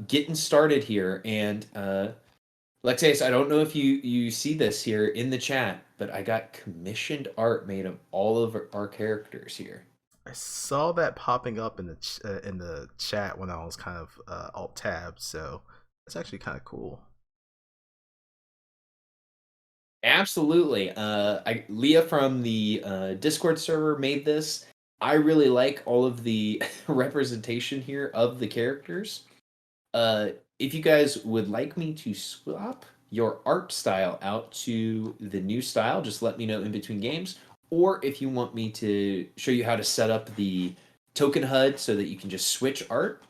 getting started here, and Lexius, I don't know if you see this here in the chat, but I got commissioned art made of all of our characters here. I saw that popping up in the chat when I was kind of alt tab, so it's actually kind of cool. Absolutely. Leah from the Discord server made this. I really like all of the representation here of the characters. If you guys would like me to swap your art style out to the new style, just let me know in between games. Or if you want me to show you how to set up the token HUD so that you can just switch art,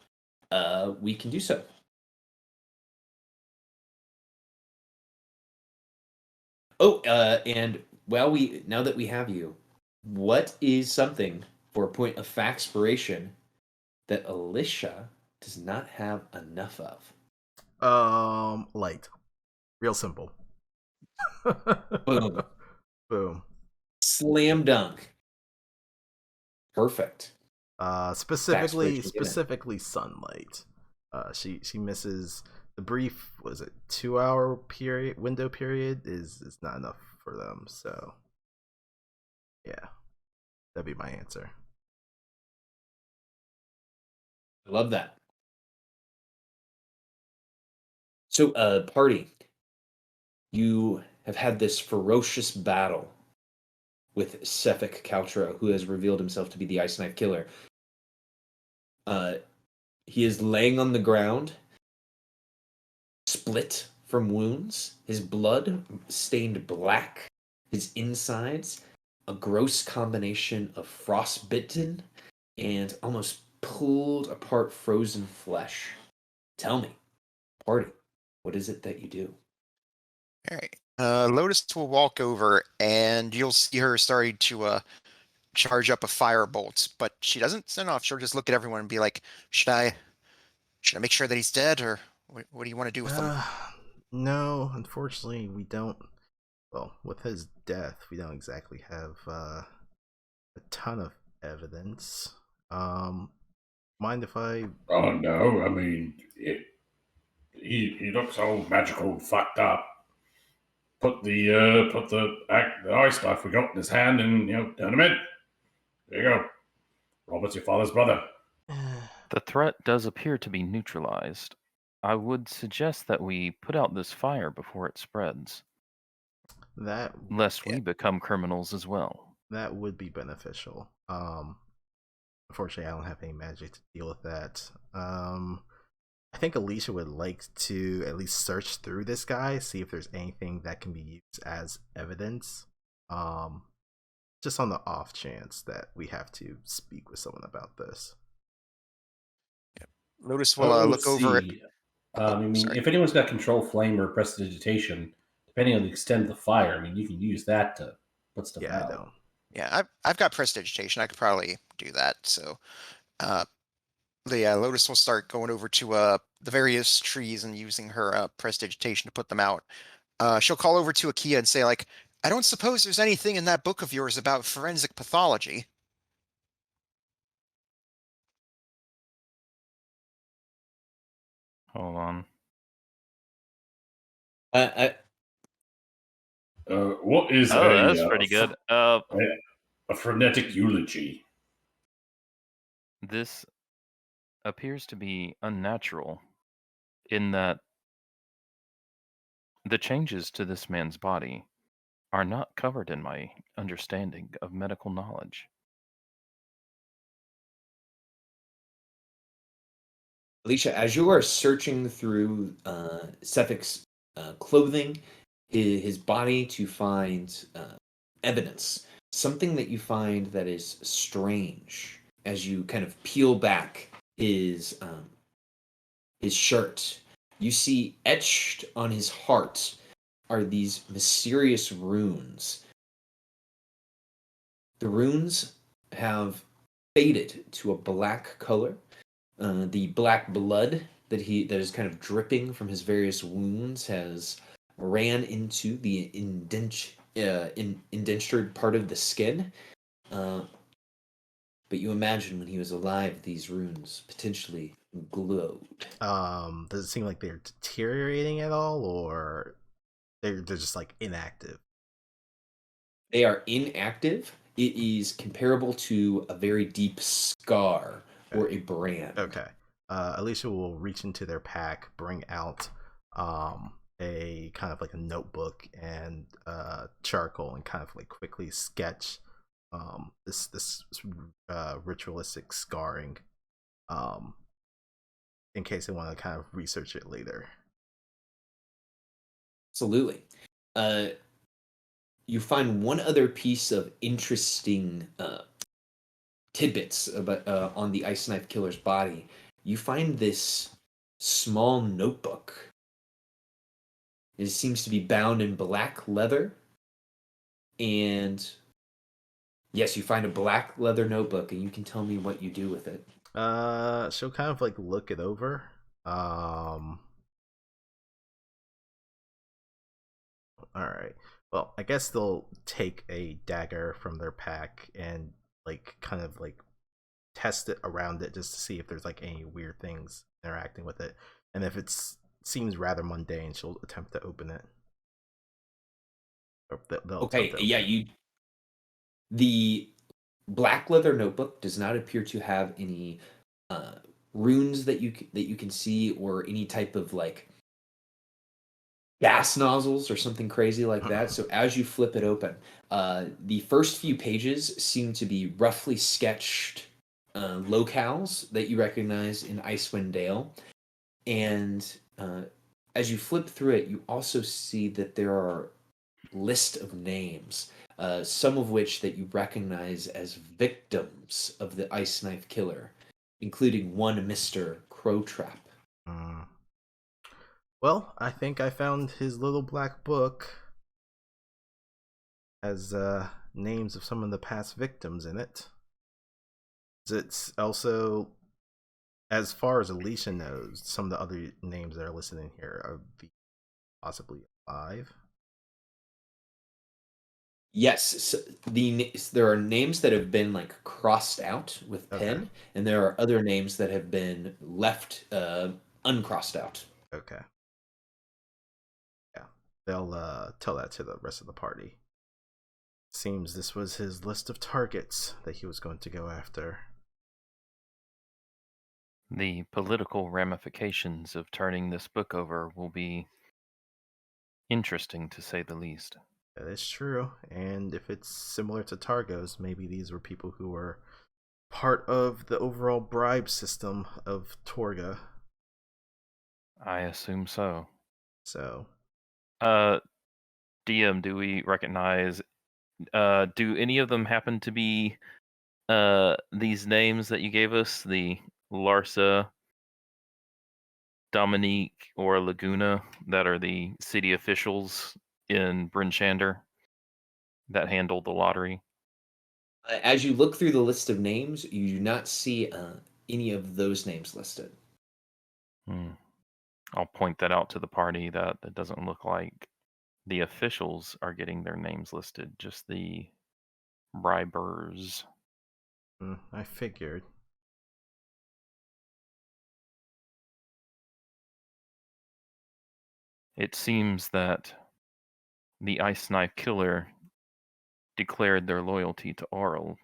we can do so. Oh, and now that we have you, what is something for a point of factspiration that Alicia does not have enough of? Light. Real simple. Boom. Boom. Slam dunk. Perfect. Specifically sunlight. She misses the brief, was it 2 hour window period is not enough for them, so yeah, that'd be my answer. I love that. So, party, you have had this ferocious battle with Sefik Kaltra, who has revealed himself to be the Ice Knife Killer. He is laying on the ground, split from wounds, his blood stained black, his insides a gross combination of frostbitten and almost pulled apart frozen flesh. Tell me, party, what is it that you do? All right. Lotus will walk over, and you'll see her starting to charge up a firebolt, but she doesn't send off. She'll just look at everyone and be like, "Should I make sure that he's dead, or what do you want to do with him?" No, unfortunately, we don't. Well, with his death, we don't exactly have a ton of evidence. Mind if I? Oh no! I mean, he looks all magical, and fucked up. Put the ice stuff we got in his hand, and turn him in. There you go. Robert's your father's brother. The threat does appear to be neutralized. I would suggest that we put out this fire before it spreads. Lest we become criminals as well. That would be beneficial. Unfortunately, I don't have any magic to deal with that. I think Alicia would like to at least search through this guy, see if there's anything that can be used as evidence. Just on the off chance that we have to speak with someone about this. Lotus will look over it. I mean, if anyone's got control flame or prestidigitation, depending on the extent of the fire, I mean, you can use that to put stuff out. I don't. Yeah, I've got prestidigitation. I could probably do that. So, Lotus will start going over to the various trees and using her prestidigitation to put them out. She'll call over to Akia and say, like, "I don't suppose there's anything in that book of yours about forensic pathology." Hold on. What is that's pretty good. A frenetic eulogy. This appears to be unnatural in that the changes to this man's body are not covered in my understanding of medical knowledge. Alicia, as you are searching through Sefik's clothing, his body to find evidence, something that you find that is strange as you kind of peel back his shirt, you see etched on his heart are these mysterious runes. The runes have faded to a black color. The black blood that is kind of dripping from his various wounds has ran into the indentured part of the skin. But you imagine when he was alive, these runes potentially glowed. Does it seem like they're deteriorating at all, or they're just like inactive? They are inactive. It is comparable to a very deep scar or a brand. Okay. Alicia will reach into their pack, bring out a kind of like a notebook and charcoal, and kind of like quickly sketch this ritualistic scarring, um, in case they want to kind of research it later. Absolutely. You find one other piece of interesting tidbits about on the Ice Knife Killer's body. You find this small notebook. It seems to be bound in black leather, and yes, you find a black leather notebook, and you can tell me what you do with it. She'll kind of like look it over. All right. Well, I guess they'll take a dagger from their pack and like kind of like test it around it just to see if there's like any weird things interacting with it. And if it seems rather mundane, she'll attempt to open it. Or they'll Okay, attempt to yeah, open it. you. The black leather notebook does not appear to have any runes that you can see, or any type of like gas nozzles or something crazy like that. So as you flip it open, the first few pages seem to be roughly sketched locales that you recognize in Icewind Dale. And as you flip through it, you also see that there are list of names, some of which that you recognize as victims of the Ice Knife Killer, including one Mr. Crowtrap. Mm. Well, I think I found his little black book. Has names of some of the past victims in it. It's also, as far as Alicia knows, some of the other names that are listed in here are possibly alive. Yes, so there are names that have been like crossed out with pen, Okay. and there are other names that have been left uncrossed out. Okay. Yeah. They'll tell that to the rest of the party. Seems this was his list of targets that he was going to go after. The political ramifications of turning this book over will be interesting, to say the least. That is true. And if it's similar to Targo's, maybe these were people who were part of the overall bribe system of Torga. I assume so. So, DM, do we recognize? Do any of them happen to be these names that you gave us? The Larsa, Dominique, or Laguna, that are the city officials in Bryn Shander that handle the lottery? As you look through the list of names, you do not see any of those names listed. I'll point that out to the party, that it doesn't look like the officials are getting their names listed, just the bribers. I figured. It seems that the Ice Knife Killer declared their loyalty to Auril,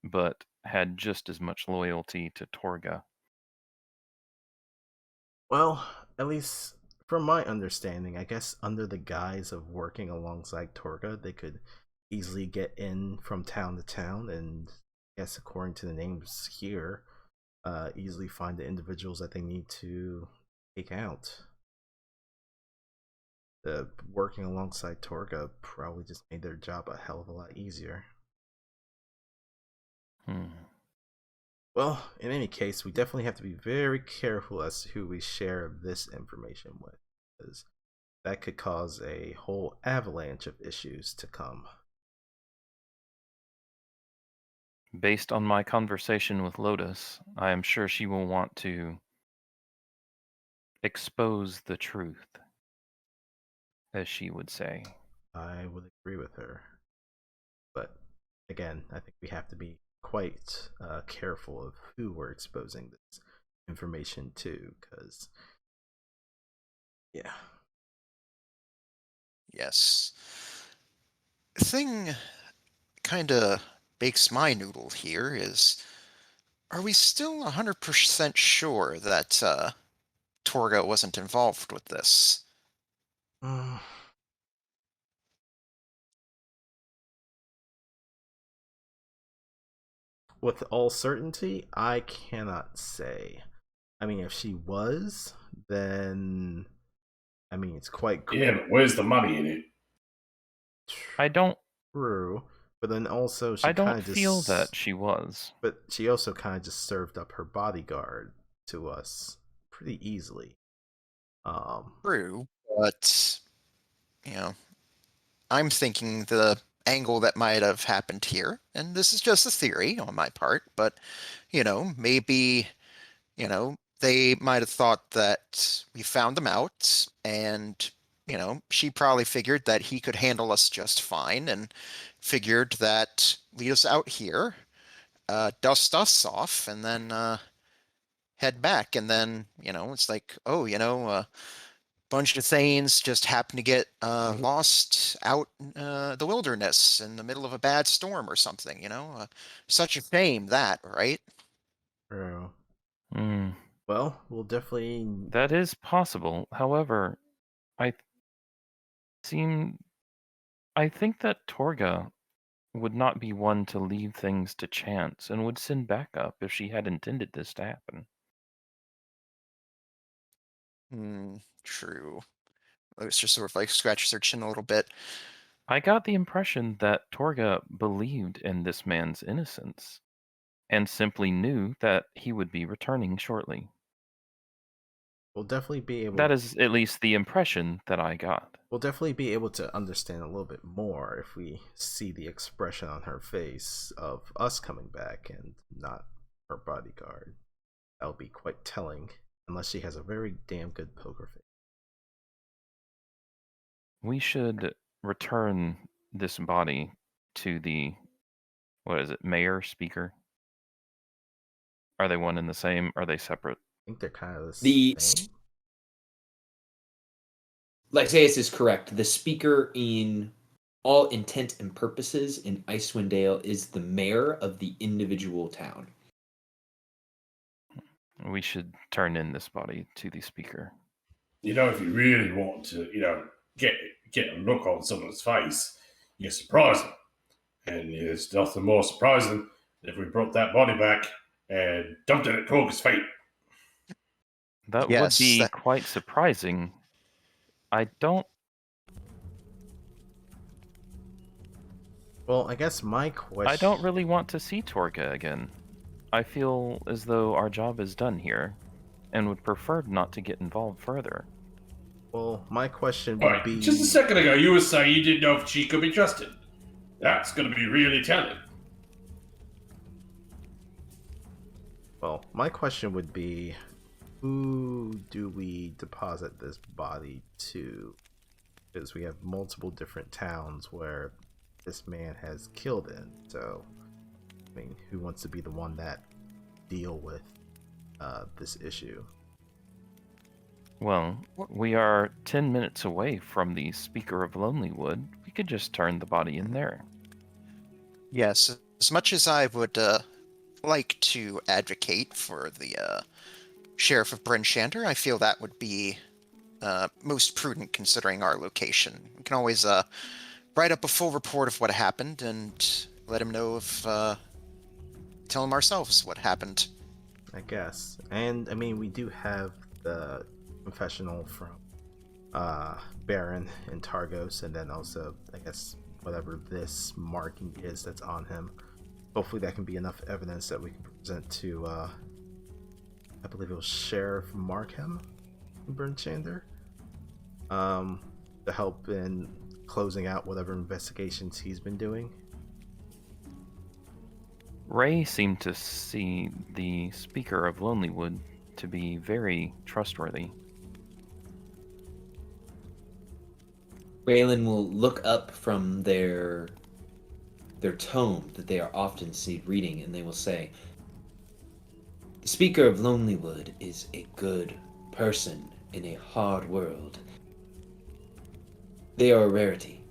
but had just as much loyalty to Torga. Well, at least from my understanding, I guess under the guise of working alongside Torga, they could easily get in from town to town, and I guess according to the names here, easily find the individuals that they need to take out. Working alongside Torga probably just made their job a hell of a lot easier. Well, in any case, we definitely have to be very careful as to who we share this information with, because that could cause a whole avalanche of issues to come. Based on my conversation with Lotus, I am sure she will want to expose the truth, as she would say. I would agree with her. But again, I think we have to be quite careful of who we're exposing this information too, because yeah. Yes. Thing kind of bakes my noodle here is, are we still 100% sure that Torga wasn't involved with this? Mm. With all certainty, I cannot say. I mean, if she was, then I mean it's quite Yeah, but where's the money in it? I don't true. But then also she I kind don't of feel just. that she was. But she also kind of just served up her bodyguard to us pretty easily. True, but you know, I'm thinking the angle that might have happened here, and this is just a theory on my part, but maybe they might have thought that we found them out, and she probably figured that he could handle us just fine, and figured that lead us out here, dust us off, and then head back. And then it's like, oh, bunch of Thanes just happen to get lost out in the wilderness in the middle of a bad storm or something. Such a shame that, right? True. Mm, Well, we'll definitely. that is possible. However, I seem I think that Torga would not be one to leave things to chance and would send backup if she had intended this to happen. True. It's just sort of like scratch their chin a little bit. I got the impression that Torga believed in this man's innocence and simply knew that he would be returning shortly. We'll definitely be able. That is at least the impression that I got. We'll definitely be able to understand a little bit more if we see the expression on her face of us coming back and not her bodyguard. That'll be quite telling, unless she has a very damn good poker face. We should return this body to the, what is it, mayor, speaker? Are they one and the same? Are they separate? I think they're kind of The same. Lysaeus is correct. The speaker, in all intent and purposes, in Icewind Dale is the mayor of the individual town. We should turn in this body to the speaker. If you really want to, get a look on someone's face, you surprise them. And there's nothing more surprising than if we brought that body back and dumped it at Torga's feet. That would Yes, be that- quite surprising. I don't. Well, I guess my question. I don't really want to see Torga again. I feel as though our job is done here, and would prefer not to get involved further. Well, my question would Right, be. just a second ago, you were saying you didn't know if she could be trusted. That's going to be really telling. Well, my question would be, who do we deposit this body to? Because we have multiple different towns where this man has killed in. So, I mean, who wants to be the one that deal with this issue? Well, we are 10 minutes away from the Speaker of Lonelywood. We could just turn the body in there. Yes, as much as I would like to advocate for the Sheriff of Bryn Shander, I feel that would be most prudent considering our location. We can always write up a full report of what happened and let him know if tell him ourselves what happened. I guess. And, I mean, we do have the confessional from Baron and Targos, and then also, I guess, whatever this marking is that's on him. Hopefully that can be enough evidence that we can present to, I believe it was Sheriff Markham in Bryn Shander, to help in closing out whatever investigations he's been doing. Ray seemed to see the Speaker of Lonelywood to be very trustworthy. Raylan will look up from their tome that they are often seen reading, and they will say, The Speaker of Lonelywood is a good person in a hard world. They are a rarity.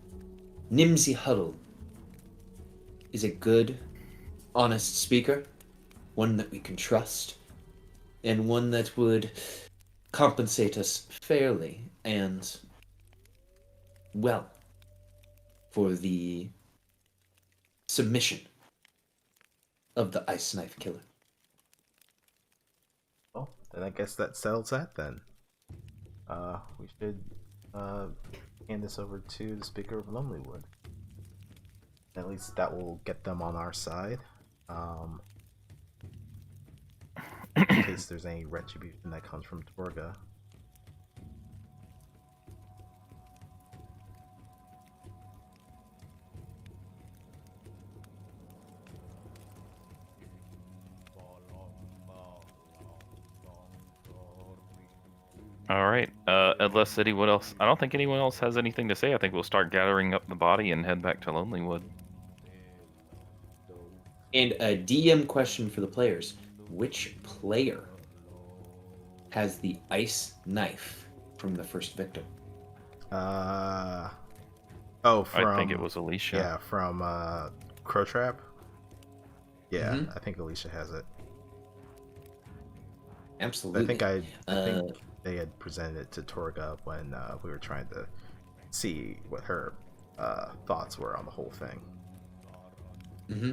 Nimsy Huddle is a good, honest speaker, one that we can trust, and one that would compensate us fairly and well for the submission of the Ice Knife Killer. Well, then I guess that settles that then. We should hand this over to the Speaker of Lonelywood. At least that will get them on our side. In case there's any retribution that comes from Torga. All right. Unless anyone else, I don't think anyone else has anything to say. I think we'll start gathering up the body and head back to Lonelywood. And a DM question for the players. Which player has the ice knife from the first victim? From I think it was Alicia. Yeah, from Crow Trap. Yeah, Mhm. I think Alicia has it. Absolutely. I think they had presented it to Torga when we were trying to see what her thoughts were on the whole thing. Mm-hmm.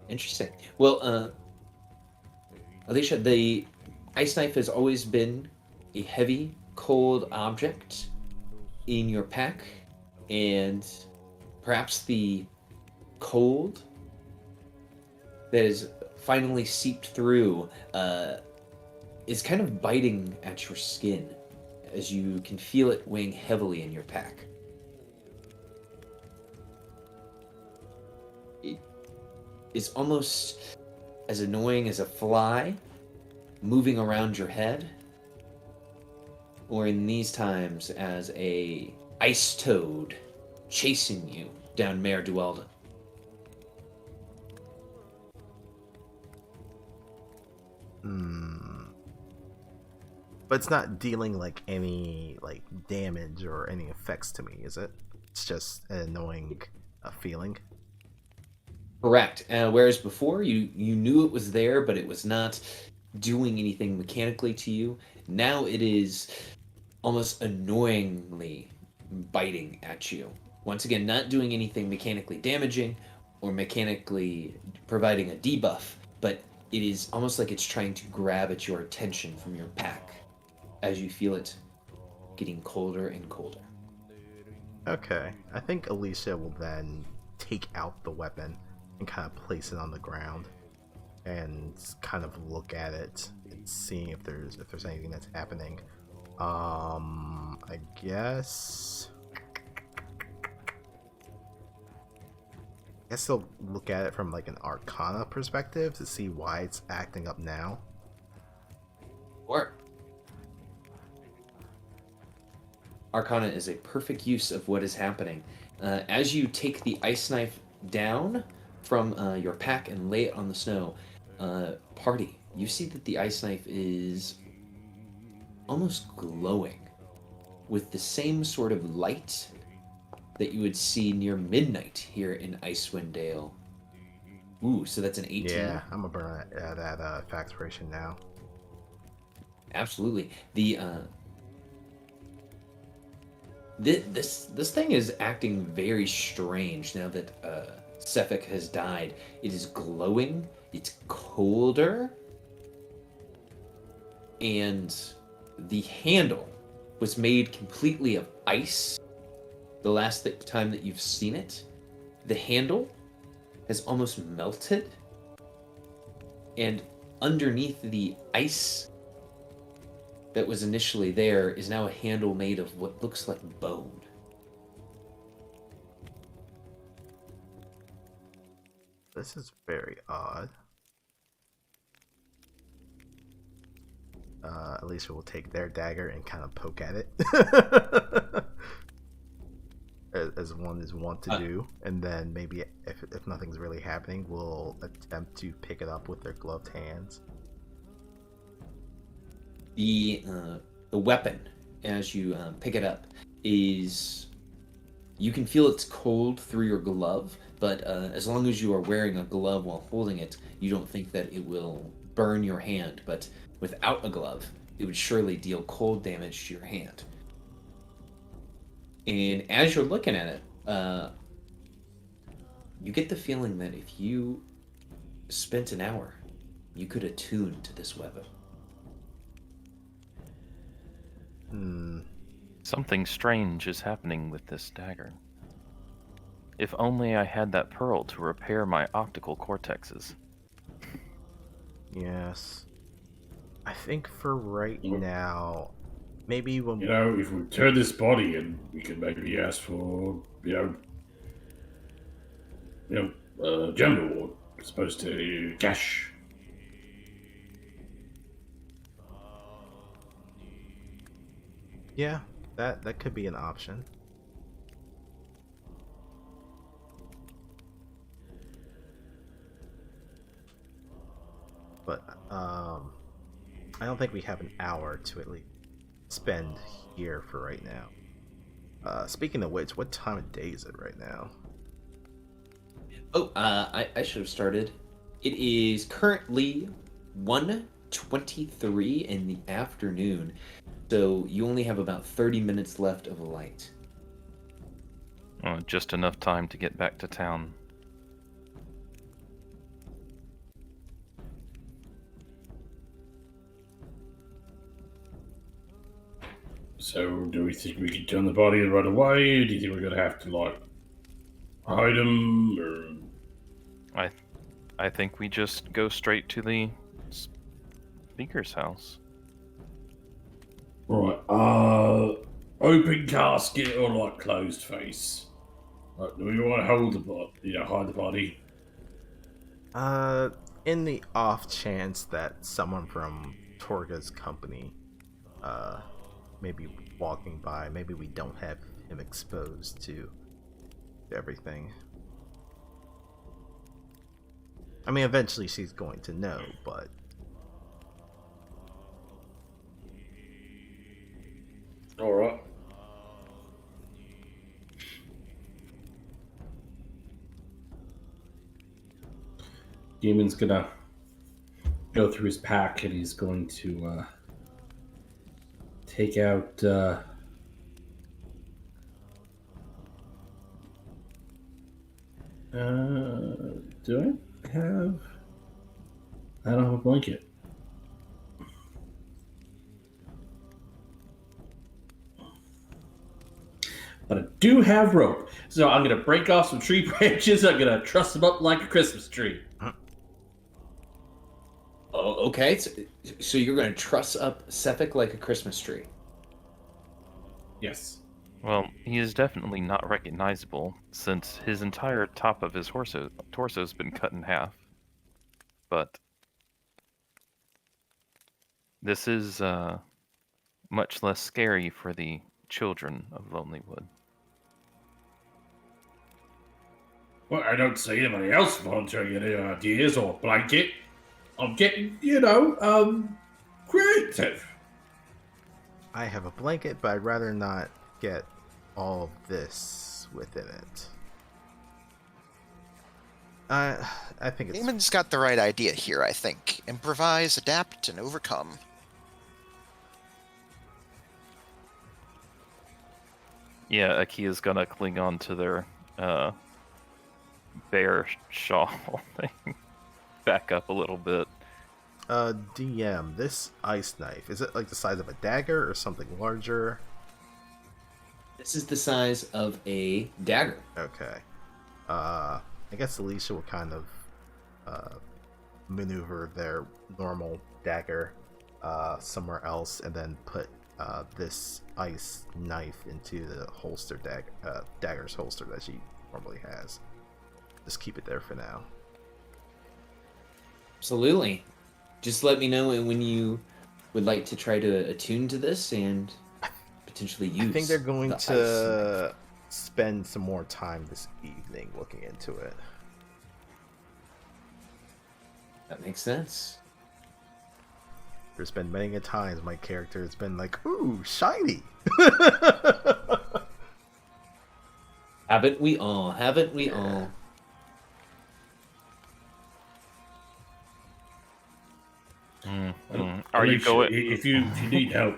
Interesting. Well, Alicia, the ice knife has always been a heavy, cold object in your pack, and perhaps the cold that has finally seeped through is kind of biting at your skin as you can feel it weighing heavily in your pack. It is almost as annoying as a fly moving around your head, or in these times as a ice toad chasing you down Mare Duelda. But it's not dealing like any like damage or any effects to me, is it? It's just an annoying feeling. Correct. Whereas before you knew it was there, but it was not doing anything mechanically to you. Now it is almost annoyingly biting at you. Once again, not doing anything mechanically damaging or mechanically providing a debuff, but it is almost like it's trying to grab at your attention from your pack as you feel it getting colder and colder. Okay, I think Alicia will then take out the weapon and kind of place it on the ground and kind of look at it and see if there's anything that's happening. I guess they'll look at it from like an Arcana perspective to see why it's acting up now. Or Arcana is a perfect use of what is happening. As you take the ice knife down from your pack and lay it on the snow, party, you see that the ice knife is almost glowing with the same sort of light that you would see near midnight here in Icewind Dale. Ooh, so that's an 18. Yeah, I'm gonna burn that factoration now. Absolutely. The this thing is acting very strange now that Sefik has died. It is glowing. It's colder, and the handle was made completely of ice. The last time that you've seen it, the handle has almost melted, and underneath the ice that was initially there is now a handle made of what looks like bone. This is very odd. Alicia will take their dagger and kind of poke at it. as one is wont to do, and then maybe if nothing's really happening, we'll attempt to pick it up with their gloved hands. The weapon, as you pick it up, is you can feel it's cold through your glove, but as long as you are wearing a glove while holding it, you don't think that it will burn your hand. But without a glove, it would surely deal cold damage to your hand. And as you're looking at it, you get the feeling that if you spent an hour, you could attune to this weapon. Something strange is happening with this dagger. If only I had that pearl to repair my optical cortexes. Yes. I think for right now, maybe when if we turn this body in, we can maybe ask for, gem reward as opposed to cash. Yeah, that could be an option. But I don't think we have an hour to at least spend here for right now. Speaking of which, what time of day is it right now? Oh, I should have started. It is currently 1:23 in the afternoon, so you only have about 30 minutes left of light. Just enough time to get back to town. So, do we think we can turn the body in right away? Or do you think we're gonna have to hide him? Or I think we just go straight to the speaker's house. right? Open casket or closed face? Do we want to hold the body? Hide the body. In the off chance that someone from Torga's company, may be walking by, maybe we don't have him exposed to everything. I mean, eventually she's going to know, but... Alright. Demon's gonna go through his pack and he's going to take out do I have? I don't have a blanket. But I do have rope. So I'm going to break off some tree branches. I'm going to truss them up like a Christmas tree. Oh, okay. So you're going to truss up Sephic like a Christmas tree. Yes. Well, he is definitely not recognizable, since his entire top of his torso's been cut in half. But this is much less scary for the children of Lonelywood. Well, I don't see anybody else volunteering any ideas or blanket. I'm getting, creative. I have a blanket, but I'd rather not get all of this within it. I think it's... Damon's got the right idea here, I think. Improvise, adapt, and overcome. Yeah, Akia's gonna cling on to their bear shawl thing. Back up a little bit. DM, this ice knife, is it like the size of a dagger or something larger? This is the size of a dagger. Okay. I guess Alicia will kind of maneuver their normal dagger somewhere else and then put this ice knife into the holster dagger's holster that she normally has. Just keep it there for now. Absolutely. Just let me know when you would like to try to attune to this and potentially use. I think they're going the to. ice. spend some more time this evening looking into it. That makes sense. There's been many a times my character has been like, ooh, shiny. Haven't we all? Haven't we all? Are you Alicia, going? If you need help,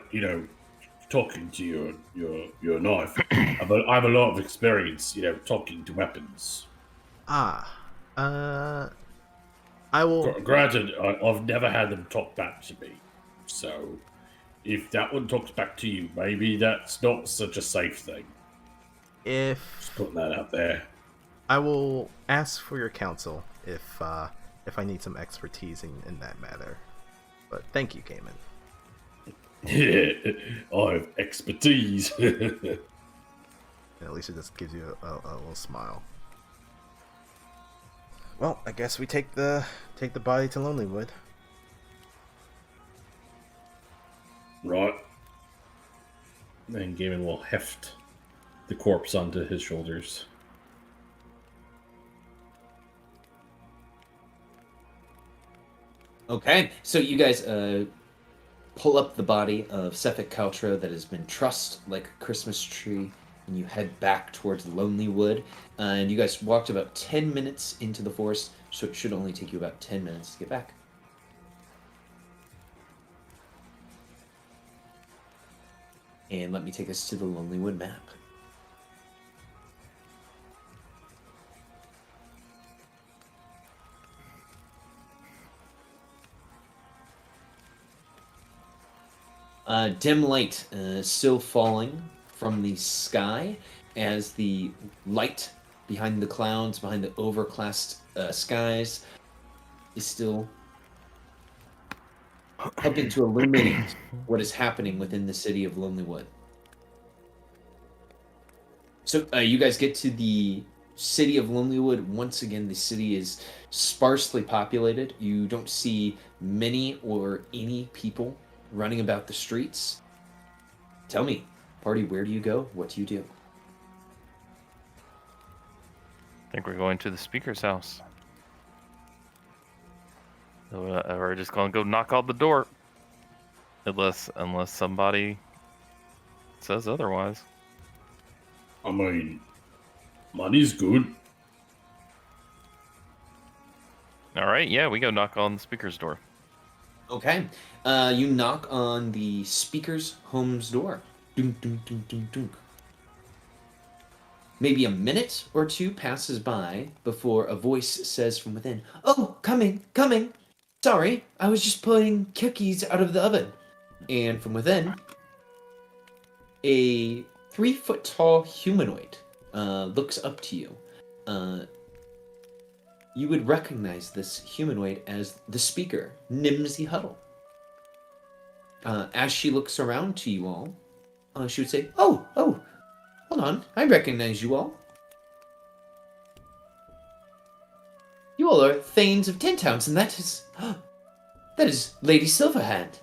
talking to your knife, I have a lot of experience, talking to weapons. I will. Granted, I've never had them talk back to me, so if that one talks back to you, maybe that's not such a safe thing. Just putting that out there. I will ask for your counsel if I need some expertise in that matter. But thank you, Gaiman. Yeah, I have expertise. And at least it just gives you a little smile. Well, I guess we take the body to Lonelywood. Right. Then Gaiman will heft the corpse onto his shoulders. Okay, so you guys pull up the body of Sefik Kaltra that has been trussed like a Christmas tree, and you head back towards Lonelywood. And you guys walked about 10 minutes into the forest, so it should only take you about 10 minutes to get back. And let me take us to the Lonelywood map. Dim light still falling from the sky as the light behind the clouds, behind the overcast skies, is still helping to illuminate what is happening within the city of Lonelywood. So you guys get to the city of Lonelywood. Once again, the city is sparsely populated. You don't see many or any people running about the streets. Tell me, party, where do you go? What do you do? I think we're going to the speaker's house. We're just gonna go knock on the door, unless somebody says otherwise. I mean, money's good. All right, yeah, we go knock on the speaker's door. Okay. You knock on the speaker's home's door. Dunk, dunk, dunk, dunk, dunk. Maybe a minute or two passes by before a voice says from within, "Oh, coming, coming. Sorry, I was just pulling cookies out of the oven." And from within, a 3-foot-tall humanoid looks up to you. You would recognize this humanoid as the speaker, Nimsy Huddle. As she looks around to you all, she would say, Oh, hold on, I recognize you all. You all are Thanes of Tintowns, and that is Lady Silverhand.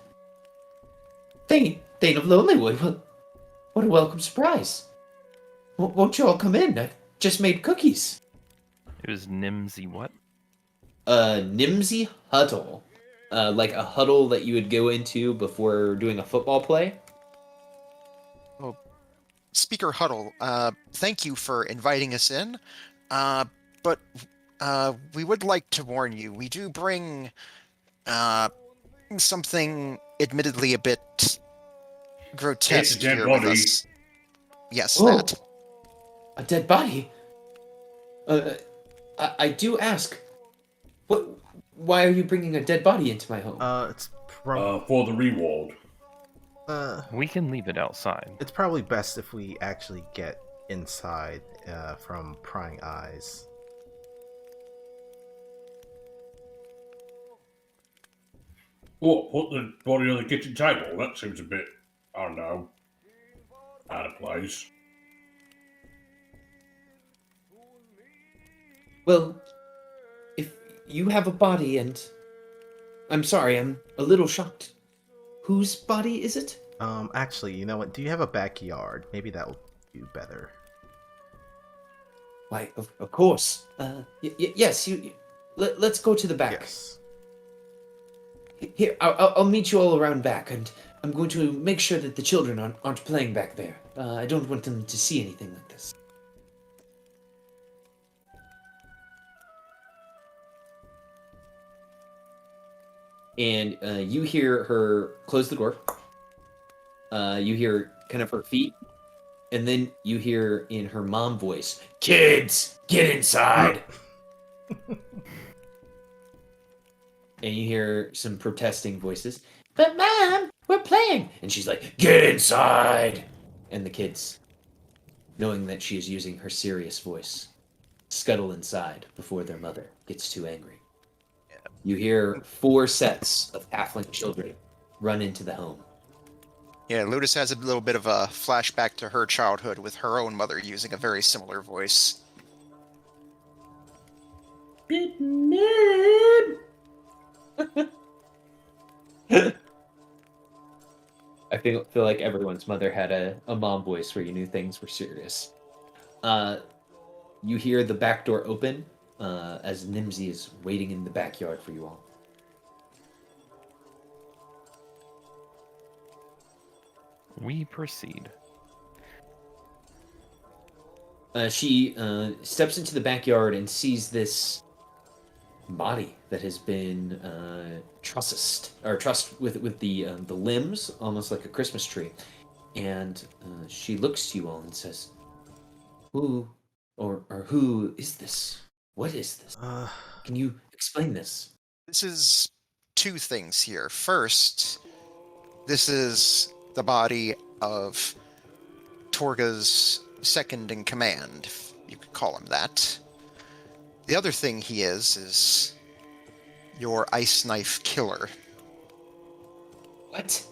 Thane of Lonelywood. Well, what a welcome surprise. Won't you all come in? I've just made cookies. It was Nimsy what? Nimsy Huddle. Like a huddle that you would go into before doing a football play. Oh, Speaker Huddle, thank you for inviting us in. But we would like to warn you, we do bring something admittedly a bit grotesque dead here body. with us. Yes, Oh. that. A dead body? I do ask, why are you bringing a dead body into my home? It's For the reward. We can leave it outside. It's probably best if we actually get inside from prying eyes. What? Put the body on the kitchen table? That seems a bit, I don't know, out of place. Well, if you have a body and... I'm sorry, I'm a little shocked. Whose body is it? Actually, you know what? Do you have a backyard? Maybe that will do better. Why, of course. Yes, let's go to the back. Yes. Here, I'll meet you all around back, and I'm going to make sure that the children aren't playing back there. I don't want them to see anything like this. And you hear her close the door. You hear kind of her feet. And then you hear in her mom voice, "Kids, get inside!" And you hear some protesting voices. "But Mom, we're playing!" And she's like, "Get inside!" And the kids, knowing that she is using her serious voice, scuttle inside before their mother gets too angry. You hear 4 sets of halfling children run into the home. Yeah, Lotus has a little bit of a flashback to her childhood with her own mother using a very similar voice. I feel like everyone's mother had a mom voice where you knew things were serious. You hear the back door open as Nimsy is waiting in the backyard for you all. We proceed. She steps into the backyard and sees this body that has been trussed with the limbs, almost like a Christmas tree. And she looks to you all and says, "Who who is this? What is this? Can you explain this?" This is 2 things here. First, this is the body of Torga's second in command, if you could call him that. The other thing he is your ice knife killer. What?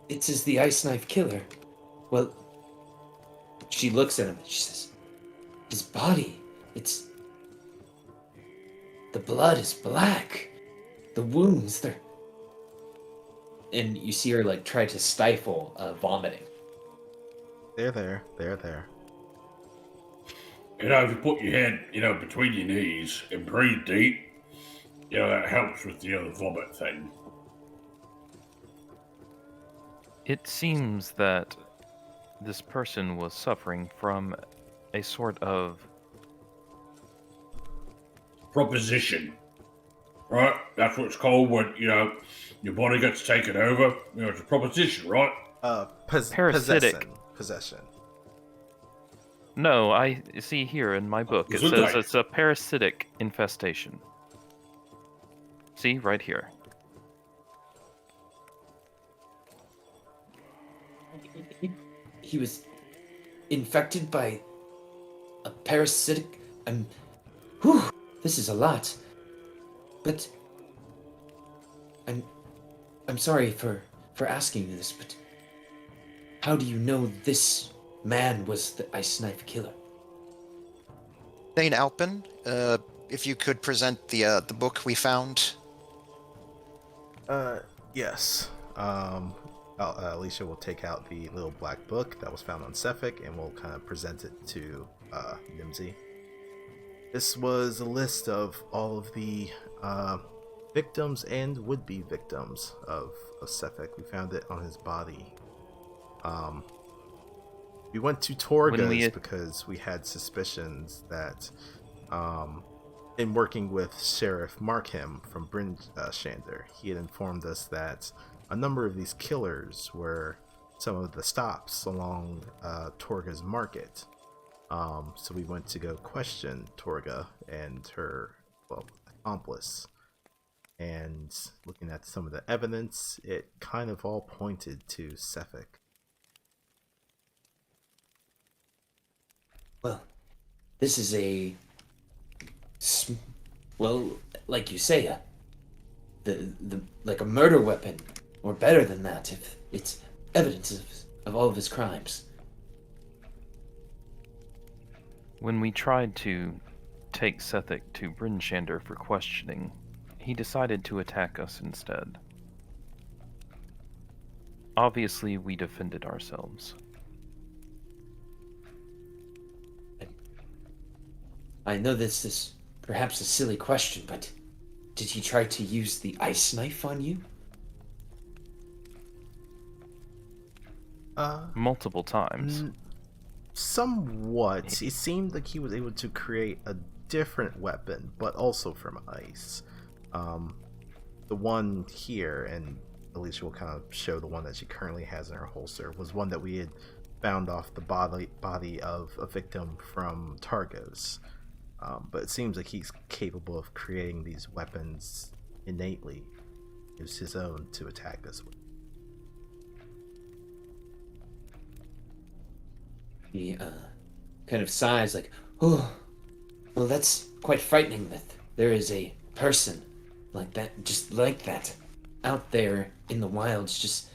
It is the ice knife killer. Well, she looks at him and she says, "His body, the blood is black. The wounds, they're..." And you see her like try to stifle vomiting. They're there. If you put your head, between your knees and breathe deep, that helps with the vomit thing. It seems that this person was suffering from a sort of Proposition. Right? That's what it's called when, your body gets taken over. It's a proposition, right? Parasitic. Possession. No, I see here in my book, it says Gesundheit. it's a parasitic infestation. See, right here. He was infected by a parasitic... this is a lot. But I'm sorry for asking you this, but how do you know this man was the ice knife killer? Thane Alpin, if you could present the book we found. Yes. Alicia will take out the little black book that was found on Cephik and we'll kind of present it to Nimsy. This was a list of all of the victims and would-be victims of Cephik. We found it on his body. We went to Torga's because we had suspicions that, in working with Sheriff Markham from Bryn Shander, he had informed us that a number of these killers were some of the stops along Torga's market. So we went to go question Torga and her, accomplice. And looking at some of the evidence, it kind of all pointed to Cephik. Well, this is like you say, like a murder weapon, or better than that, if it's evidence of all of his crimes. When we tried to take Cephik to Bryn Shander for questioning, he decided to attack us instead. obviously we defended ourselves. I know this is perhaps a silly question, but did he try to use the ice knife on you? Multiple times. Somewhat. It seemed like he was able to create a different weapon, but also from ice. The one here, and Alicia will kind of show the one that she currently has in her holster, was one that we had found off the body of a victim from Targos. But it seems like he's capable of creating these weapons innately. Use his own to attack us with. He kind of sighs like, oh, well, that's quite frightening that there is a person like that, just like that, out there in the wilds, just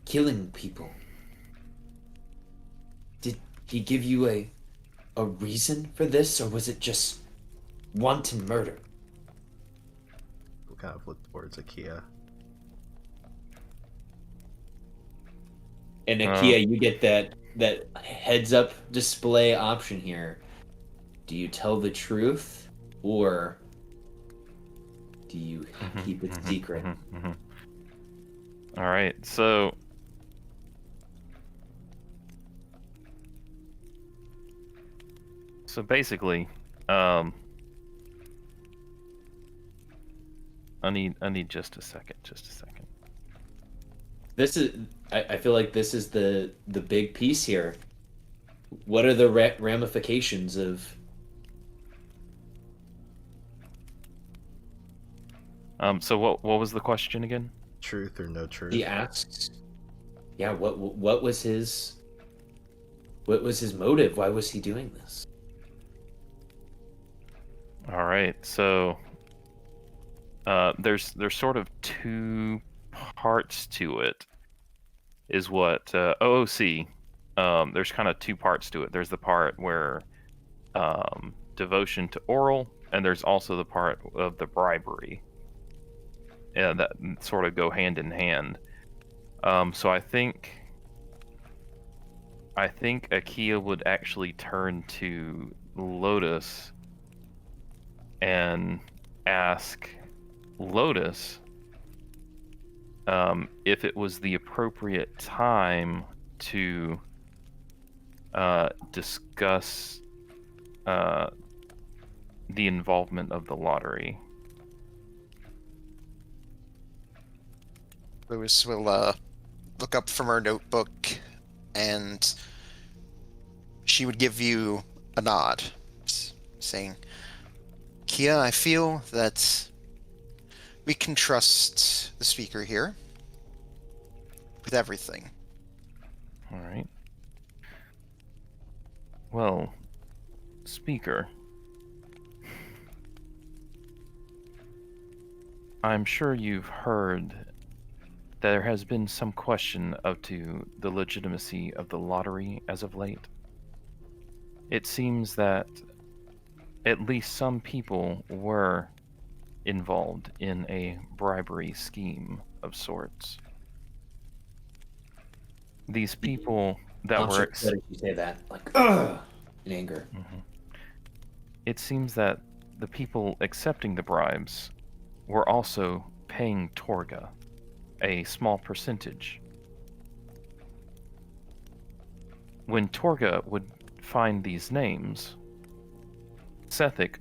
killing people. Did he give you a reason for this, or was it just wanton murder? We'll kind of look towards Akia. And Akia, you get that heads-up display option here. Do you tell the truth, or do you keep it secret? All right, so basically, I need just a second. This is, I feel like this is the big piece here. What are the ramifications of? So what was the question again? Truth or no truth? He asks. Yeah. What was his? What was his motive? Why was he doing this? All right, so there's sort of two parts to it, is what OOC. There's kind of two parts to it. There's the part where devotion to Auril, and there's also the part of the bribery. Yeah, that sort of go hand in hand. So I think Akia would actually turn to Lotus and ask Lotus if it was the appropriate time to discuss the involvement of the lottery. Lewis will look up from her notebook, and she would give you a nod, saying, Kia, I feel that we can trust the speaker here with everything. All right. Well, speaker, I'm sure you've heard there has been some question as to the legitimacy of the lottery as of late. It seems that at least some people were involved in a bribery scheme of sorts. These people that were... How did you say that? Like, ugh! In anger. Mm-hmm. It seems that the people accepting the bribes were also paying Torga a small percentage. When Torga would find these names, Sethic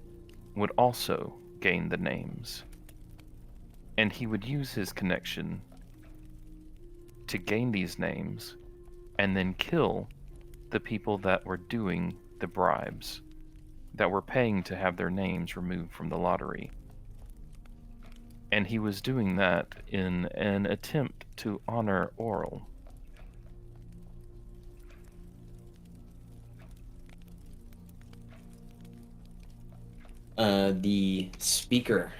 would also gain the names, and he would use his connection to gain these names and then kill the people that were doing the bribes, that were paying to have their names removed from the lottery. And he was doing that in an attempt to honor Auril. The speaker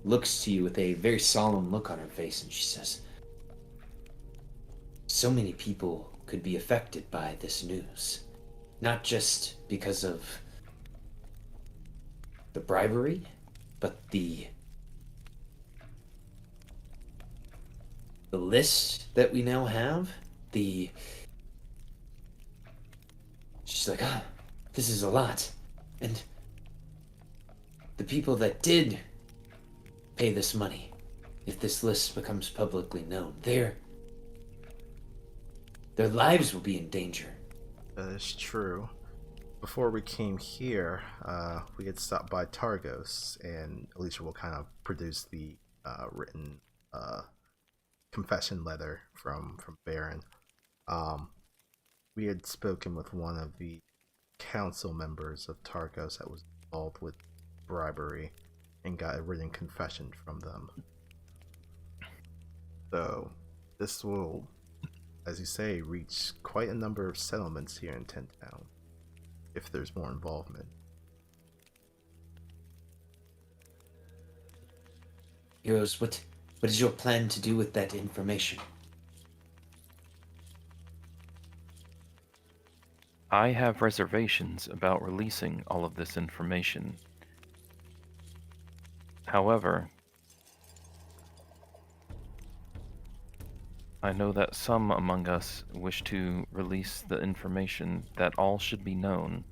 looks to you with a very solemn look on her face, and she says, so many people could be affected by this news, not just because of the bribery, but the the list that we now have, she's like, ah, this is a lot. And the people that did pay this money, if this list becomes publicly known, their lives will be in danger. That is true. Before we came here, we had stopped by Targos, and Alicia will kind of produce the written confession letter from Baron. We had spoken with one of the council members of Targos that was involved with bribery and got a written confession from them. So this will, as you say, reach quite a number of settlements here in Ten Town if there's more involvement. Heroes, what is your plan to do with that information? I have reservations about releasing all of this information. However, I know that some among us wish to release the information that all should be known,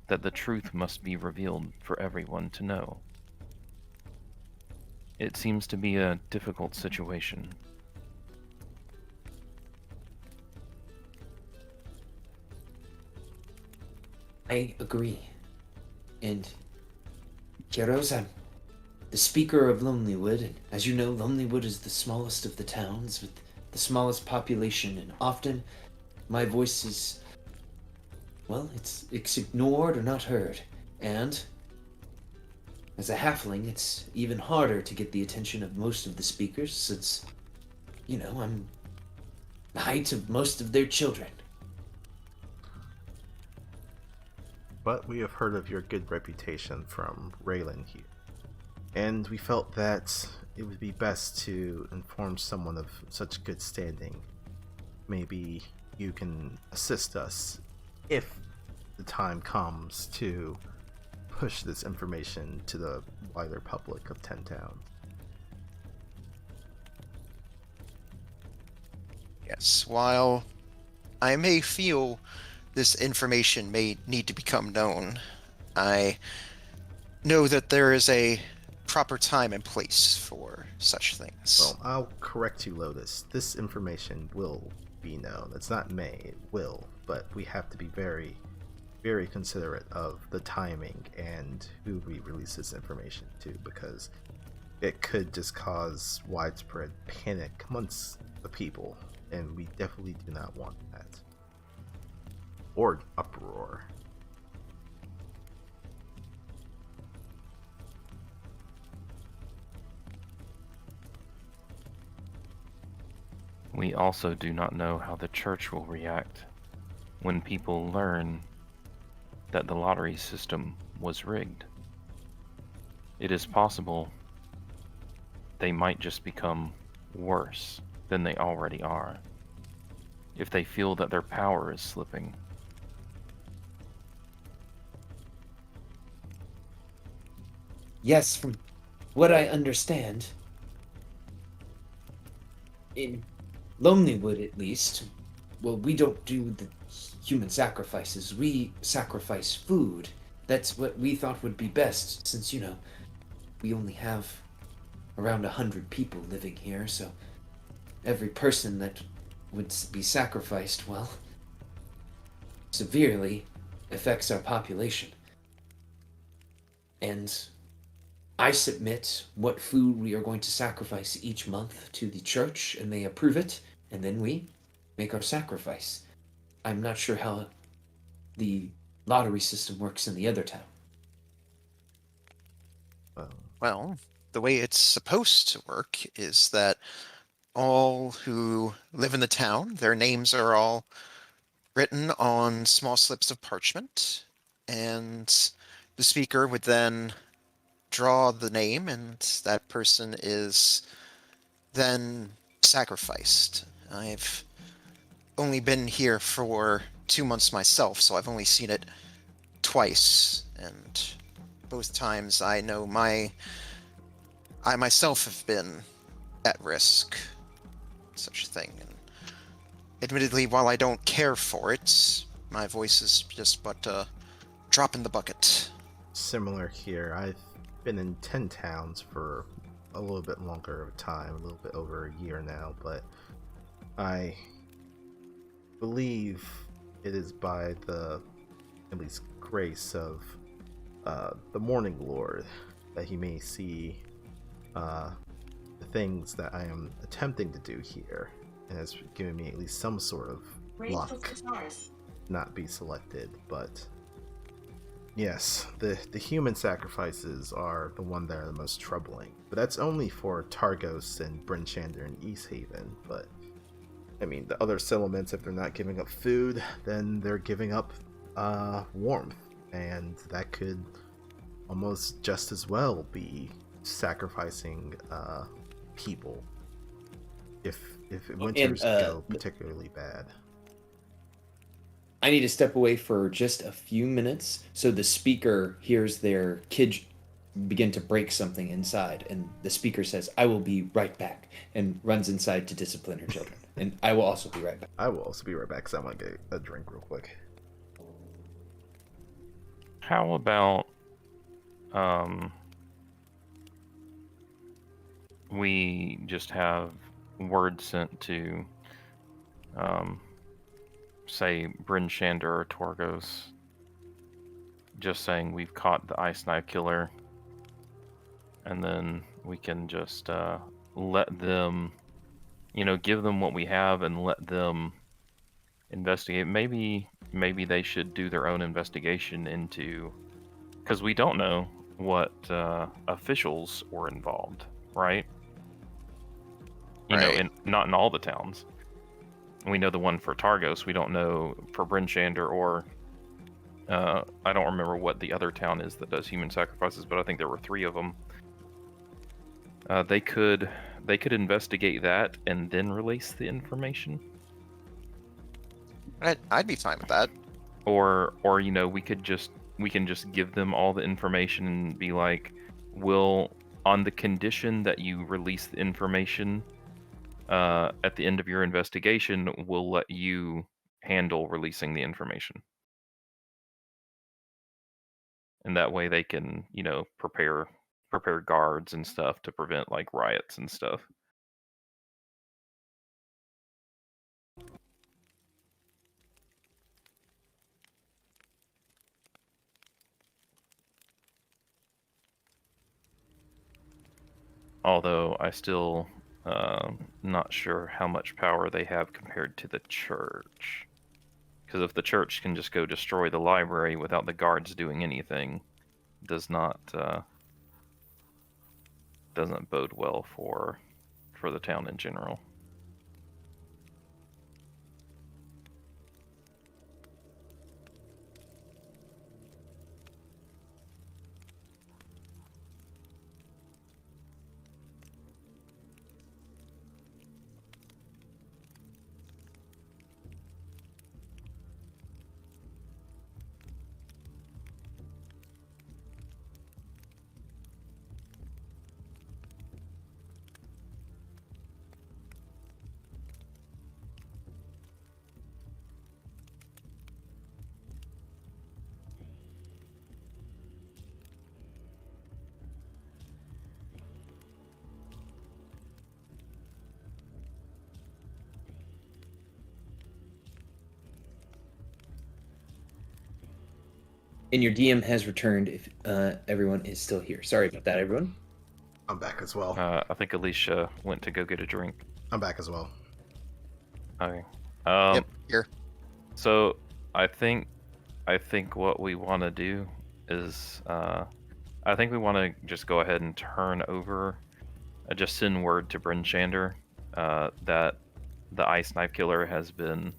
that the truth must be revealed for everyone to know. It seems to be a difficult situation. I agree. And heroes, I'm the speaker of Lonelywood, and as you know, Lonelywood is the smallest of the towns with the smallest population, and often my voice is, well, it's ignored or not heard. And as a halfling, it's even harder to get the attention of most of the speakers, since, you know, I'm the height of most of their children. But we have heard of your good reputation from Raylan here, and we felt that it would be best to inform someone of such good standing. Maybe you can assist us if the time comes to push this information to the wider public of Ten Towns. Yes, while I may feel this information may need to become known, I know that there is a proper time and place for such things. Well, I'll correct you, Lotus. This information will be known. It's not may, it will. But we have to be very, very considerate of the timing and who we release this information to, because it could just cause widespread panic amongst the people, and we definitely do not want that. Or uproar. We also do not know how the church will react when people learn that the lottery system was rigged. It is possible they might just become worse than they already are if they feel that their power is slipping. Yes, from what I understand, in Lonelywood at least, well, we don't do the human sacrifices. We sacrifice food. That's what we thought would be best, since, you know, we only have around 100 people living here, so every person that would be sacrificed, well, severely affects our population. And I submit what food we are going to sacrifice each month to the church, and they approve it, and then we make our sacrifice. I'm not sure how the lottery system works in the other town. Well, the way it's supposed to work is that all who live in the town, their names are all written on small slips of parchment, and the speaker would then draw the name, and that person is then sacrificed. I've only been here for 2 months myself, so I've only seen it twice, and both times I know I myself have been at risk. such a thing. And admittedly, while I don't care for it, my voice is just but a drop in the bucket. Similar here. I've been in 10 towns for a little bit longer of time, a little bit over a year now, but I believe it is by the, at least, grace of the Morning Lord that he may see the things that I am attempting to do here, and has given me at least some sort of luck not be selected. But yes, the human sacrifices are the one that are the most troubling. But that's only for Targos and Bryn Shander and East Haven. But I mean, the other settlements, if they're not giving up food, then they're giving up warmth, and that could almost just as well be sacrificing people if winters go particularly bad. I need to step away for just a few minutes so the speaker hears their kid begin to break something inside, and the speaker says, "I will be right back," and runs inside to discipline her children. And I will also be right back. I will also be right back because I want to get a drink real quick. How about we just have word sent to say Bryn Shander or Torgos, just saying we've caught the Ice Knife Killer, and then we can just let them, give them what we have and let them investigate. Maybe they should do their own investigation into, because we don't know what officials were involved, right? Not in all the towns. We know the one for Targos. We don't know for Bryn Shander or I don't remember what the other town is that does human sacrifices, but I think there were 3 of them. They could investigate that and then release the information. I'd be fine with that. Or we can just give them all the information and be like, on the condition that you release the information at the end of your investigation, we'll let you handle releasing the information. And that way they can, prepare guards and stuff to prevent like riots and stuff. Although I still not sure how much power they have compared to the church. Because if the church can just go destroy the library without the guards doing anything, doesn't bode well for the town in general. And your DM has returned if everyone is still here. Sorry about that, everyone. I'm back as well. I think Alicia went to go get a drink. I'm back as well. Okay. Yep, here. So I think what we want to do is I think we want to just go ahead and turn over, just send word to Bryn Shander that the Ice Knife Killer has been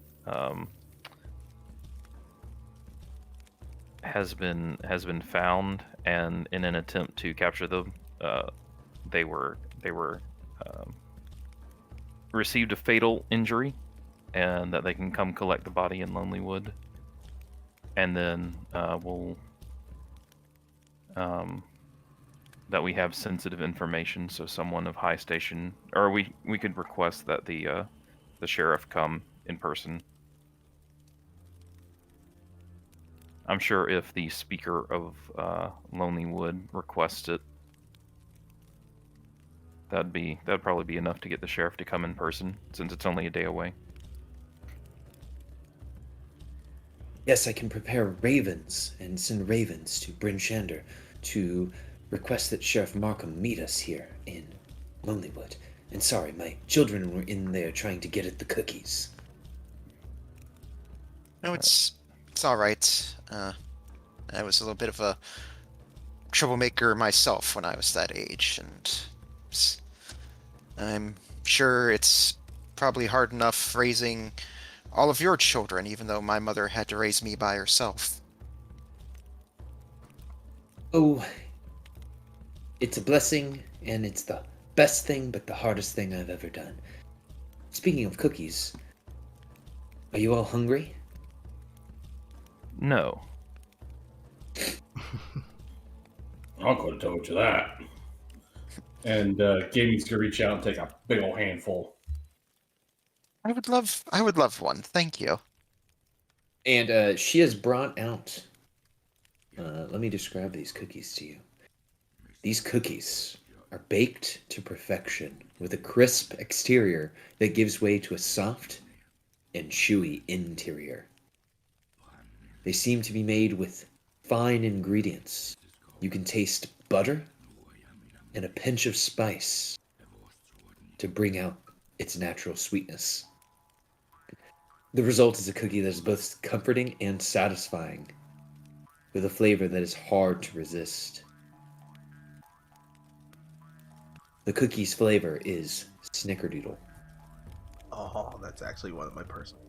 found, and in an attempt to capture them, they were received a fatal injury, and that they can come collect the body in Lonelywood, and then we'll that we have sensitive information, so someone of high station, or we could request that the sheriff come in person. I'm sure if the speaker of Lonely Wood requests it, that'd probably be enough to get the sheriff to come in person, since it's only a day away. Yes, I can prepare ravens and send ravens to Bryn Shander to request that Sheriff Markham meet us here in Lonelywood. And sorry, my children were in there trying to get at the cookies. No, it's all right. I was a little bit of a troublemaker myself when I was that age, and I'm sure it's probably hard enough raising all of your children, even though my mother had to raise me by herself. Oh, it's a blessing, and it's the best thing, but the hardest thing I've ever done. Speaking of cookies, are you all hungry? No. I could have told you that. And Gaming's gonna reach out and take a big old handful. I would love one. Thank you. And she has brought out. Let me describe these cookies to you. These cookies are baked to perfection with a crisp exterior that gives way to a soft and chewy interior. They seem to be made with fine ingredients. You can taste butter and a pinch of spice to bring out its natural sweetness. The result is a cookie that is both comforting and satisfying, with a flavor that is hard to resist. The cookie's flavor is snickerdoodle. Oh, that's actually one of my personal.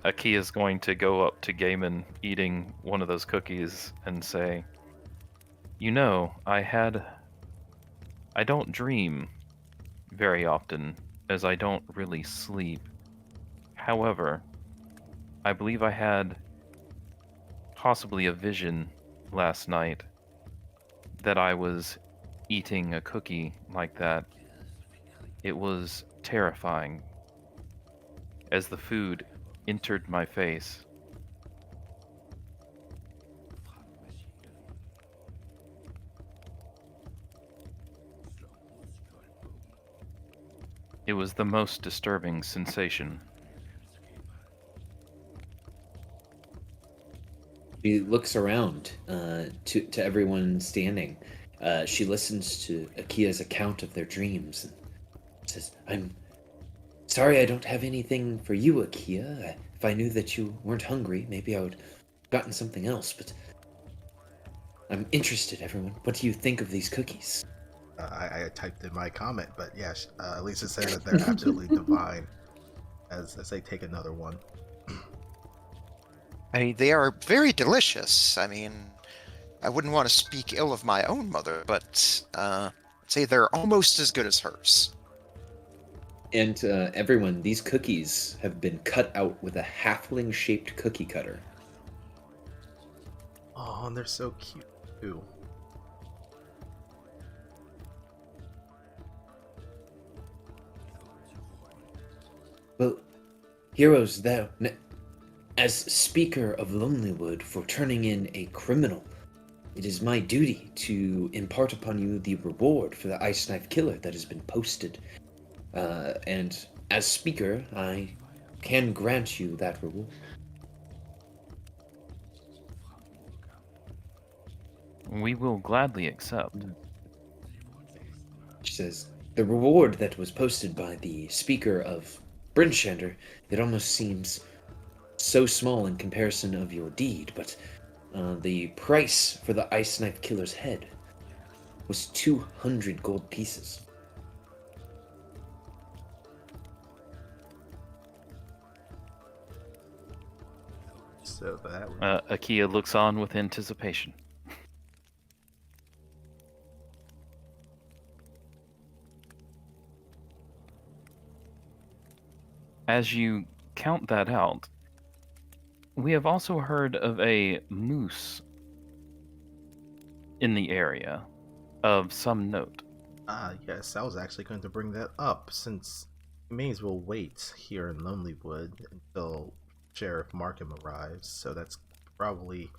Akia's going to go up to Gaiman eating one of those cookies and say, "You know, I don't dream very often, as I don't really sleep. However, I believe I had possibly a vision last night that I was eating a cookie like that. It was terrifying as the food entered my face. It was the most disturbing sensation." She looks around to everyone standing. She listens to Akia's account of their dreams and says, "I'm sorry I don't have anything for you, Akia. If I knew that you weren't hungry, maybe I would have gotten something else, but I'm interested, everyone. What do you think of these cookies?" I typed in my comment, but yes, Lisa said that they're absolutely divine. As they take another one. I mean, they are very delicious. I mean, I wouldn't want to speak ill of my own mother, but I'd say they're almost as good as hers. And everyone, these cookies have been cut out with a halfling-shaped cookie cutter. Oh, and they're so cute too. Well, heroes, as Speaker of Lonelywood for turning in a criminal, it is my duty to impart upon you the reward for the Ice Knife Killer that has been posted. And as Speaker, I can grant you that reward. We will gladly accept. She says, the reward that was posted by the Speaker of Bryn Shander, it almost seems so small in comparison of your deed, but the price for the Ice Knife Killer's head was 200 gold pieces. So that Akia looks on with anticipation. As you count that out, we have also heard of a moose in the area of some note? Yes, I was actually going to bring that up, since we may as well wait here in Lonelywood until Sheriff Markham arrives, so that's probably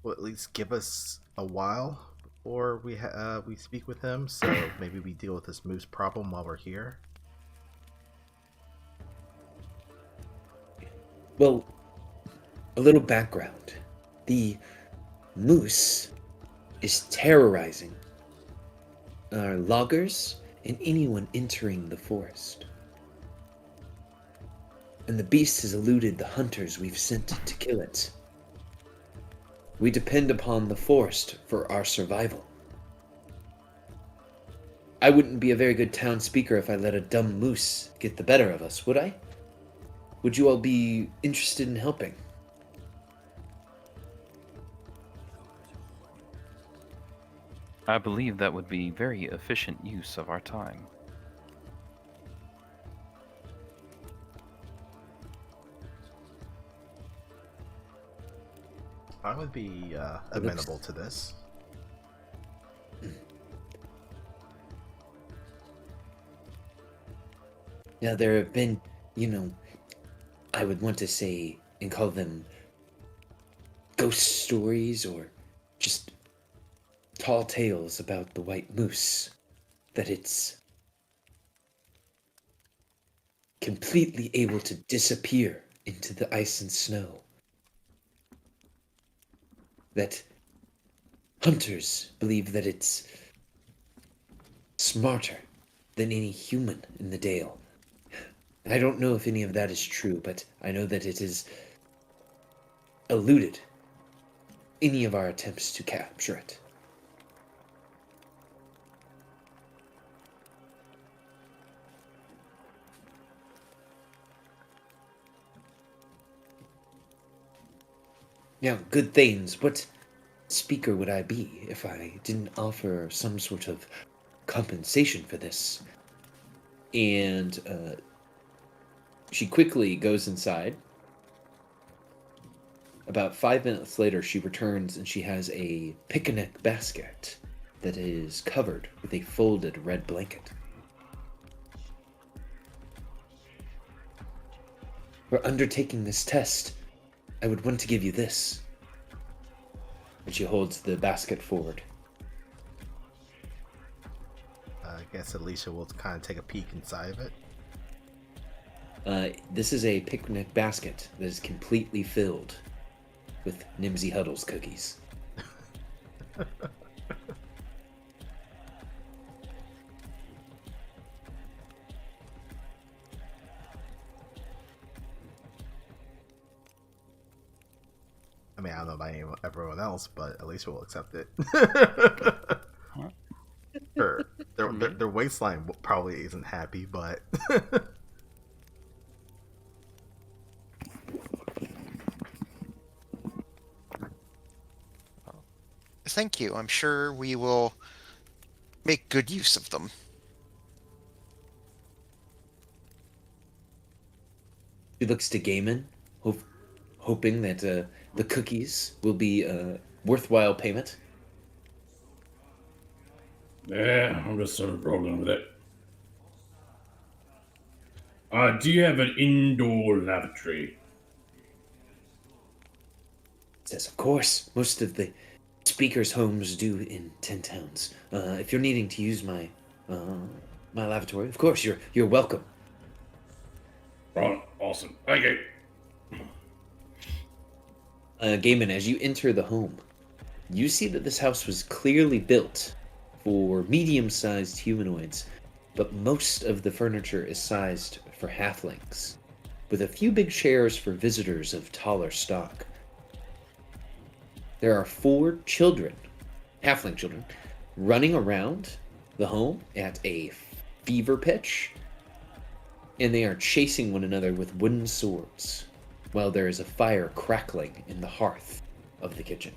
will at least give us a while before we speak with him, so maybe we deal with this moose problem while we're here. Well, a little background. The moose is terrorizing our loggers and anyone entering the forest. And the beast has eluded the hunters we've sent to kill it. We depend upon the forest for our survival. I wouldn't be a very good town speaker if I let a dumb moose get the better of us, would I? Would you all be interested in helping? I believe that would be very efficient use of our time. I would be amenable to this. Now, there have been, I would want to say and call them ghost stories or just tall tales about the white moose, that it's completely able to disappear into the ice and snow. That hunters believe that it's smarter than any human in the Dale. I don't know if any of that is true, but I know that it has eluded any of our attempts to capture it. Now, good Thanes, what speaker would I be if I didn't offer some sort of compensation for this? And she quickly goes inside. About 5 minutes later, she returns and she has a picnic basket that is covered with a folded red blanket. For undertaking this test, I would want to give you this. And she holds the basket forward. I guess Alicia will kind of take a peek inside of it. This is a picnic basket that is completely filled with Nimsy Huddles cookies. I mean, I don't know about everyone else, but Alicia will accept it. Sure. Their waistline probably isn't happy, but Thank you. I'm sure we will make good use of them. She looks to Gaiman, hoping that the cookies will be a worthwhile payment. Yeah, I'm just sort of rolling with it. Do you have an indoor lavatory? Says, of course, most of the speakers' homes do in 10 towns. If you're needing to use my lavatory, of course, you're welcome. Right, awesome. Thank you. Gaiman, as you enter the home, you see that this house was clearly built for medium-sized humanoids, but most of the furniture is sized for halflings, with a few big chairs for visitors of taller stock. There are 4 children, halfling children, running around the home at a fever pitch, and they are chasing one another with wooden swords, while there is a fire crackling in the hearth of the kitchen.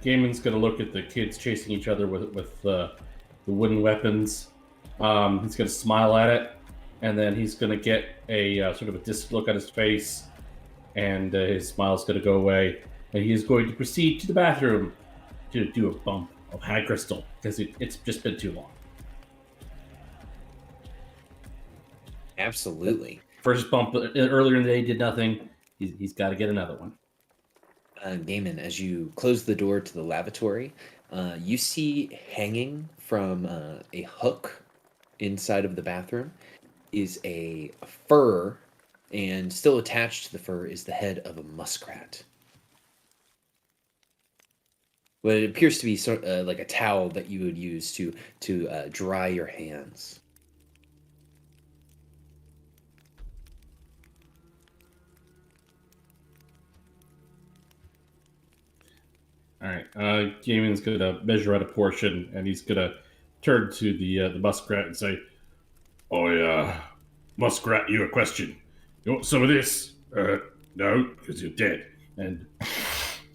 Gaiman's gonna look at the kids chasing each other with the wooden weapons. He's gonna smile at it, and then he's going to get a sort of a distant look on his face, and his smile's going to go away, and he is going to proceed to the bathroom to do a bump of high crystal because it's just been too long. Absolutely. First bump earlier in the day did nothing. He's got to get another one. Gaiman, as you close the door to the lavatory, you see hanging from a hook inside of the bathroom is a fur, and still attached to the fur is the head of a muskrat. What it appears to be sort like a towel that you would use to dry your hands. All right, Gaiman's gonna measure out a portion, and he's gonna turn to the muskrat and say, "I muskrat you a question. You want some of this? No, because you're dead." And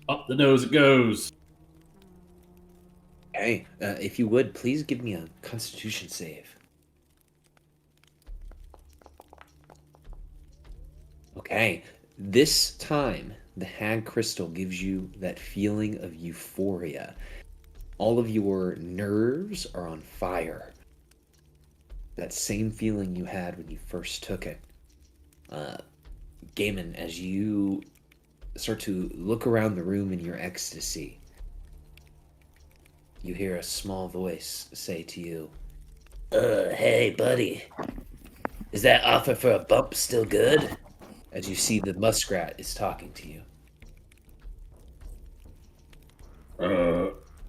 up the nose it goes. Okay, if you would, please give me a Constitution save. Okay, this time the hag crystal gives you that feeling of euphoria. All of your nerves are on fire. That same feeling you had when you first took it. Gaiman, as you start to look around the room in your ecstasy, you hear a small voice say to you, hey, buddy. Is that offer for a bump still good? As you see the muskrat is talking to you.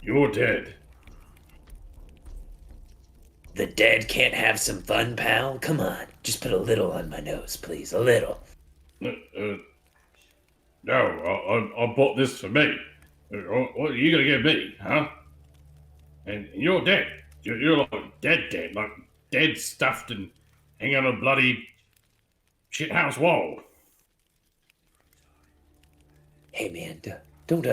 You're dead. The dead can't have some fun, pal? Come on, just put a little on my nose, please. A little. No, I bought this for me. What are you gonna give me, huh? And you're dead. You're like dead, like dead, stuffed and hanging on a bloody shithouse wall. Hey, man, don't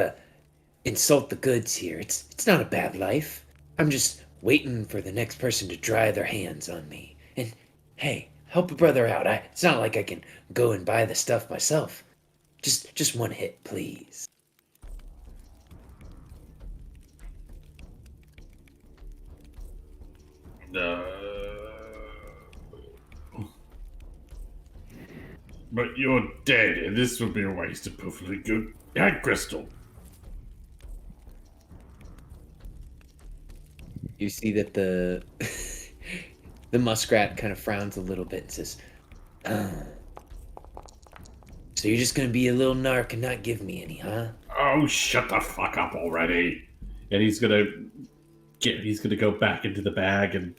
insult the goods here. It's not a bad life. I'm just waiting for the next person to dry their hands on me. And hey, help a brother out. It's not like I can go and buy the stuff myself. Just one hit, please. But you're dead, and this would be a waste of perfectly good hag crystal. You see that the the muskrat kind of frowns a little bit and says, so you're just gonna be a little narc and not give me any, huh? Oh, shut the fuck up already. And he's gonna go back into the bag, and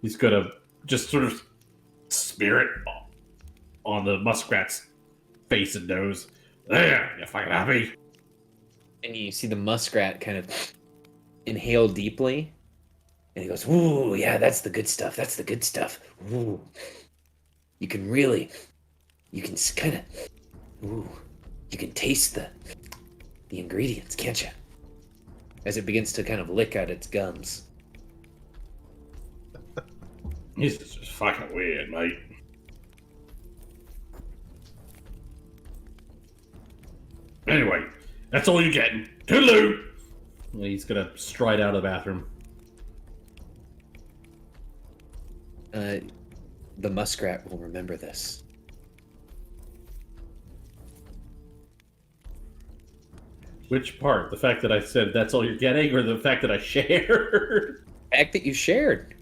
he's gonna just sort of smear it on the muskrat's face and nose. There, you fucking happy? And you see the muskrat kind of inhale deeply, and he goes, "Ooh, yeah, that's the good stuff. That's the good stuff. Ooh, you can kind of, ooh, you can taste the ingredients, can't you?" As it begins to kind of lick out its gums. This is just fucking weird, mate. Anyway, that's all you're getting. Toodaloo! And he's gonna stride out of the bathroom. The muskrat will remember this. Which part? The fact that I said that's all you're getting, or the fact that I shared? The fact that you shared.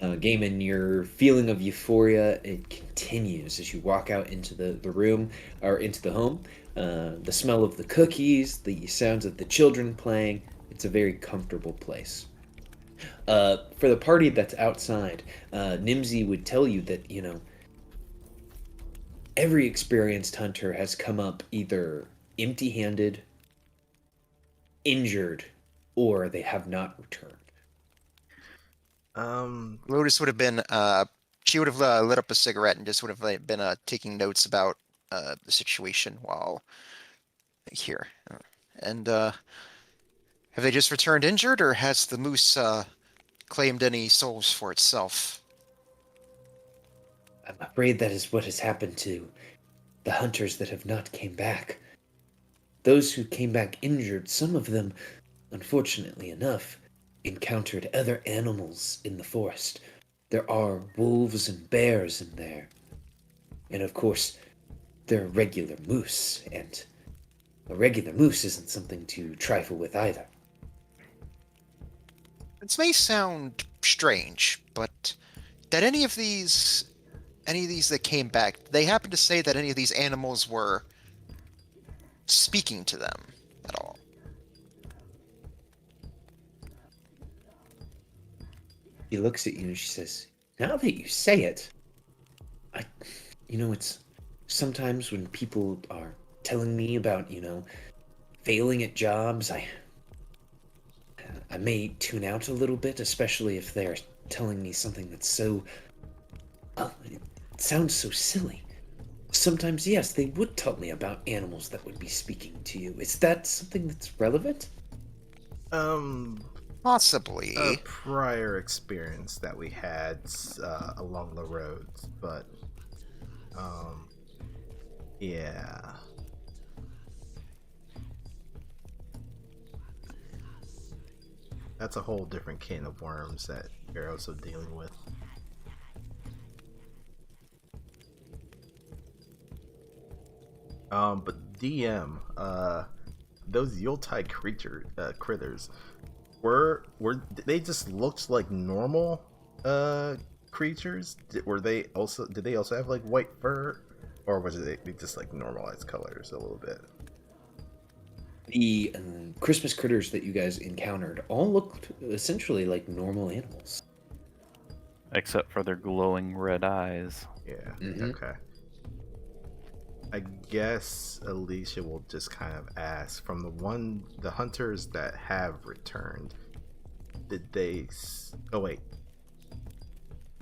Gaiman, your feeling of euphoria, it continues as you walk out into the room, or into the home. The smell of the cookies, the sounds of the children playing, it's a very comfortable place. For the party that's outside, Nimsy would tell you that, every experienced hunter has come up either empty-handed, injured, or they have not returned. Lotus would have been, she would have lit up a cigarette and just would have been taking notes about the situation while here. And have they just returned injured, or has the moose claimed any souls for itself. I'm afraid that is what has happened to the hunters that have not came back. Those who came back injured, some of them, unfortunately enough, encountered other animals in the forest. There are wolves and bears in there. And of course, there are regular moose, and a regular moose isn't something to trifle with either. This may sound strange, but did any of these that came back, they happen to say that any of these animals were speaking to them at all? She looks at you and she says, now that you say it, it's sometimes when people are telling me about, failing at jobs, I may tune out a little bit, especially if they're telling me something that's so, it sounds so silly. Sometimes, yes, they would tell me about animals that would be speaking to you. Is that something that's relevant? Possibly. A prior experience that we had along the roads, but yeah. That's a whole different can of worms that you're also dealing with. But DM, those Yuletide critters, they just looked like normal creatures? Did they also have like white fur, or was it just like normalized colors a little bit? The Christmas critters that you guys encountered all looked essentially like normal animals. Except for their glowing red eyes. Yeah. Mhm. Okay. I guess Alicia will just kind of ask, from the hunters that have returned, did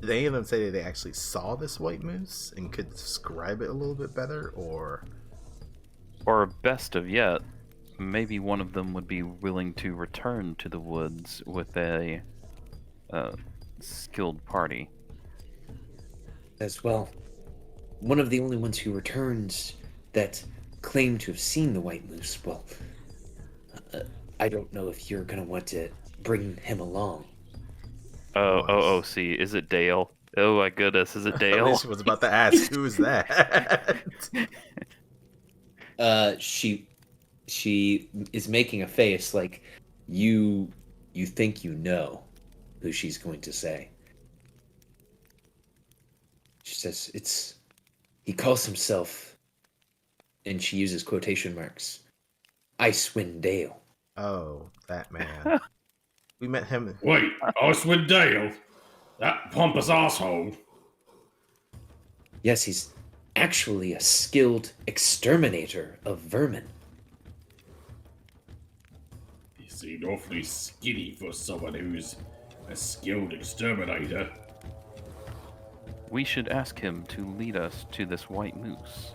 any of them say that they actually saw this white moose and could describe it a little bit better, or best of yet, maybe one of them would be willing to return to the woods with a skilled party. As well, one of the only ones who returned that claimed to have seen the white moose, well, I don't know if you're going to want to bring him along. See, is it Dale? Oh my goodness, is it Dale? Alicia was about to ask, who's that? She is making a face like you think you know who she's going to say. She says, he calls himself, and she uses quotation marks, Icewind Dale. Oh, that man. We met him. Wait, Icewind Dale? That pompous asshole? Yes, he's actually a skilled exterminator of vermin. He seemed awfully skinny for someone who's a skilled exterminator. We should ask him to lead us to this white moose.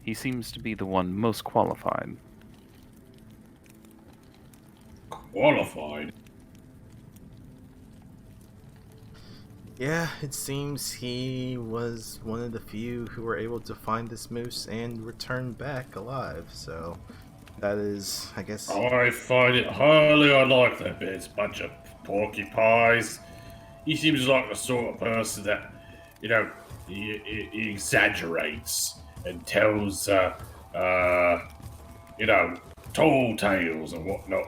He seems to be the one most qualified. Qualified? Yeah, it seems he was one of the few who were able to find this moose and return back alive, so that is, I guess... I find it highly unlikely that it's a bunch of porcupines. He seems like the sort of person that, he exaggerates and tells, tall tales and whatnot.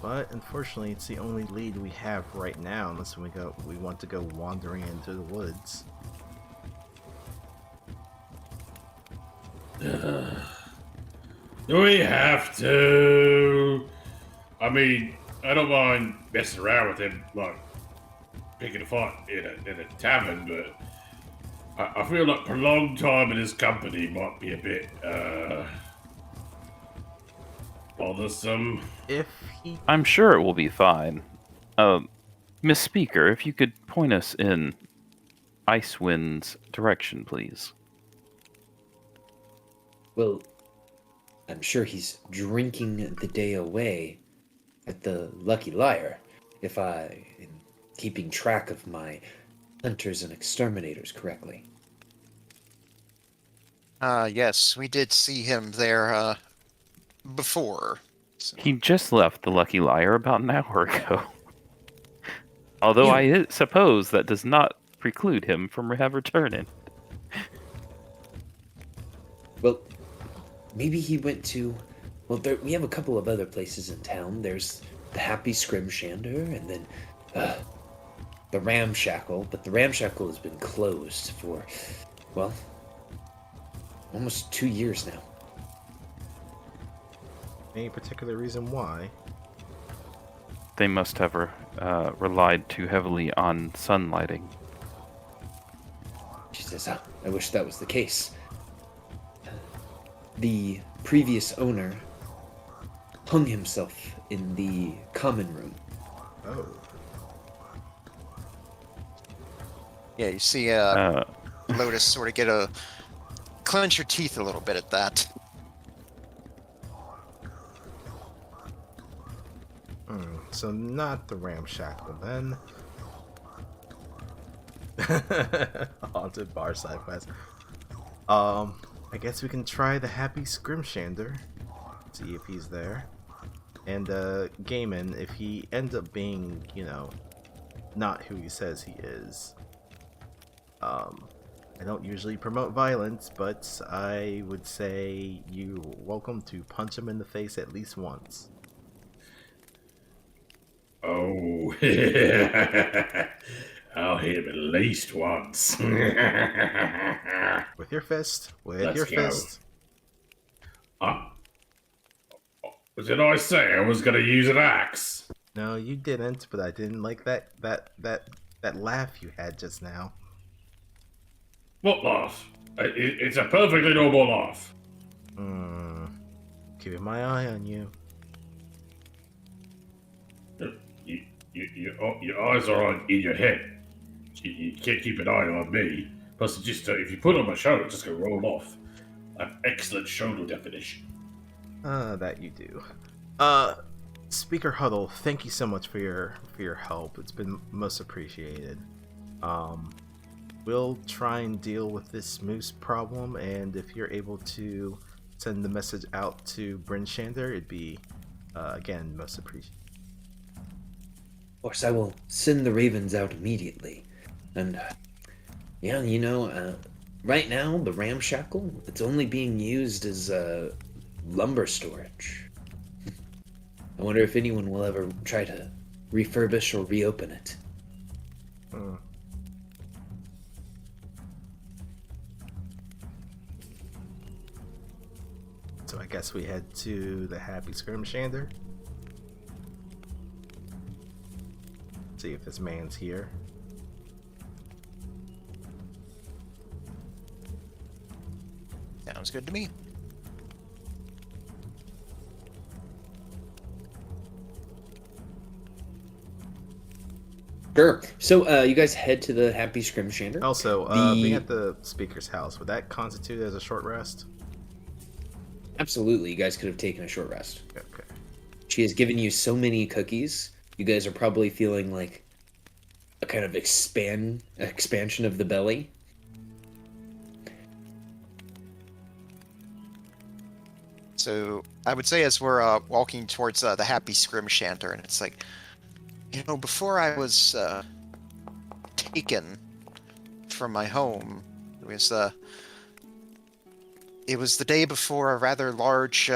But unfortunately, it's the only lead we have right now, unless we want to go wandering into the woods. Do we have to? I mean, I don't mind messing around with him, like picking a fight in a tavern, but I feel like prolonged time in his company might be a bit bothersome. I'm sure it will be fine. Miss Speaker, if you could point us in Icewind's direction, please. Well, I'm sure he's drinking the day away at the Lucky Liar, if I am keeping track of my hunters and exterminators correctly. Yes, we did see him there, before. So. He just left the Lucky Liar about an hour ago. Although You- I suppose that does not preclude him from ever returning. Well, maybe he went to... Well, we have a couple of other places in town. There's the Happy Scrimshander, and then the Ramshackle. But the Ramshackle has been closed for, well, almost 2 years now. Any particular reason why? They must have relied too heavily on sunlighting. She says, I wish that was the case. The previous owner hung himself in the common room. Oh. Yeah, you see Lotus sort of clench her teeth a little bit at that. So not the Ramshackle then. Haunted bar side quest. I guess we can try the Happy Scrimshander. See if he's there. And Gaiman, if he ends up being, you know, not who he says he is. I don't usually promote violence, but I would say you're welcome to punch him in the face at least once. Oh, I'll hit him at least once. With your fist. With Let's your go. fist. Did I say I was going to use an axe? No, you didn't, but I didn't like that laugh you had just now. What laugh? It's a perfectly normal laugh. Keeping my eye on you. Your eyes are in your head. You can't keep an eye on me. Plus, if you put it on my shoulder, it's just going to roll off. I have excellent shoulder definition. That you do. Speaker Huddle, thank you so much for your help. It's been most appreciated. We'll try and deal with this moose problem, and if you're able to send the message out to Bryn Shander, it'd be again most appreciated. Of course, I will send the ravens out immediately. And, yeah, you know, right now, the Ramshackle, it's only being used as lumber storage. I wonder if anyone will ever try to refurbish or reopen it. So I guess we head to the Happy Skirmishander. See if this man's here. Sounds good to me. Sure. So, you guys head to the Happy Scrimshander. Also, being at the speaker's house, would that constitute as a short rest? Absolutely, you guys could have taken a short rest. Okay. She has given you so many cookies. You guys are probably feeling like a kind of expansion of the belly. So I would say as we're walking towards the Happy Scrimshander, and it's like, you know, before I was taken from my home, it was the day before a rather large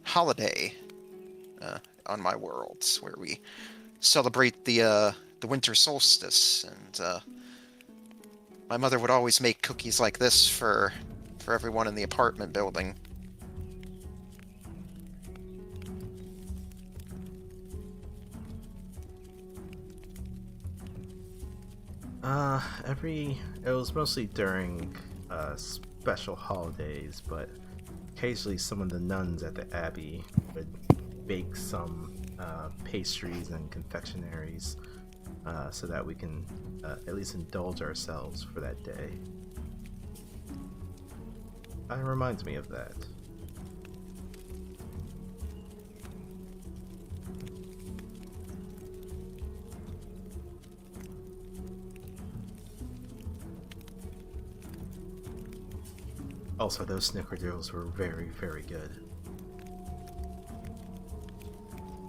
holiday on my world, where we celebrate the winter solstice, and my mother would always make cookies like this for everyone in the apartment building. It was mostly during special holidays, but occasionally some of the nuns at the abbey would bake some pastries and confectionaries so that we can at least indulge ourselves for that day. It reminds me of that. Also, those snickerdoodles were very, very good.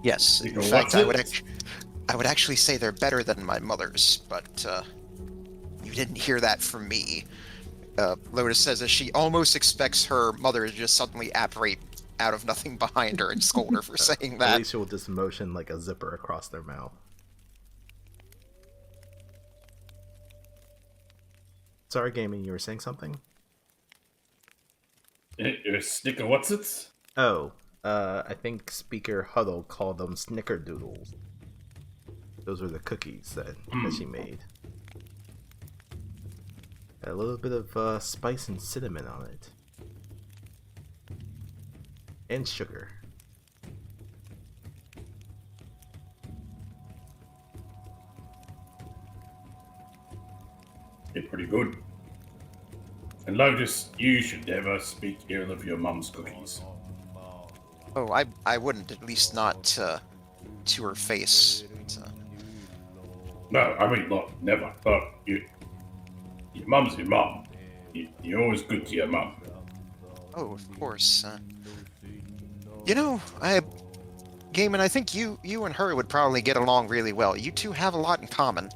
Yes, You in know fact, what's I would actually say they're better than my mother's, but you didn't hear that from me. Lotus says that she almost expects her mother to just suddenly apparate out of nothing behind her and scold her for saying that. Alicia will just motion like a zipper across their mouth. Sorry, Gaming, you were saying something? Snicker what's it? Oh, I think Speaker Huddle called them snickerdoodles. Those were the cookies that she made. A little bit of spice and cinnamon on it. And sugar. They're pretty good. And Lotus, you should never speak ill of your mum's cookies. Oh, I wouldn't, at least not to her face. No, I mean, look, never. But your mum's your mum. You're always good to your mum. Oh, of course. You know, Gaiman, I think you and her would probably get along really well. You two have a lot in common.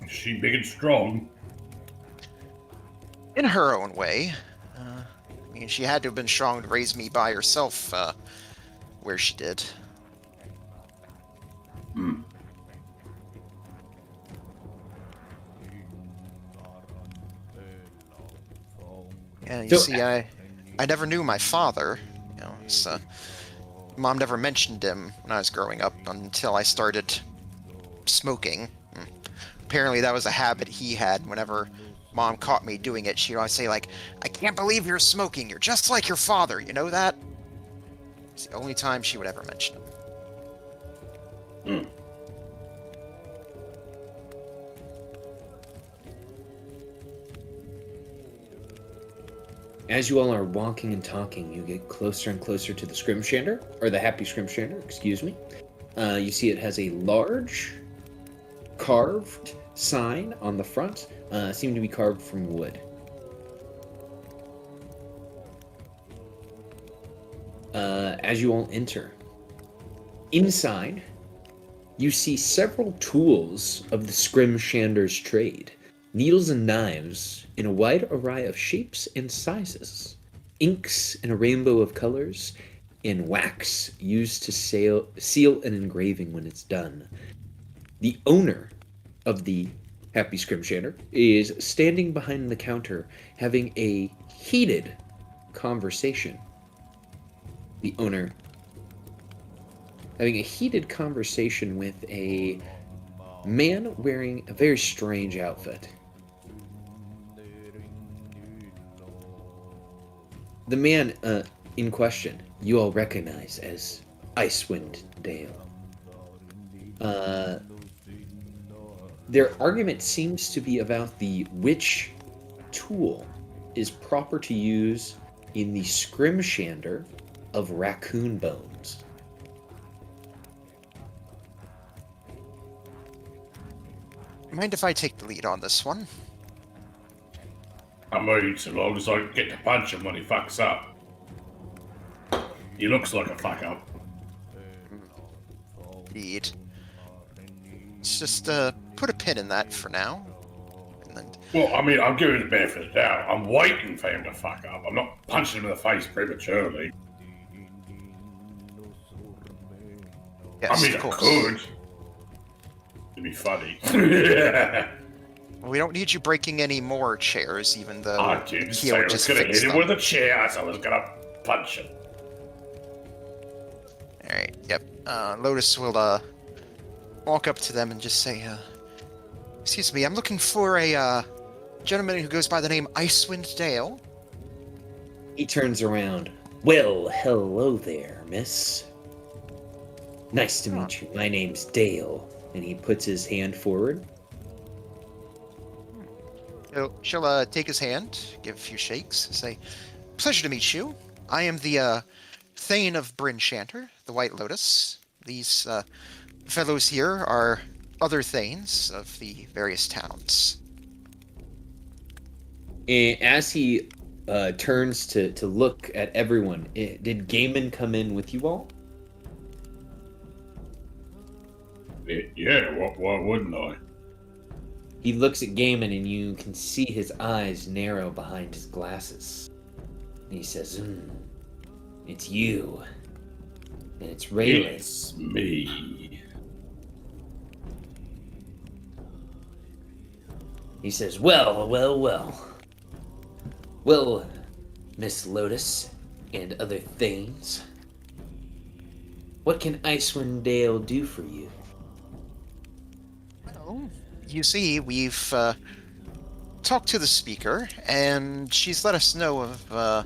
Is she big and strong? In her own way. I mean, she had to have been strong to raise me by herself, where she did. Hmm. Yeah, you So- see, I never knew my father. You know, so Mom never mentioned him when I was growing up until I started smoking. Apparently, that was a habit he had. Whenever Mom caught me doing it, she'd always say, like, "I can't believe you're smoking. You're just like your father. You know that?" It's the only time she would ever mention him. Hmm. As you all are walking and talking, you get closer and closer to the Scrimshander, or the Happy Scrimshander, excuse me. You see it has a large carved sign on the front, seemed to be carved from wood. As you all enter, inside, you see several tools of the Scrimshander's trade. Needles and knives in a wide array of shapes and sizes, inks in a rainbow of colors, and wax used to seal an engraving when it's done. The owner of the Happy Scrimshander is standing behind the counter having a heated conversation. The owner having a heated conversation with a man wearing a very strange outfit. The man in question, you all recognize as Icewind Dale. Their argument seems to be about which tool is proper to use in the Scrimshander of raccoon bones. Mind if I take the lead on this one? I mean, so long as I can get to punch him when he fucks up. He looks like a fuck up. Indeed. Let's just put a pin in that for now. And then, Well, I mean, I'm giving him the benefit of the doubt. I'm waiting for him to fuck up. I'm not punching him in the face prematurely. yes, I mean, of I course. could. It'd be funny. We don't need you breaking any more chairs, even though I didn't say Keo I was just going to hit fixed him them. with a chair, so I was going to punch him. Alright, yep. Lotus will walk up to them and just say, excuse me, I'm looking for a gentleman who goes by the name Icewind Dale. He turns around. Well, hello there, miss. Nice to meet you. My name's Dale. And he puts his hand forward. She'll take his hand, give a few shakes, say, "Pleasure to meet you. I am the Thane of Bryn Shanter, the White Lotus. These fellows here are other Thanes of the various towns." And as he turns to look at everyone, did Gaiman come in with you all? Yeah, why wouldn't I? He looks at Gaiman and you can see his eyes narrow behind his glasses. And he says, it's you. And it's Rayleigh. It's me. He says, well. Well, Miss Lotus and other things. What can Icewind Dale do for you? Well, you see, we've talked to the speaker, and she's let us know of a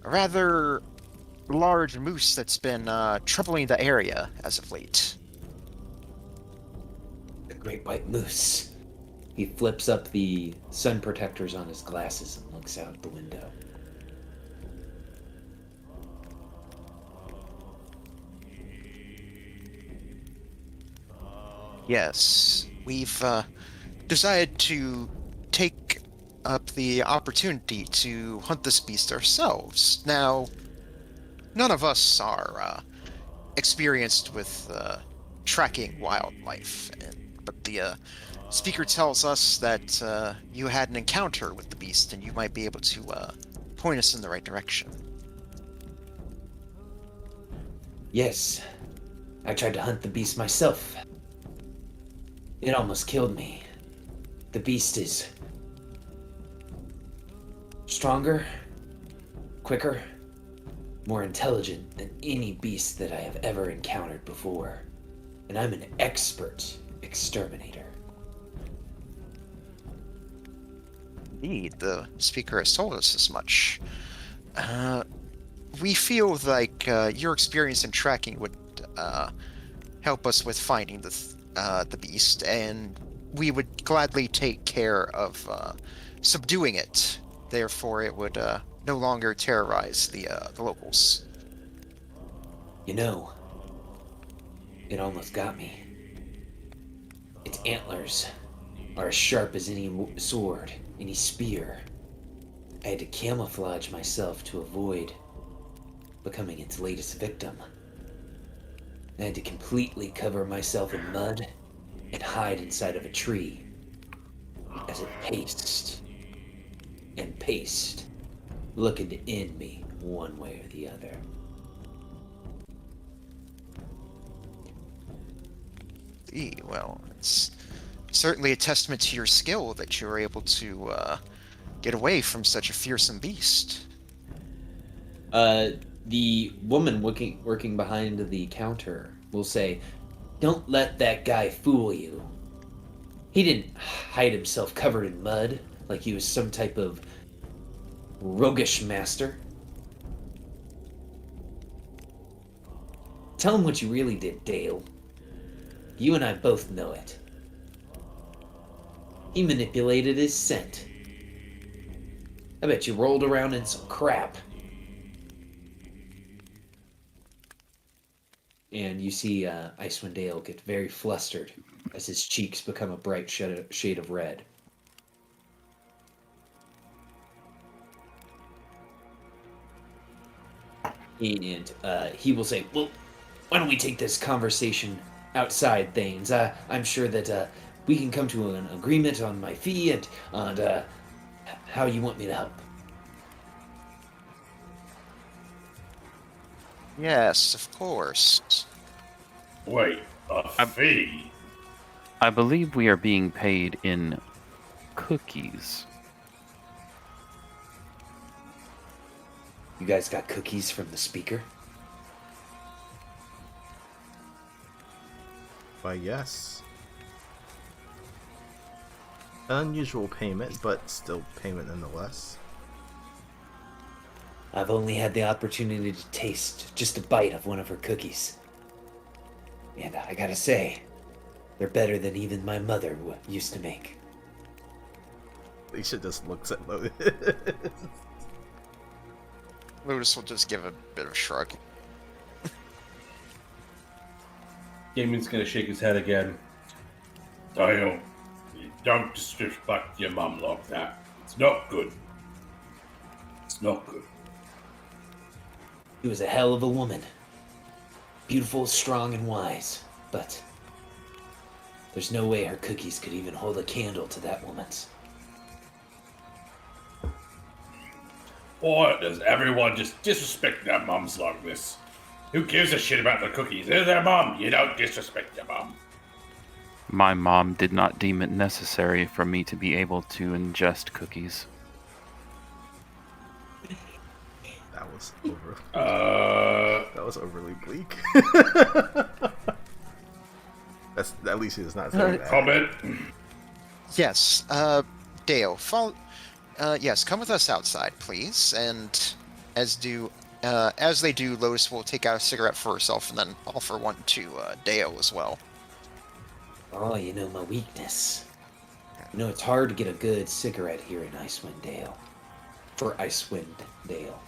rather large moose that's been troubling the area as of late. The great white moose. He flips up the sun protectors on his glasses and looks out the window. Yes, we've decided to take up the opportunity to hunt this beast ourselves. Now, none of us are experienced with tracking wildlife, but the speaker tells us that you had an encounter with the beast and you might be able to point us in the right direction. Yes, I tried to hunt the beast myself. It almost killed me. The beast is stronger, quicker, more intelligent than any beast that I have ever encountered before. And I'm an expert exterminator. Indeed, the speaker has told us as much. We feel like your experience in tracking would help us with finding the beast, and we would gladly take care of subduing it. Therefore, it would no longer terrorize the locals. You know, it almost got me. Its antlers are as sharp as any sword, any spear. I had to camouflage myself to avoid becoming its latest victim. I had to completely cover myself in mud and hide inside of a tree as it paced and paced, looking to end me one way or the other. Well, it's certainly a testament to your skill that you were able to get away from such a fearsome beast. The woman working behind the counter will say, "Don't let that guy fool you. He didn't hide himself covered in mud like he was some type of roguish master. Tell him what you really did, Dale. You and I both know it. He manipulated his scent. I bet you rolled around in some crap." And you see Icewind Dale get very flustered as his cheeks become a bright shade of red. And he will say, "Well, why don't we take this conversation outside things? I'm sure that we can come to an agreement on my fee and on how you want me to help." Yes, of course. Wait, a fee? I believe we are being paid in cookies. You guys got cookies from the speaker? Why, yes. An unusual payment, but still payment nonetheless. I've only had the opportunity to taste just a bite of one of her cookies. And I gotta say, they're better than even my mother used to make. Alicia just looks at Lotus. Lotus will just give a bit of a shrug. Damon's gonna shake his head again. Dale, you don't disrespect your mum like that. It's not good. It's not good. She was a hell of a woman. Beautiful, strong, and wise. But there's no way her cookies could even hold a candle to that woman's. Why does everyone just disrespect their mums like this? Who gives a shit about the cookies? They're their mum. You don't disrespect your mum. My mom did not deem it necessary for me to be able to ingest cookies. That was over. That was overly bleak. That's at least it's not saying that. Comment. Yes, Dale, follow. Yes, come with us outside, please. And as they do, Lotus will take out a cigarette for herself and then offer one to Dale as well. Oh, you know my weakness. You know, it's hard to get a good cigarette here in Icewind Dale. For Icewind Dale.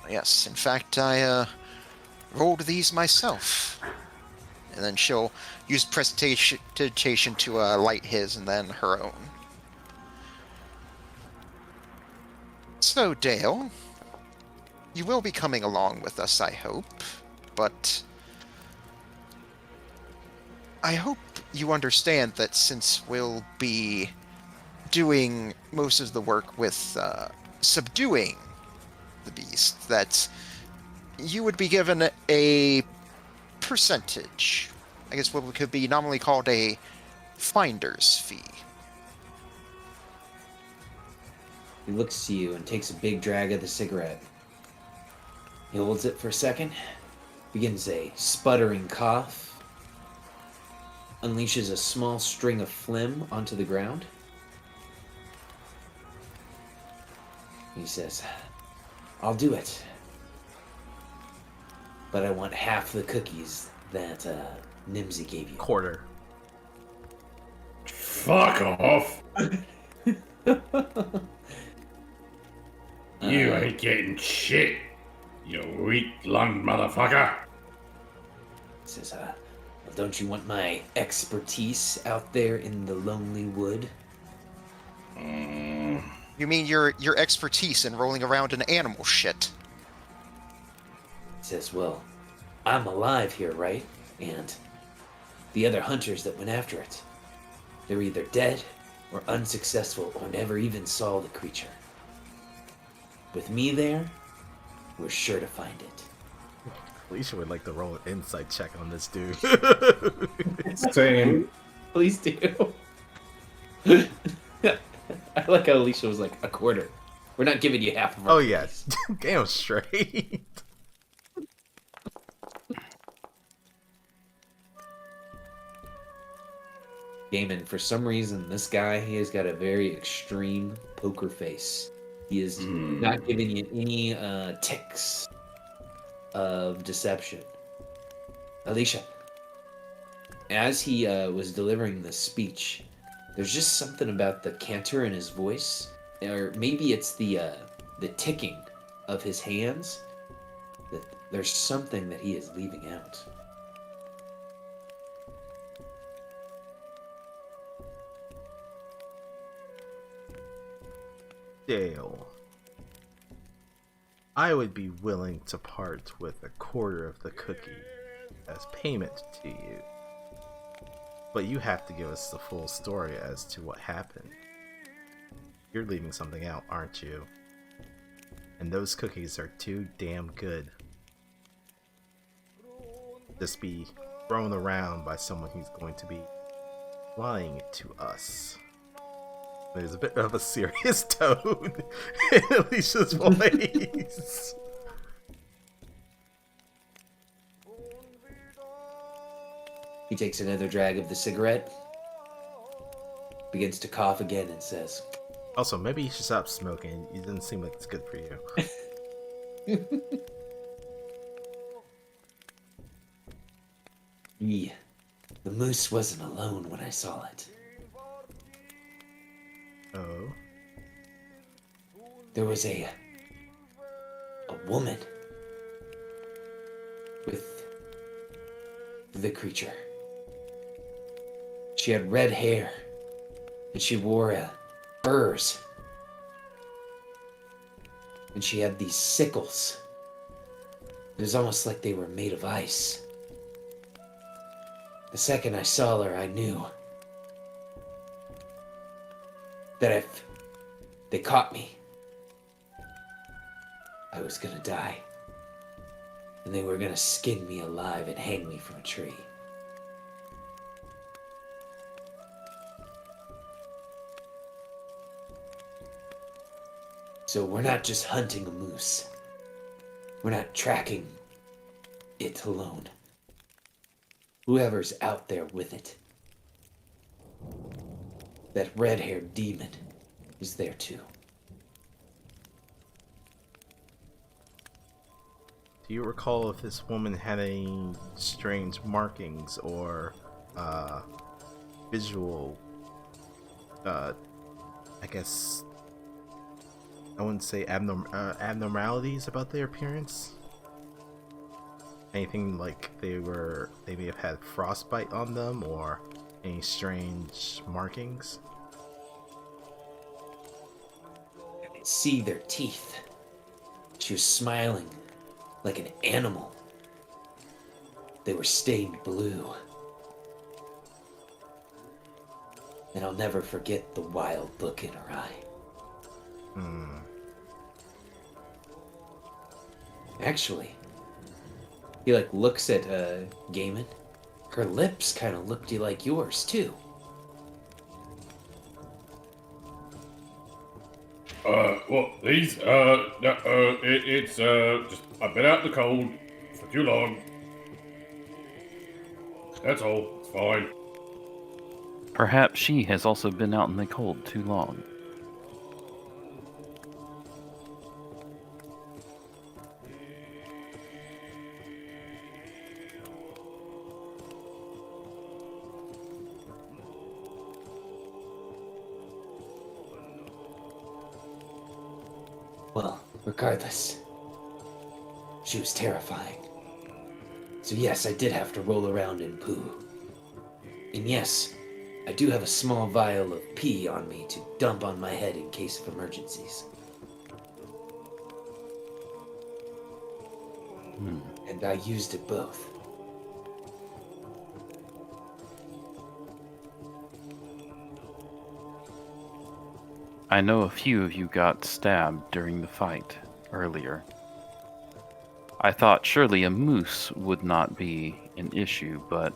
Yes, in fact, I rolled these myself. And then she'll use prestidigitation to light his and then her own. So, Dale, you will be coming along with us, I hope. But I hope you understand that since we'll be doing most of the work with subduing the beast, that you would be given a percentage. I guess what could be nominally called a finder's fee. He looks to you and takes a big drag of the cigarette. He holds it for a second, begins a sputtering cough, unleashes a small string of phlegm onto the ground. He says, I'll do it. But I want half the cookies that Nimsy gave you. Quarter. Fuck off. You ain't getting shit, you weak-lunged motherfucker. He says, well, don't you want my expertise out there in the lonely wood? You mean your expertise in rolling around in animal shit? He says, well, I'm alive here, right? And the other hunters that went after it, they're either dead or unsuccessful or never even saw the creature. With me there, we're sure to find it. Alicia would like to roll an insight check on this dude. Same. Please do. I like how Alicia was like, a quarter. We're not giving you half of our Oh, yeah. Damn straight. Damon, for some reason, this guy, he has got a very extreme poker face. He is not giving you any ticks of deception. Alicia, as he was delivering this speech, there's just something about the canter in his voice, or maybe it's the ticking of his hands, that there's something that he is leaving out. Dale, I would be willing to part with a quarter of the cookie as payment to you. But you have to give us the full story as to what happened. You're leaving something out, aren't you? And those cookies are too damn good. Just be thrown around by someone who's going to be lying to us. There's a bit of a serious tone in Alicia's voice. He takes another drag of the cigarette, begins to cough again, and says, Also, maybe you should stop smoking. It doesn't seem like it's good for you. Yeah, the moose wasn't alone when I saw it. Oh. There was a woman with the creature. She had red hair, and she wore a spurs. And she had these sickles. It was almost like they were made of ice. The second I saw her, I knew that if they caught me, I was gonna die. And they were gonna skin me alive and hang me from a tree. So we're not just hunting a moose. We're not tracking it alone. Whoever's out there with it, that red-haired demon is there too. Do you recall if this woman had any strange markings or visual, I guess, I wouldn't say abnormalities about their appearance? Anything like they may have had frostbite on them or any strange markings? I could see their teeth. She was smiling like an animal. They were stained blue. And I'll never forget the wild look in her eye. Actually, he looks at Gaiman. Her lips kind of looked like yours too. Well, these, it's just, I've been out in the cold for too long. That's all, it's fine. Perhaps she has also been out in the cold too long. Well, regardless, she was terrifying. So yes, I did have to roll around in poo. And yes, I do have a small vial of pee on me to dump on my head in case of emergencies. And I used it both. I know a few of you got stabbed during the fight earlier. I thought surely a moose would not be an issue, but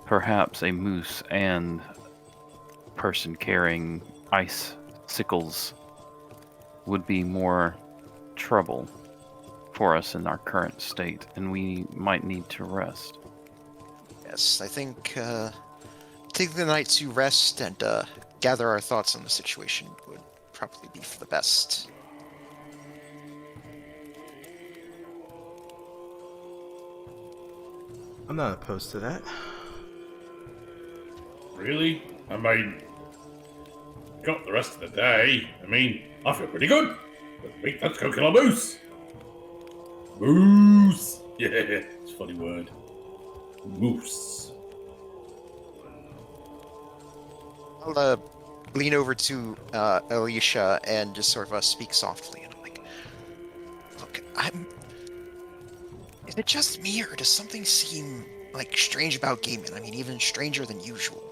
perhaps a moose and person carrying ice sickles would be more trouble for us in our current state, and we might need to rest. Yes, I think taking the night to rest and gather our thoughts on the situation would probably be for the best. I'm not opposed to that. Really? I mean, got the rest of the day. I mean, I feel pretty good. Let's go kill a moose. Moose. Yeah, it's a funny word. Moose. I'll lean over to Alicia and just sort of speak softly, and I'm like, look, is it just me, or does something seem strange about Gaiman? I mean, even stranger than usual.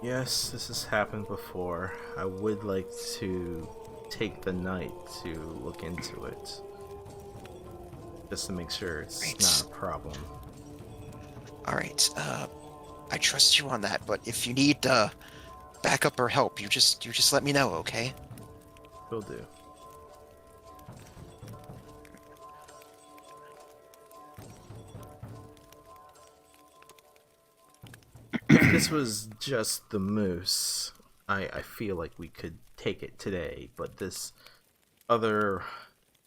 Yes, this has happened before. I would like to take the night to look into it. Just to make sure it's not a problem. Alright, I trust you on that, but if you need backup or help, you just let me know, okay? Will do. If this was just the moose, I feel like we could take it today, but this other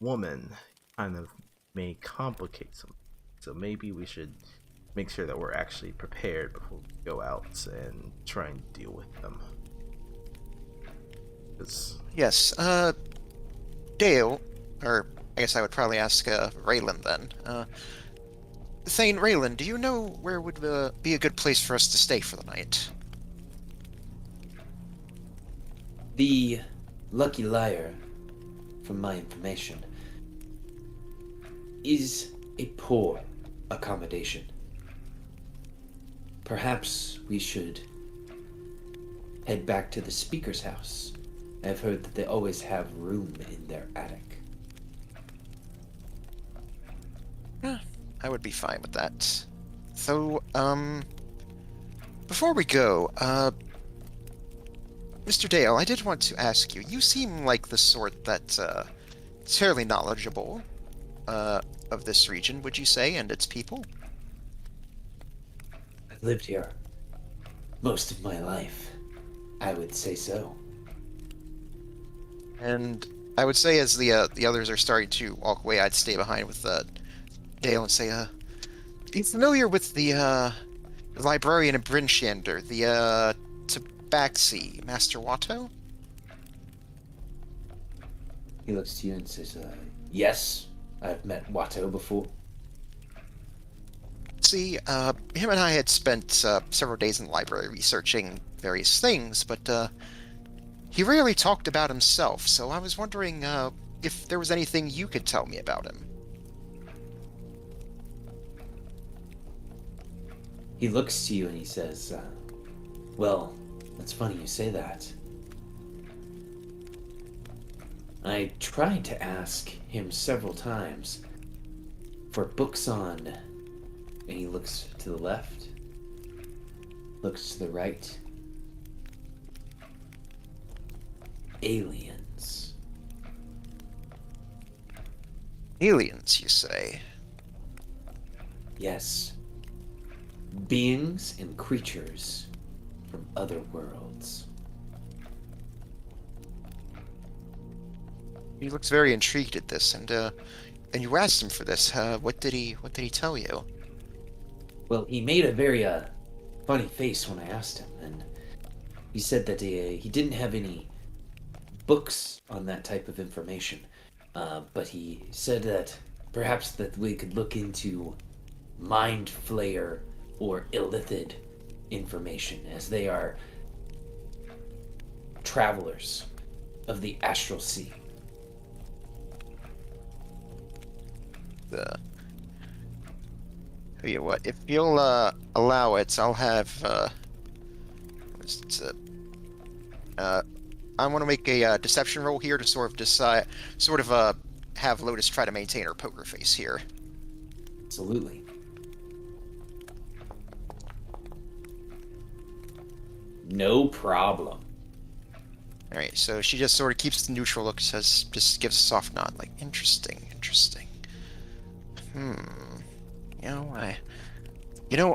woman kind of may complicate something. So maybe we should make sure that we're actually prepared before we go out and try and deal with them. Yes, Dale, or I guess I would probably ask Raylan then. Thane, Raylan, do you know where would be a good place for us to stay for the night? The Lucky Liar, from my information, is a poor accommodation. Perhaps we should head back to the speaker's house. I've heard that they always have room in their attic. I would be fine with that. So, before we go, Mr. Dale, I did want to ask you, you seem like the sort that, is fairly knowledgeable, of this region, would you say, and its people? I've lived here most of my life. I would say so. And I would say as the others are starting to walk away, I'd stay behind with, Dale and say, are you familiar with the librarian of Brinshander, the, Tabaxi, Master Watto? He looks to you and says, yes, I've met Watto before. See, him and I had spent, several days in the library researching various things, but, he rarely talked about himself, so I was wondering, if there was anything you could tell me about him. He looks to you and he says, well, that's funny you say that. I tried to ask him several times for books on, and he looks to the left, looks to the right. Aliens. Aliens, you say? Yes. Beings and creatures from other worlds. He looks very intrigued at this, and you asked him for this. What did he tell you? Well, he made a very funny face when I asked him, and he said that he didn't have any books on that type of information, but he said that perhaps that we could look into mind flayer or illithid information, as they are travelers of the astral sea. Tell you what, if you'll allow it, I'll have I want to make a deception roll here to sort of have Lotus try to maintain her poker face here. Absolutely. No problem. All right, so she just sort of keeps the neutral look, just gives a soft nod, like interesting.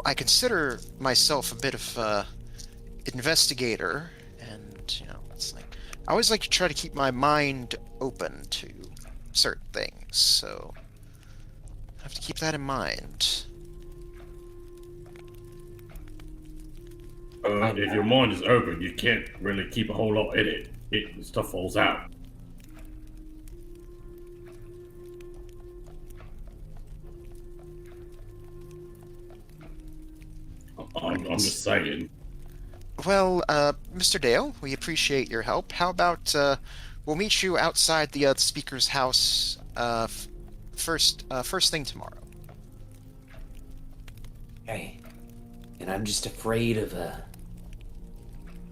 I consider myself a bit of investigator, and it's like I always like to try to keep my mind open to certain things, so I have to keep that in mind. If your mind is open, you can't really keep a whole lot in it. Stuff falls out. I'm just saying. Well, Mr. Dale, we appreciate your help. How about we'll meet you outside the speaker's house first thing tomorrow. Hey, and I'm just afraid of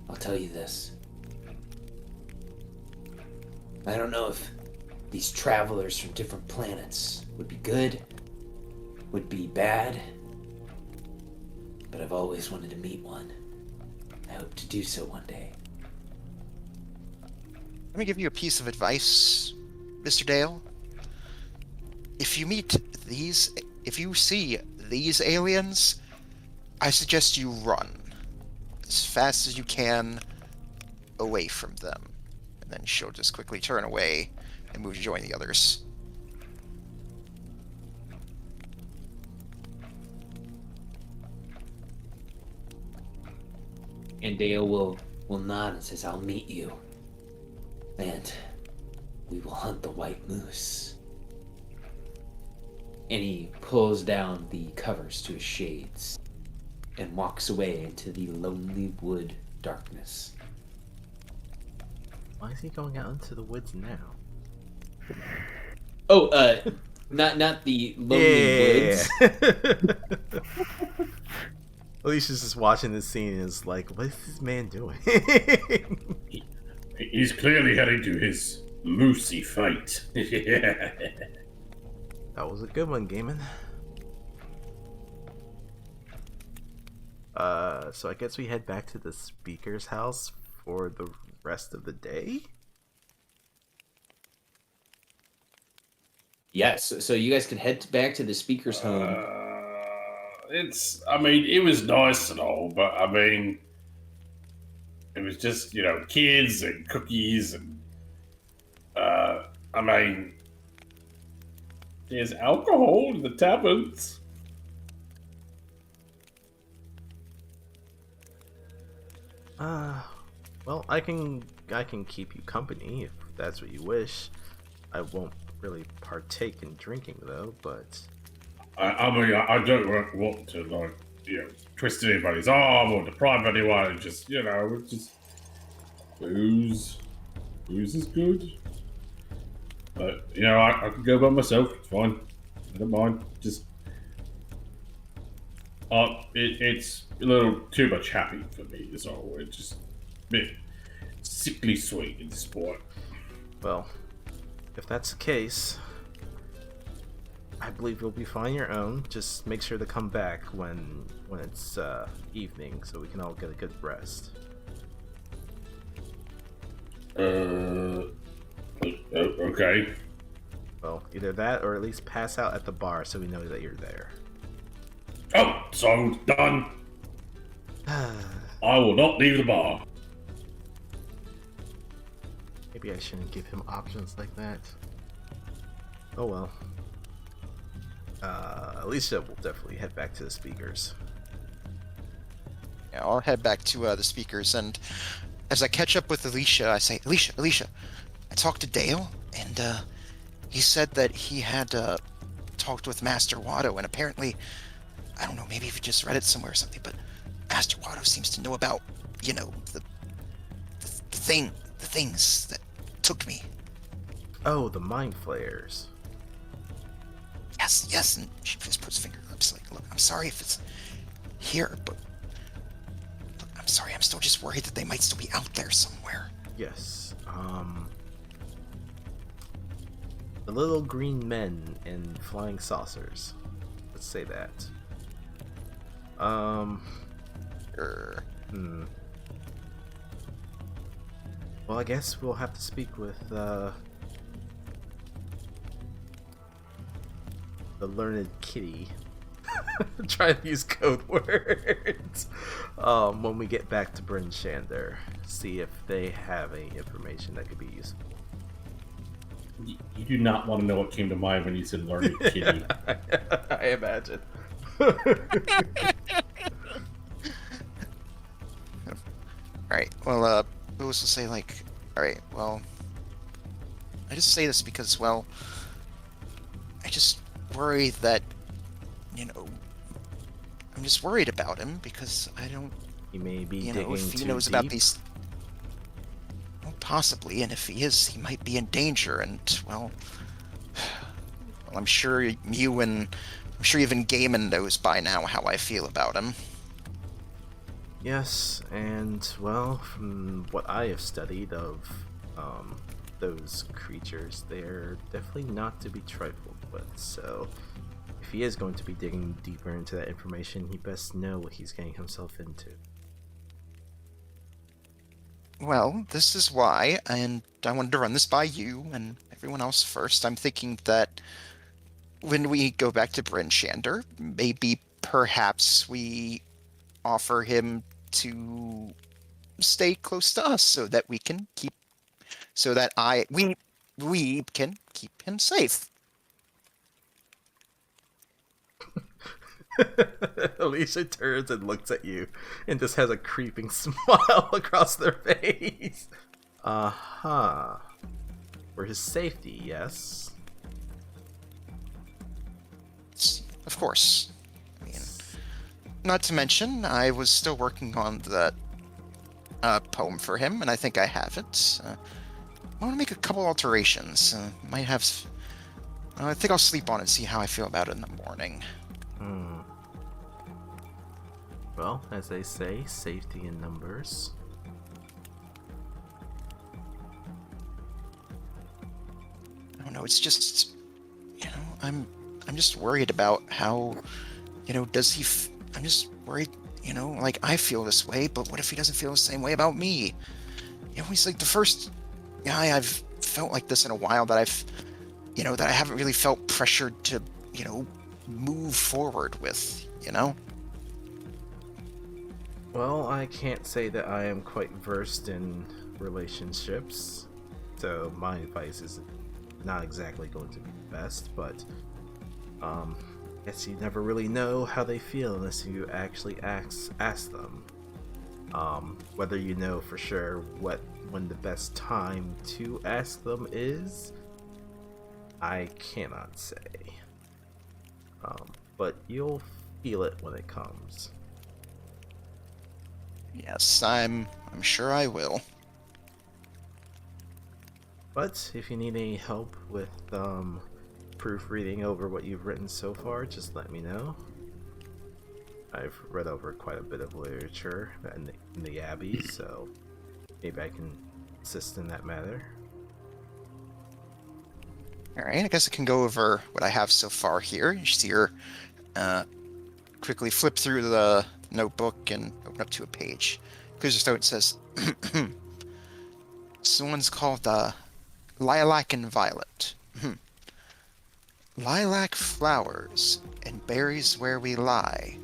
I'll tell you this. I don't know if these travelers from different planets would be good, would be bad, but I've always wanted to meet one. I hope to do so one day. Let me give you a piece of advice, Mr. Dale. If you see these aliens, I suggest you run as fast as you can away from them. And then she'll just quickly turn away and move to join the others. And Dale will nod and says, I'll meet you. And we will hunt the white moose. And he pulls down the covers to his shades and walks away into the lonely wood darkness. Why is he going out into the woods now? Oh, not the lonely woods. Alicia's just watching this scene and is like, what is this man doing? He's clearly heading to his Lucy fight. That was a good one, Gaiman. So I guess we head back to the speaker's house for the rest of the day? Yes, so you guys can head back to the speaker's home. It was nice and all, but I mean, it was just, kids and cookies and, there's alcohol in the taverns. Well, I can keep you company if that's what you wish. I won't really partake in drinking though, but I don't want to twist anybody's arm or deprive anyone. Just booze is good. But I can go by myself. It's fine. I don't mind. Just it's a little too much happy for me. Is all. It's just a bit sickly sweet in this point. well, if that's the case, I believe you'll be fine your own. Just make sure to come back when it's evening, so we can all get a good rest. Okay. Well, either that or at least pass out at the bar so we know that you're there. Oh, so done. I will not leave the bar. Maybe I shouldn't give him options like that. Oh well. Alicia will definitely head back to the speakers. Yeah, I'll head back to the speakers, and as I catch up with Alicia, I say, Alicia, I talked to Dale, and he said that he had talked with Master Watto, and apparently, I don't know, maybe if you just read it somewhere or something, but Master Watto seems to know about, the things that took me. Oh, the mind flayers. Yes, and she just puts finger lips like, look, I'm sorry if it's here, but look, I'm sorry, I'm still just worried that they might still be out there somewhere. Yes. The little green men in flying saucers. Let's say that. Well, I guess we'll have to speak with the learned kitty. Try to use code words. When we get back to Bryn Shander, see if they have any information that could be useful. You do not want to know what came to mind when you said learned kitty. I imagine. Alright, well, Lewis will say, alright, well, I just say this because, well, I just worry that, I'm just worried about him because I don't, He may be if he too knows deep. about these, well, possibly, and if he is, he might be in danger, and, well, I'm sure I'm sure even Gaiman knows by now how I feel about him. Yes, and well, from what I have studied of those creatures, they're definitely not to be trifled with. So, if he is going to be digging deeper into that information, he best know what he's getting himself into. Well, this is why, and I wanted to run this by you and everyone else first. I'm thinking that when we go back to Bryn Shander, maybe perhaps we offer him to stay close to us so that we can keep, so that we can keep him safe. Alicia turns and looks at you and just has a creeping smile across their face. Uh-huh. For his safety, yes? Of course. I mean, not to mention, I was still working on that poem for him, and I think I have it. I want to make a couple alterations. Might have. I think I'll sleep on it and see how I feel about it in the morning. Well, as they say, safety in numbers. I don't know. It's just, I'm just worried about how, does he? I'm just worried. Like I feel this way, but what if he doesn't feel the same way about me? He's like the first guy I've felt like this in a while that that I haven't really felt pressured to, move forward with. Well, I can't say that I am quite versed in relationships, so my advice is not exactly going to be the best, but guess you never really know how they feel unless you actually ask them. Whether you know for sure when the best time to ask them is, I cannot say. But you'll feel it when it comes. Yes, I'm sure I will. But if you need any help with proofreading over what you've written so far, just let me know. I've read over quite a bit of literature in the Abbey, so maybe I can assist in that matter. Alright, I guess I can go over what I have so far here. You see her quickly flip through the notebook and open up to a page. Because so it says, this one's called Lilac and Violet. Lilac flowers and berries where we lie.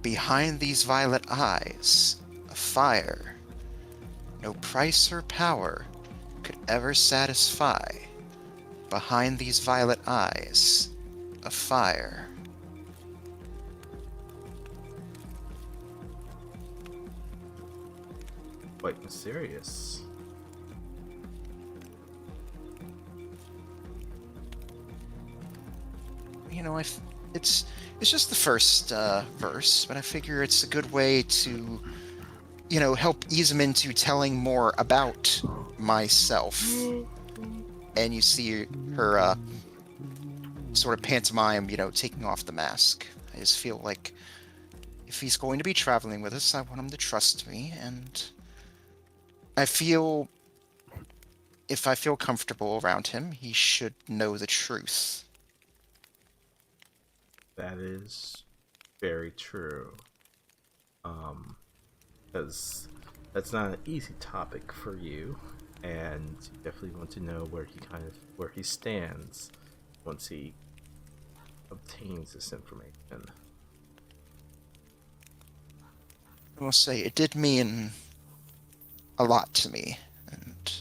Behind these violet eyes, a fire. No price or power could ever satisfy. Behind these violet eyes, a fire. Quite mysterious. It's just the first verse, but I figure it's a good way to, help ease him into telling more about myself. And you see her sort of pantomime, taking off the mask. I just feel like if he's going to be traveling with us, I want him to trust me, and I feel if I feel comfortable around him, he should know the truth. That is very true. Because that's not an easy topic for you, and you definitely want to know where he stands once he obtains this information. I will say it did mean a lot to me, and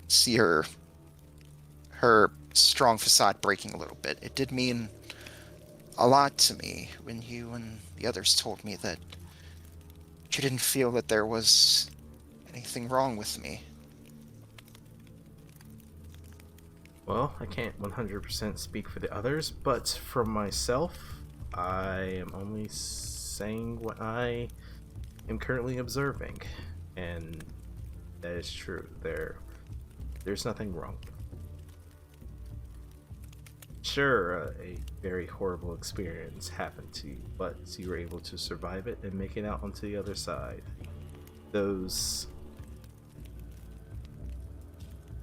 see her strong facade breaking a little bit. It did mean a lot to me when you and the others told me that you didn't feel that there was anything wrong with me. Well, I can't 100% speak for the others, but for myself, I am only saying what I am currently observing, and that is true. There's nothing wrong. Sure, a very horrible experience happened to you, but you were able to survive it and make it out onto the other side. Those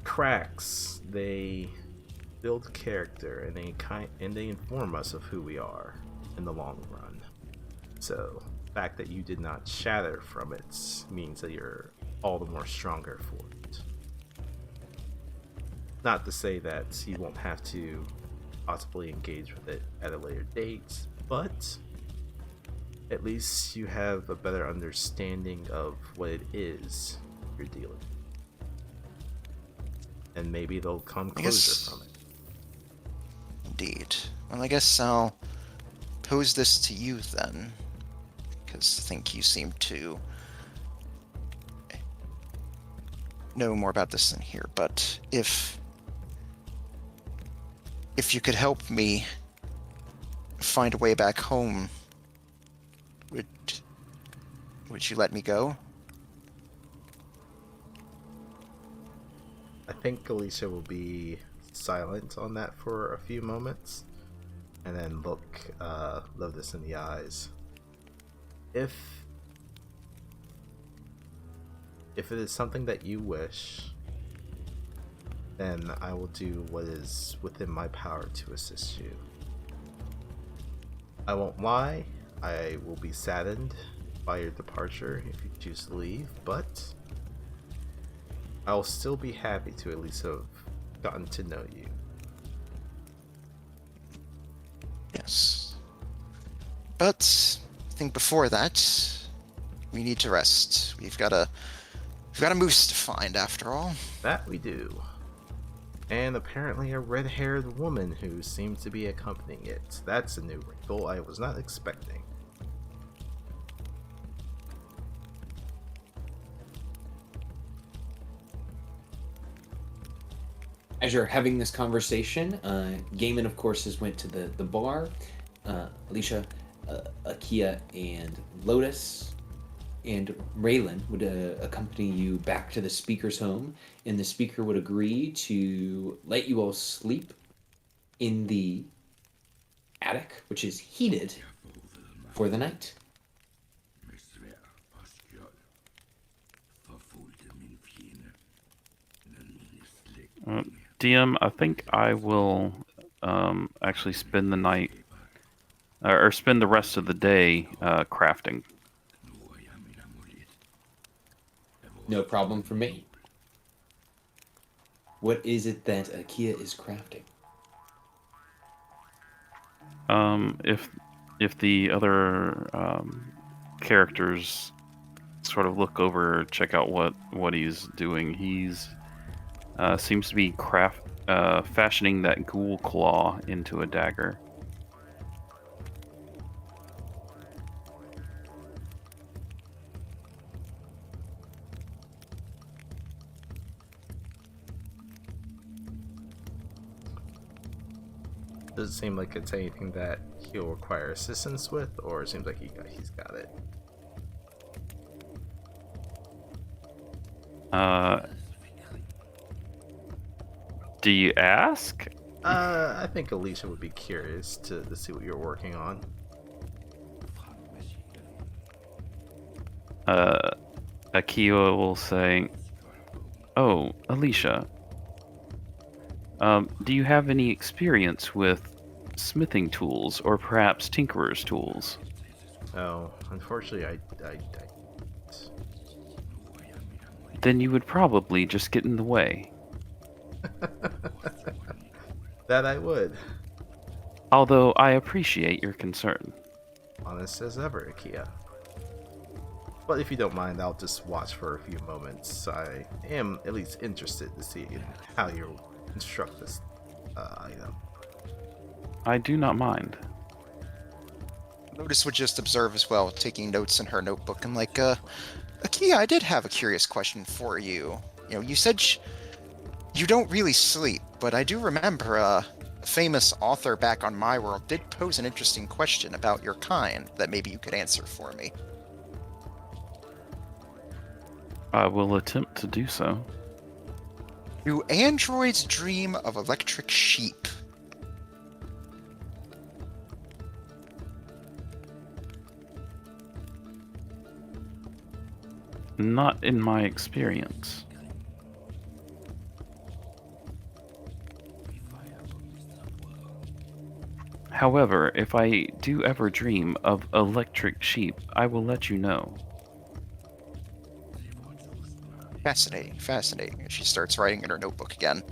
cracks, they build character, and they inform us of who we are in the long run. So, the fact that you did not shatter from it means that you're all the more stronger for it. Not to say that you won't have to possibly engage with it at a later date, but at least you have a better understanding of what it is you're dealing with. And maybe they'll come closer from it. Indeed. Well, I guess I'll pose this to you then, because I think you seem to know more about this than here, but if you could help me find a way back home, would you let me go? think Alicia will be silent on that for a few moments, and then look Lotus in the eyes. If it is something that you wish, then I will do what is within my power to assist you. I won't lie, I will be saddened by your departure if you choose to leave, but I'll still be happy to at least have gotten to know you. Yes. But I think before that, we need to rest. We've got a moose to find after all. That we do. And apparently a red-haired woman who seems to be accompanying it. That's a new wrinkle I was not expecting. As you're having this conversation, Gaiman, of course, has went to the bar. Alicia, Akia, and Lotus and Raylan would accompany you back to the speaker's home, and the speaker would agree to let you all sleep in the attic, which is heated for the night. DM, I think I will actually spend the night, or spend the rest of the day crafting. No problem for me. What is it that Akia is crafting? If the other characters sort of look over, check out what he's doing, he's seems to be fashioning that ghoul claw into a dagger. Does it seem like it's anything that he'll require assistance with, or it seems like he's got it? Do you ask? I think Alicia would be curious to see what you're working on. Akio will say, "Oh, Alicia, do you have any experience with smithing tools, or perhaps tinkerer's tools?" Oh, unfortunately, I Then you would probably just get in the way. That I would. Although I appreciate your concern. Honest as ever, Akia. But if you don't mind, I'll just watch for a few moments. I am at least interested to see how you construct this item. I do not mind. Lotus would just observe as well, taking notes in her notebook. And like, Akia, I did have a curious question for you. You know, you said you don't really sleep, but I do remember a famous author back on my world did pose an interesting question about your kind that maybe you could answer for me. I will attempt to do so. Do androids dream of electric sheep? Not in my experience. However, if I do ever dream of electric sheep, I will let you know. Fascinating, fascinating. And she starts writing in her notebook again.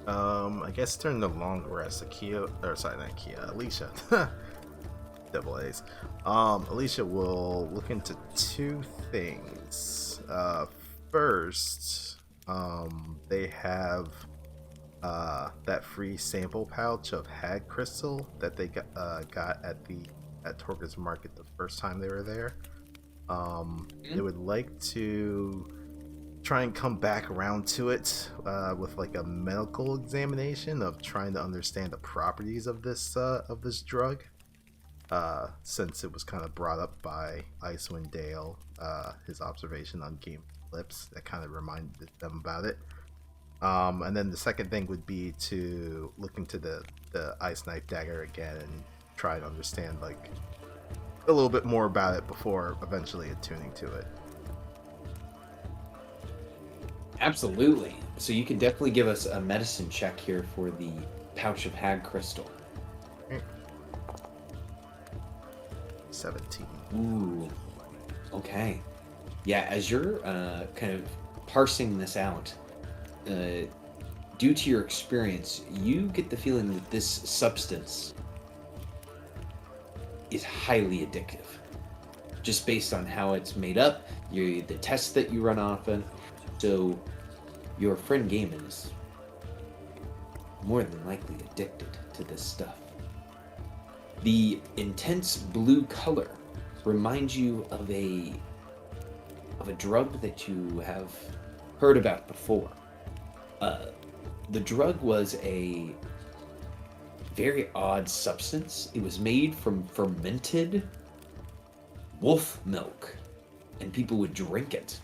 I guess during the long rest, Alicia. Double A's. Alicia will look into two things. First, they have that free sample pouch of hag crystal that they got at Torga's market the first time they were there. They would like to try and come back around to it with like a medical examination of trying to understand the properties of this drug. Since it was kind of brought up by Icewind Dale, his observation on Game Lips, that kind of reminded them about it. And then the second thing would be to look into the ice knife dagger again and try to understand like a little bit more about it before eventually attuning to it. Absolutely. So you can definitely give us a medicine check here for the pouch of hag crystal. 17. Ooh. Okay. Yeah, as you're kind of parsing this out, due to your experience, you get the feeling that this substance is highly addictive. Just based on how it's made up, the tests that you run often. So your friend Gaiman is more than likely addicted to this stuff. The intense blue color reminds you of a drug that you have heard about before. The drug was a very odd substance. It was made from fermented wolf milk, and people would drink it.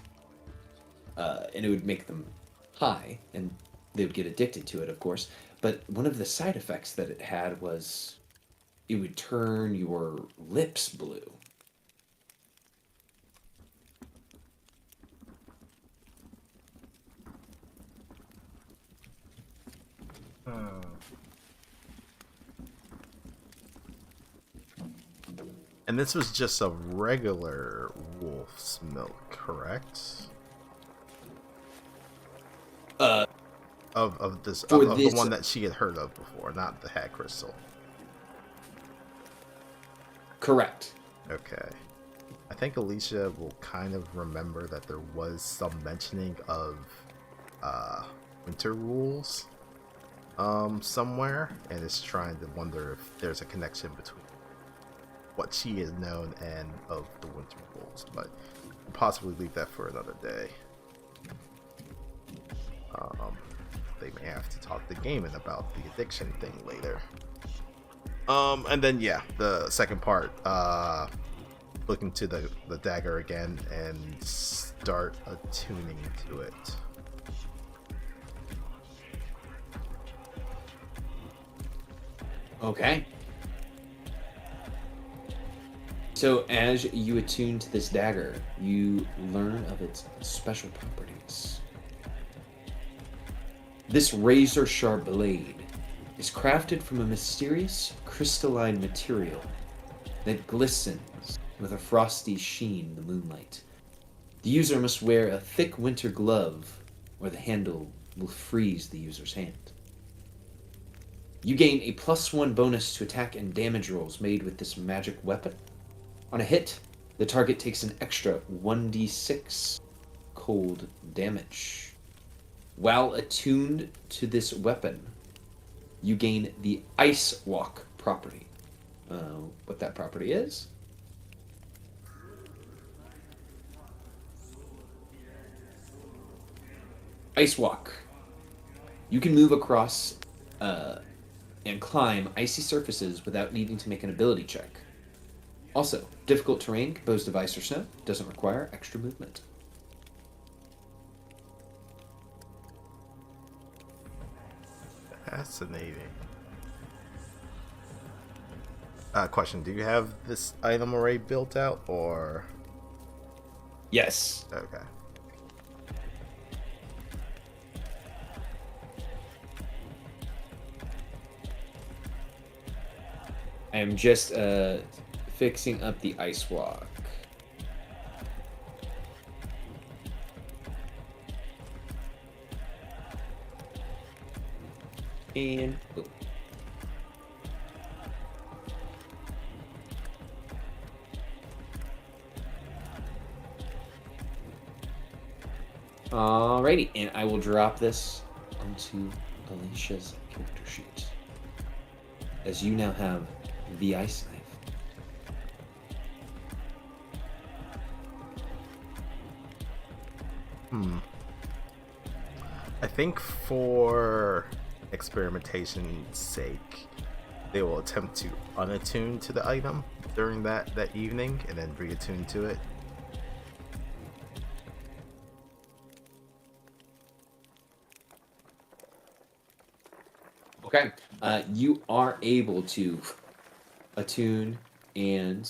And it would make them high, and they would get addicted to it, of course. But one of the side effects that it had was it would turn your lips blue. And this was just a regular wolf's milk, correct? Of the one that she had heard of before, not the hag crystal. Correct. Okay. I think Alicia will kind of remember that there was some mentioning of winter rules somewhere, and is trying to wonder if there's a connection between what she has known and of the winter rules, but we'll possibly leave that for another day. They may have to talk to Gaiman about the addiction thing later. And then yeah, the second part, look into the dagger again and start attuning to it. Okay. So as you attune to this dagger, you learn of its special properties. This razor-sharp blade is crafted from a mysterious crystalline material that glistens with a frosty sheen in the moonlight. The user must wear a thick winter glove, or the handle will freeze the user's hand. You gain a +1 bonus to attack and damage rolls made with this magic weapon. On a hit, the target takes an extra 1d6 cold damage. While attuned to this weapon, you gain the Ice Walk property. What that property is? Ice Walk. You can move across and climb icy surfaces without needing to make an ability check. Also, difficult terrain composed of ice or snow doesn't require extra movement. Fascinating. Question, do you have this item already built out, or? Yes. Okay. I am just fixing up the Ice Walk. And boom. Alrighty, and I will drop this onto Alicia's character sheet, as you now have the ice knife. I think for experimentation's sake, they will attempt to unattune to the item during that evening and then reattune to it. Okay. You are able to attune and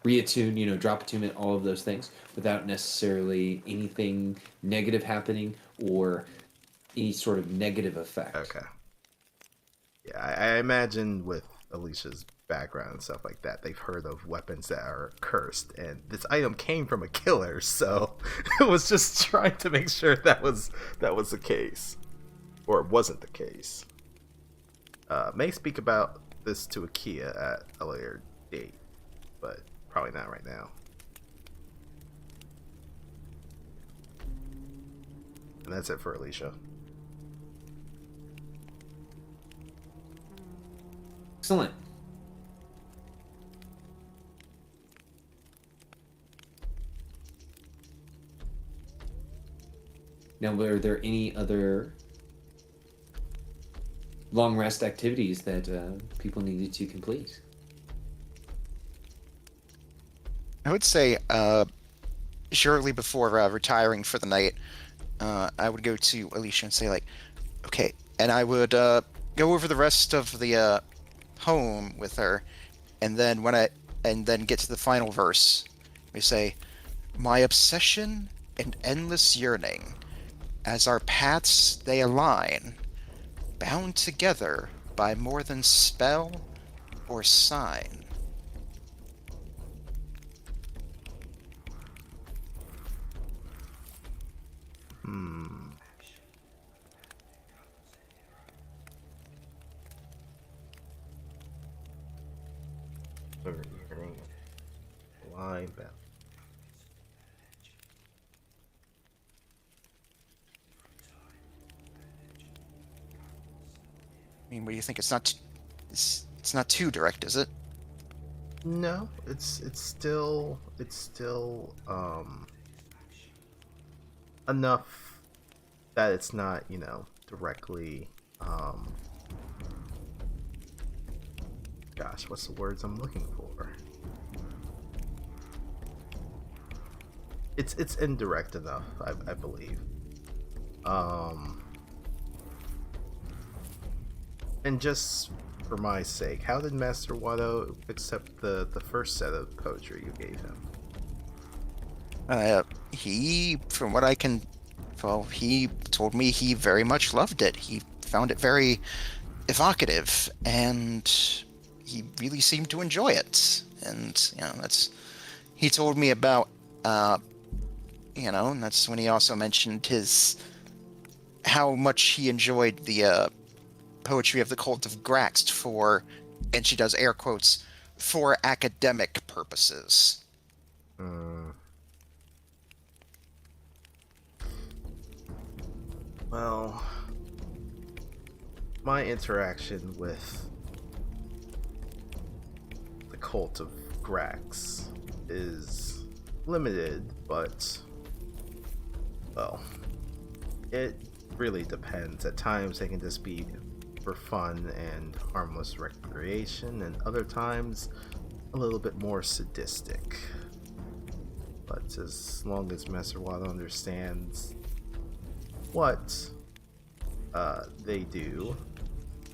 reattune, drop attunement, all of those things without necessarily anything negative happening or any sort of negative effect. Okay. Yeah, I imagine with Alicia's background and stuff like that, they've heard of weapons that are cursed, and this item came from a killer, so it was just trying to make sure that was the case, or it wasn't the case. May speak about this to Akia at a later date, but probably not right now. And that's it for Alicia. Excellent. Now, were there any other long rest activities that people needed to complete? I would say, shortly before retiring for the night, I would go to Alicia and say, like, okay, and I would go over the rest of the home with her, and then get to the final verse. We say, my obsession and endless yearning, as our paths they align, bound together by more than spell or sign. Line back. I mean, what do you think? It's not too direct, is it? No, it's still enough that it's not, directly gosh, what's the words I'm looking for? It's indirect enough, I believe. And just for my sake, how did Master Watto accept the first set of poetry you gave him? He, from what I can, he told me he very much loved it. He found it very evocative, and he really seemed to enjoy it. And he told me about, and that's when he also mentioned how much he enjoyed the poetry of the Cult of Graxt for, and she does air quotes, for academic purposes. Well, my interaction with the Cult of Grax is limited, but, well, it really depends. At times they can just be for fun and harmless recreation, and other times a little bit more sadistic. But as long as Master Watto understands what they do,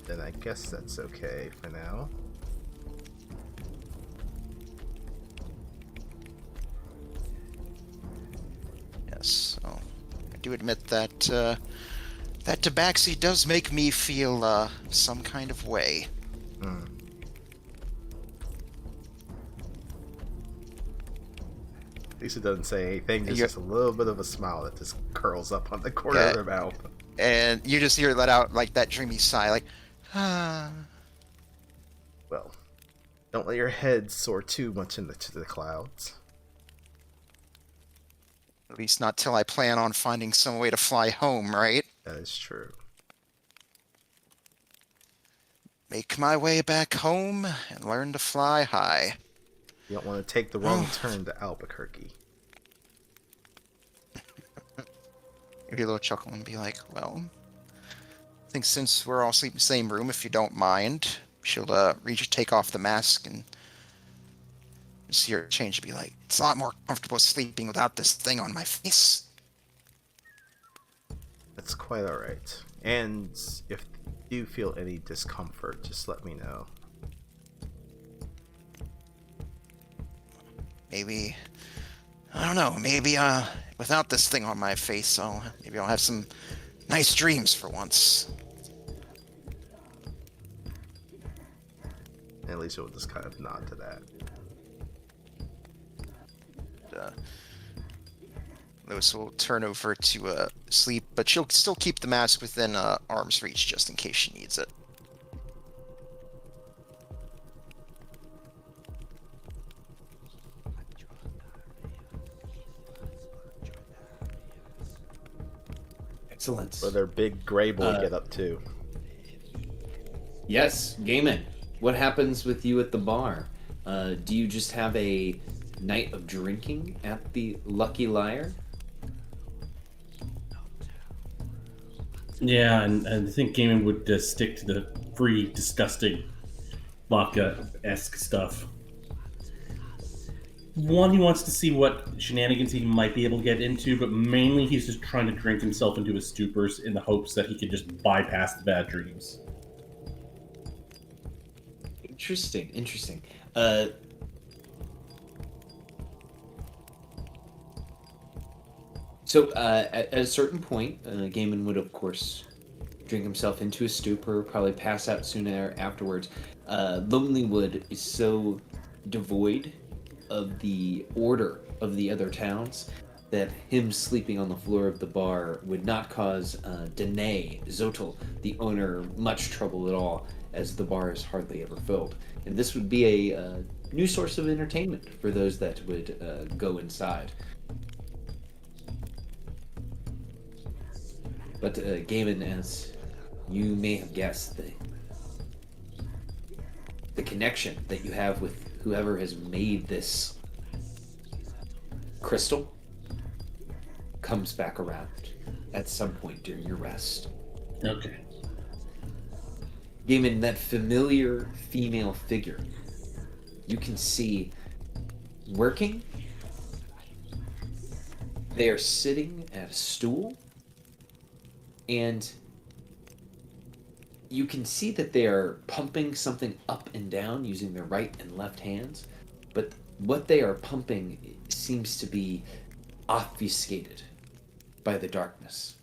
then I guess that's okay for now. Yes, so I do admit that that tabaxi does make me feel some kind of way. Lisa doesn't say anything, there's just a little bit of a smile that just curls up on the corner of her mouth. And you just hear let out like that dreamy sigh, like, ah. Well, don't let your head soar too much into the clouds. At least not till I plan on finding some way to fly home, right? That is true. Make my way back home and learn to fly high. You don't want to take the wrong turn to Albuquerque. maybe a little chuckle and be like, well, I think since we're all sleeping in the same room, if you don't mind, she'll take off the mask and see her change to be like, it's a lot more comfortable sleeping without this thing on my face. That's quite alright. And if you feel any discomfort, just let me know. Maybe, I don't know, maybe without this thing on my face, maybe I'll have some nice dreams for once. At least you'll just kind of nod to that. Lois will turn over to sleep, but she'll still keep the mask within arm's reach just in case she needs it. Excellent. Or their big gray boy get up too. Yes, Gaiman. What happens with you at the bar? Do you just have a night of drinking at the Lucky Liar? Yeah, and I think Gaiman would stick to the free, disgusting, vodka-esque stuff. One, he wants to see what shenanigans he might be able to get into, but mainly he's just trying to drink himself into his stupors in the hopes that he can just bypass the bad dreams. Interesting. So at a certain point, Gaiman would, of course, drink himself into a stupor, probably pass out soon afterwards. Lonelywood is so devoid of the order of the other towns that him sleeping on the floor of the bar would not cause Danae Zotel, the owner, much trouble at all, as the bar is hardly ever filled. And this would be a new source of entertainment for those that would go inside. But Gaiman, as you may have guessed, the connection that you have with whoever has made this crystal comes back around at some point during your rest. Okay. Gaiman, that familiar female figure you can see working. They are sitting at a stool, and you can see that they are pumping something up and down using their right and left hands, but what they are pumping seems to be obfuscated by the darkness.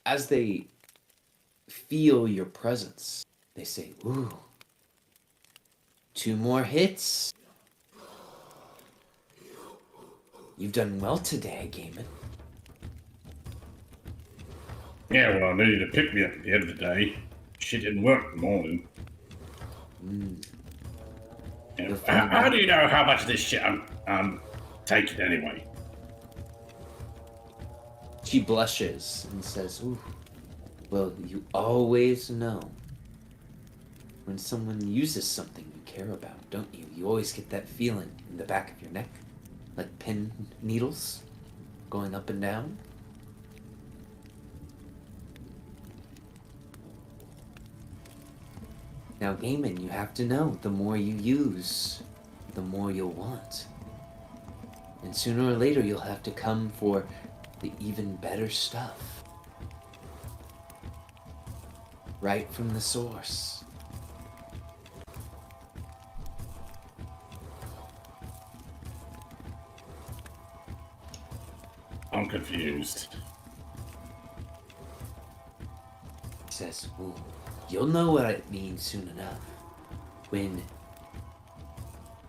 As they feel your presence, they say, "Ooh, 2 more hits. You've done well today, Gaiman." Yeah, well, I needed to pick me up at the end of the day. Shit didn't work in the morning. Yeah, how do you know how much of this shit I'm taking anyway? She blushes and says, "Ooh, well, you always know when someone uses something you care about, don't you? You always get that feeling in the back of your neck, like pin needles going up and down." Now, Gaiman, you have to know, the more you use, the more you'll want. And sooner or later, you'll have to come for the even better stuff. Right from the source. I'm confused. He says, "Ooh, you'll know what it means soon enough, when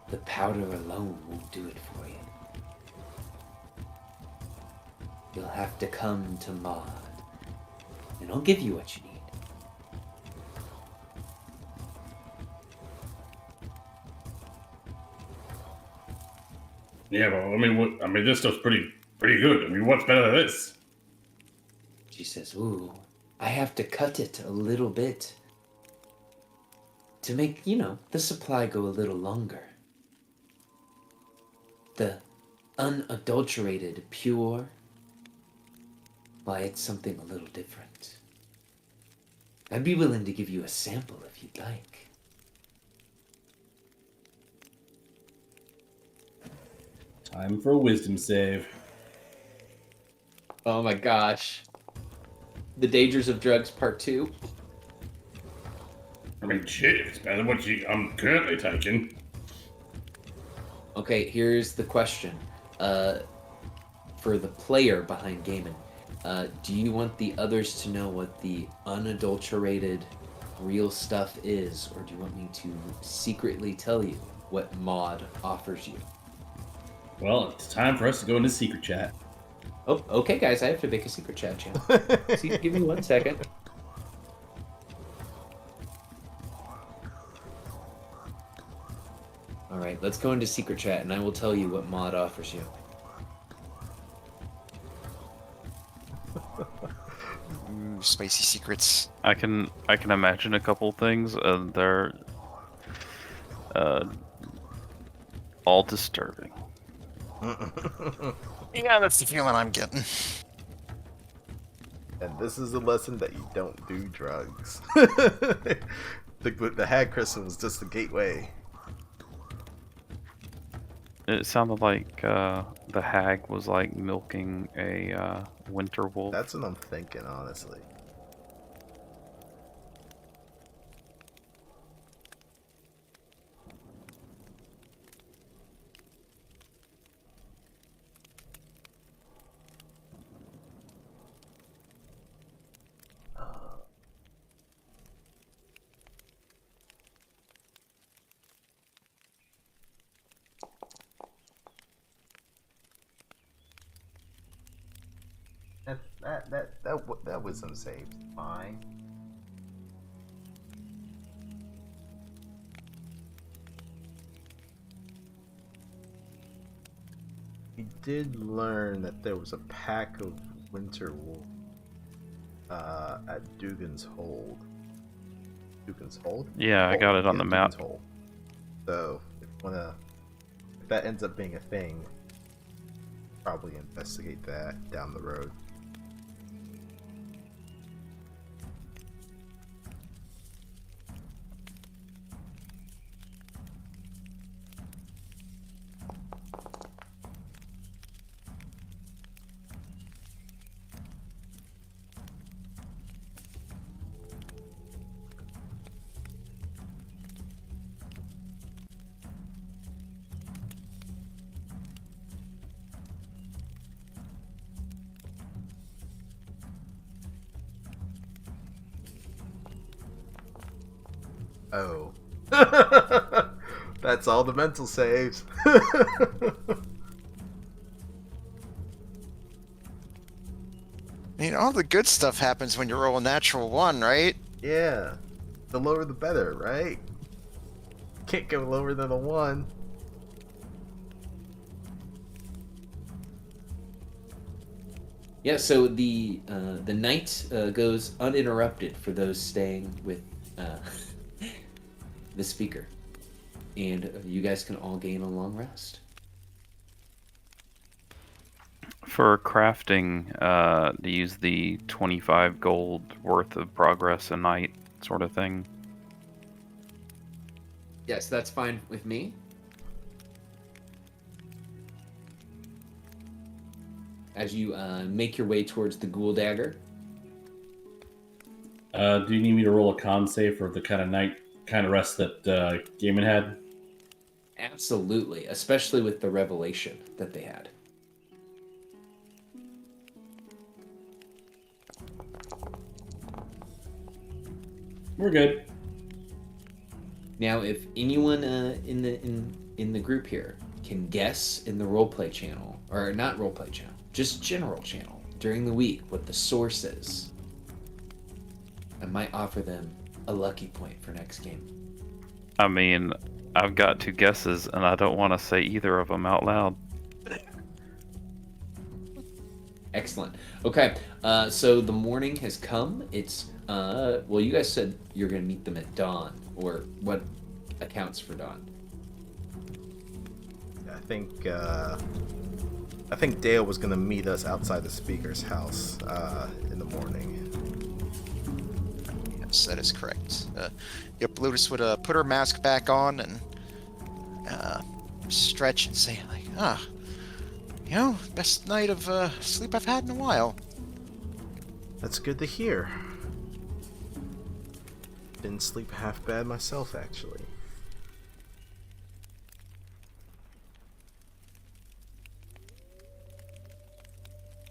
the powder alone won't do it for you. You'll have to come to Maud, and I'll give you what you need." Yeah, well, I mean, this stuff's pretty good. I mean, what's better than this? She says, "Ooh, I have to cut it a little bit to make, the supply go a little longer. The unadulterated, pure, why, it's something a little different. I'd be willing to give you a sample if you'd like. Time for a wisdom save. Oh my gosh. The Dangers of Drugs Part 2. I mean, shit, it's better than what I'm currently taking. Okay, here's the question. For the player behind Gaiman, do you want the others to know what the unadulterated real stuff is, or do you want me to secretly tell you what mod offers you? Well, it's time for us to go into secret chat. Oh, okay, guys, I have to make a secret chat channel. See, give me 1 second. All right, let's go into secret chat, and I will tell you what mod offers you. Ooh, spicy secrets. I can imagine a couple things. They're all disturbing. Yeah, that's the feeling I'm getting. And this is a lesson that you don't do drugs. The hag crystal was just the gateway. It sounded like the hag was like milking a winter wolf. That's what I'm thinking, honestly. That wisdom saved fine. We did learn that there was a pack of winter wolf at Dugan's Hold. Dugan's Hold? Yeah, I got it on the map. Dugan's Hole. So if that ends up being a thing, probably investigate that down the road. Oh. That's all the mental saves. I mean, all the good stuff happens when you roll a natural 1, right? Yeah. The lower the better, right? Can't go lower than a 1. Yeah, so the night goes uninterrupted for those staying with the speaker, and you guys can all gain a long rest. For crafting, to use the 25 gold worth of progress a night sort of thing. Yes, that's fine with me. As you make your way towards the ghoul dagger. Do you need me to roll a con save for the kind of rest that Gaiman had? Absolutely, especially with the revelation that they had. We're good. Now, if anyone in the group here can guess in the roleplay channel, or not roleplay channel, just general channel during the week what the source is, I might offer them a lucky point for next game. I mean, I've got 2 guesses, and I don't want to say either of them out loud. Excellent. Okay, so the morning has come. It's well, you guys said you're going to meet them at dawn, or what accounts for dawn? I think Dale was gonna meet us outside the speaker's house in the morning. Yes, that is correct. Yep, Lotus would put her mask back on and stretch and say, like, best night of sleep I've had in a while. That's good to hear. Didn't sleep half bad myself, actually.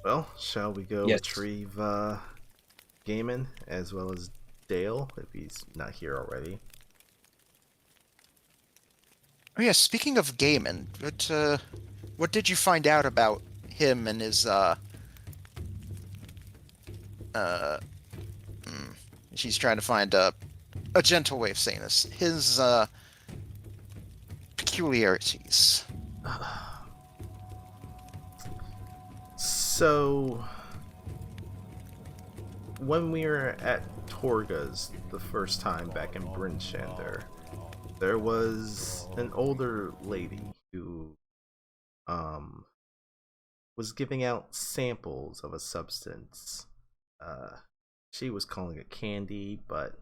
Well, shall we go Yes. retrieve Gaiman as well as Dale, if he's not here already? Oh yeah, speaking of Gaiman, what did you find out about him and his she's trying to find a gentle way of saying this. His peculiarities. So, when we were at Torga's the first time back in Brinshander, there was an older lady who was giving out samples of a substance. She was calling it candy, but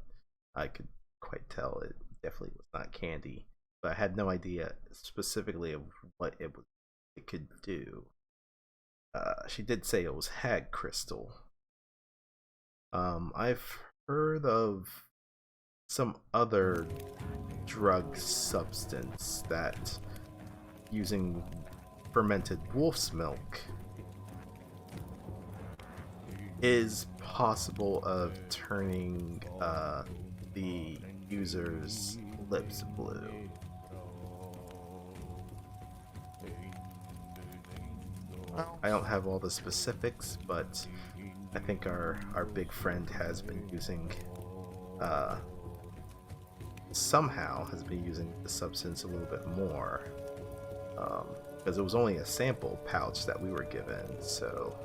I could quite tell it definitely was not candy. But I had no idea specifically of what it could do. She did say it was hag crystal. I've heard of some other drug substance that using fermented wolf's milk is possible of turning the user's lips blue. I don't have all the specifics, but I think our big friend has been using somehow has been using the substance a little bit more, because it was only a sample pouch that we were given, so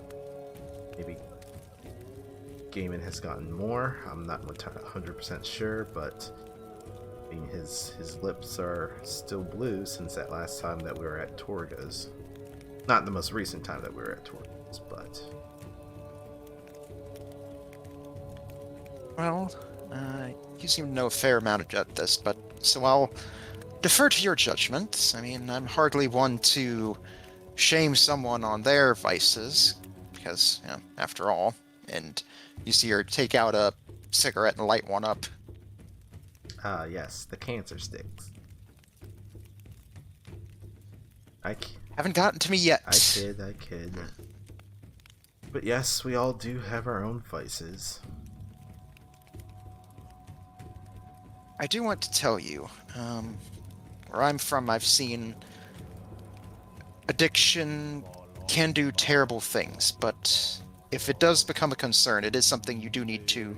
maybe Gaiman has gotten more. I'm not 100% sure, but I mean, his lips are still blue since that last time that we were at Torga's. Not the most recent time that we were at Torga's, but... Well, you seem to know a fair amount about this, but so I'll defer to your judgment. I mean, I'm hardly one to shame someone on their vices, because, after all, and you see her take out a cigarette and light one up. Yes, the cancer sticks. Haven't gotten to me yet. I kid. But yes, we all do have our own vices. I do want to tell you, where I'm from, I've seen addiction can do terrible things, but if it does become a concern, it is something you do need to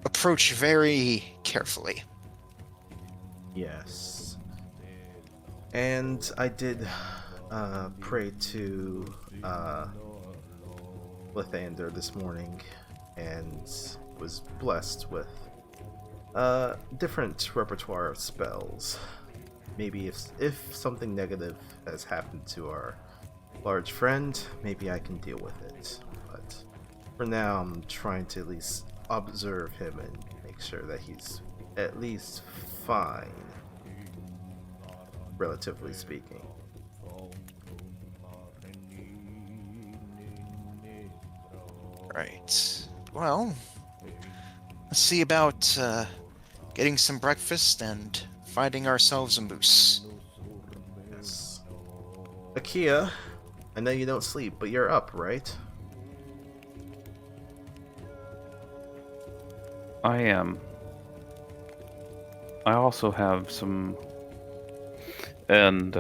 approach very carefully. Yes. And I did pray to Lathander this morning and was blessed with different repertoire of spells. Maybe if something negative has happened to our large friend, maybe I can deal with it. But for now, I'm trying to at least observe him and make sure that he's at least fine, relatively speaking. Right. Well, let's see about getting some breakfast and finding ourselves a moose. Yes. Akia, I know you don't sleep, but you're up, right? I am. I also have some, and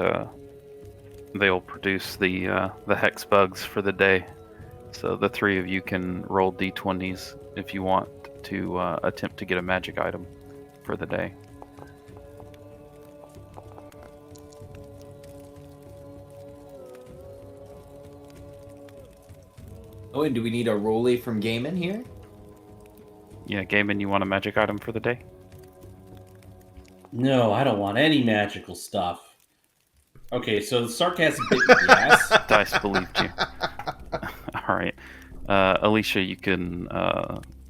they'll produce the hex bugs for the day. So the three of you can roll d20s if you want to attempt to get a magic item for the day. Oh, and do we need a rollie from Gaiman here? Yeah, Gaiman, you want a magic item for the day? No, I don't want any magical stuff. Okay, so the sarcasm bit me in the ass. Dice believed you. All right, Alicia, you can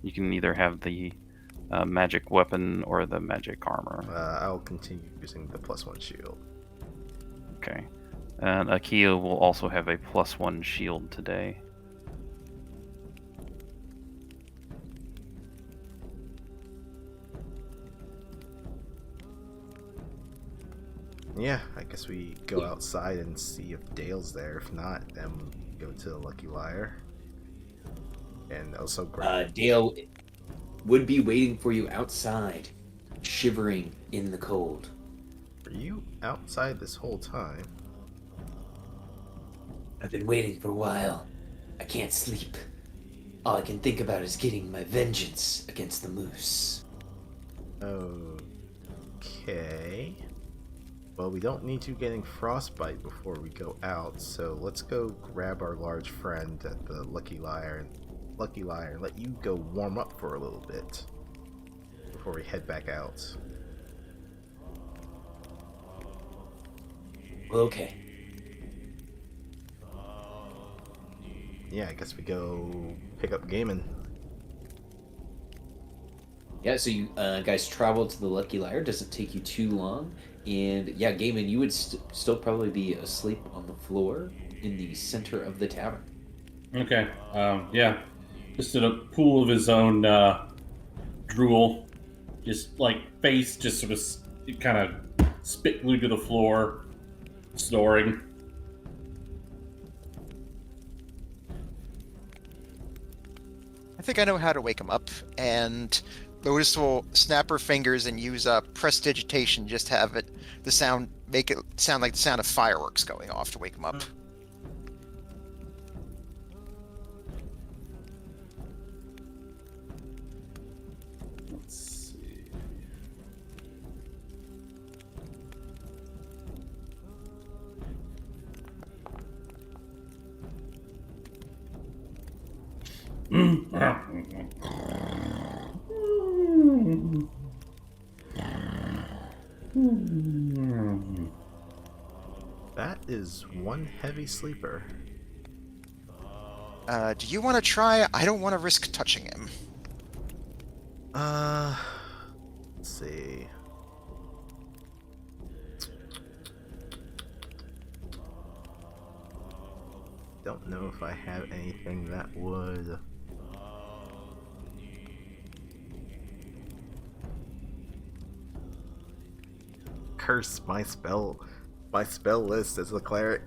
either have the magic weapon or the magic armor. I'll continue using the +1 shield. Okay, and Akia will also have a +1 shield today. Yeah, I guess we go outside and see if Dale's there. If not, then we go to the Lucky Liar. And also grab. Dale would be waiting for you outside, shivering in the cold. Were you outside this whole time? I've been waiting for a while. I can't sleep. All I can think about is getting my vengeance against the moose. Okay. Well, we don't need you getting frostbite before we go out, so let's go grab our large friend at the Lucky Liar and let you go warm up for a little bit before we head back out. Okay. Yeah, I guess we go pick up Gaiman. Yeah, so you guys travel to the Lucky Liar. Doesn't take you too long. And yeah, Gaiman, you would still probably be asleep on the floor in the center of the tavern. Okay. Yeah. Just in a pool of his own drool. Just like face just sort of kind of spit glued to the floor, snoring. I think I know how to wake him up, and Lotus will snap her fingers and use prestidigitation, just have it make it sound like the sound of fireworks going off to wake him up. Let's see. That is one heavy sleeper. Do you want to try? I don't want to risk touching him. Let's see. Don't know if I have anything that would. Curse my spell list as a cleric.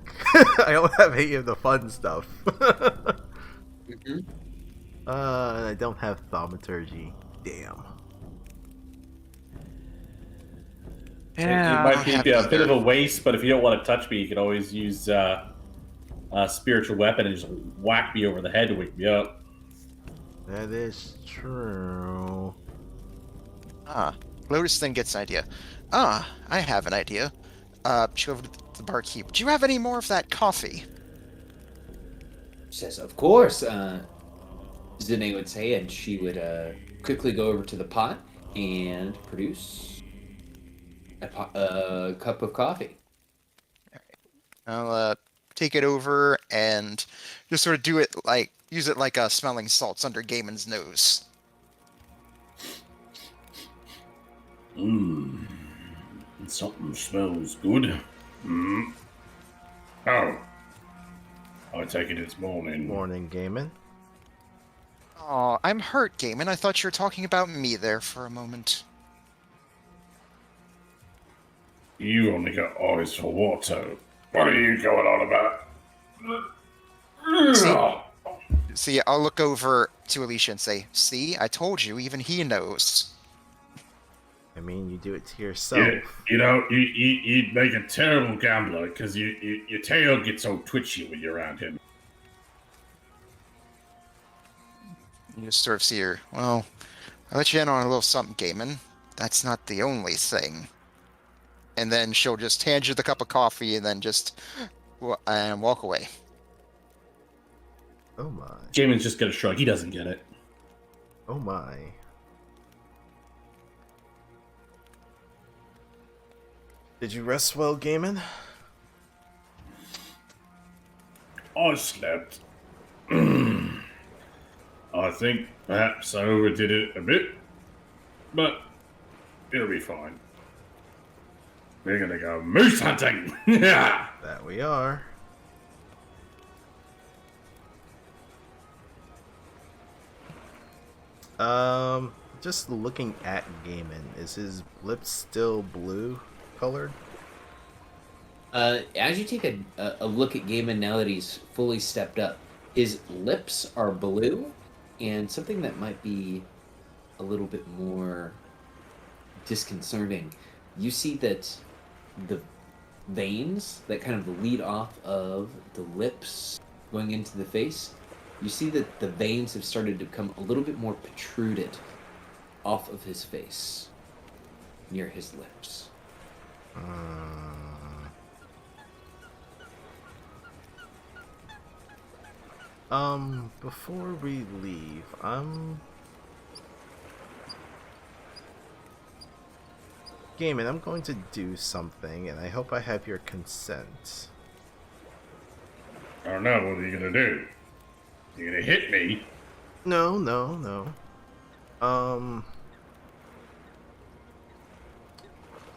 I don't have any of the fun stuff. Mm-hmm. And I don't have thaumaturgy. Damn. Yeah, It might be a bit of a waste, but if you don't want to touch me, you can always use a spiritual weapon and just whack me over the head to wake me up. That is true. Lotus then gets an idea. I have an idea. She'll go over to the barkeep. Do you have any more of that coffee? Says, of course, Zune would say, and she would quickly go over to the pot and produce a cup of coffee. I'll take it over and just sort of use it like smelling salts under Gaiman's nose. Something smells good. Oh. I take it it's morning. Morning, Gaiman. Oh, I'm hurt, Gaiman. I thought you were talking about me there for a moment. You only got eyes for water. What are you going on about? See, I'll look over to Alicia and say, see, I told you, even he knows. I mean, you do it to yourself. You'd make a terrible gambler because your tail gets so twitchy when you're around him. You just sort of see her. Well, I'll let you in on a little something, Gaiman. That's not the only thing. And then she'll just hand you the cup of coffee and then just walk away. Oh my. Jamin's just gonna shrug. He doesn't get it. Oh my. Did you rest well, Gaiman? I slept. I think perhaps I overdid it a bit, but it'll be fine. We're gonna go moose hunting! Yeah! That we are. Just looking at Gaiman, is his lips still blue colored? As you take a look at Gaiman now that he's fully stepped up, his lips are blue, and something that might be a little bit more disconcerting, you see that the veins that kind of lead off of the lips going into the face, you see that the veins have started to become a little bit more protruded off of his face near his lips. Before we leave, Gaiman, I'm going to do something, and I hope I have your consent. I don't know, what are you gonna do? You gonna hit me? No.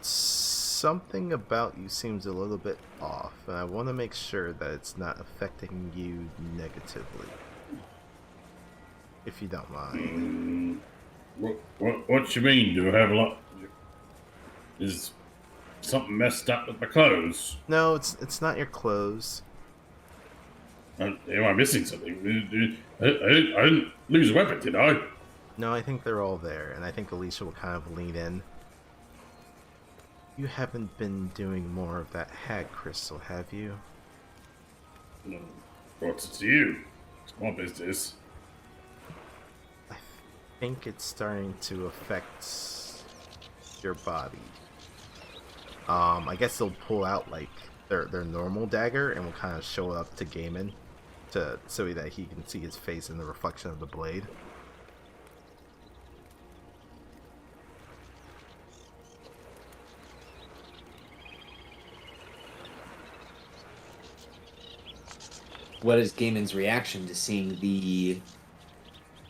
Something about you seems a little bit off, and I want to make sure that it's not affecting you negatively. If you don't mind. What you mean? Do I have a lot? Is something messed up with my clothes? No, it's not your clothes. Am I missing something? I didn't lose a weapon, did I? No, I think they're all there, and I think Alicia will kind of lean in. You haven't been doing more of that hag crystal, have you? No. What's it to you? It's my business. I think it's starting to affect your body. I guess they'll pull out like their normal dagger and will kind of show up to Gaiman so that he can see his face in the reflection of the blade. What is Gaiman's reaction to seeing the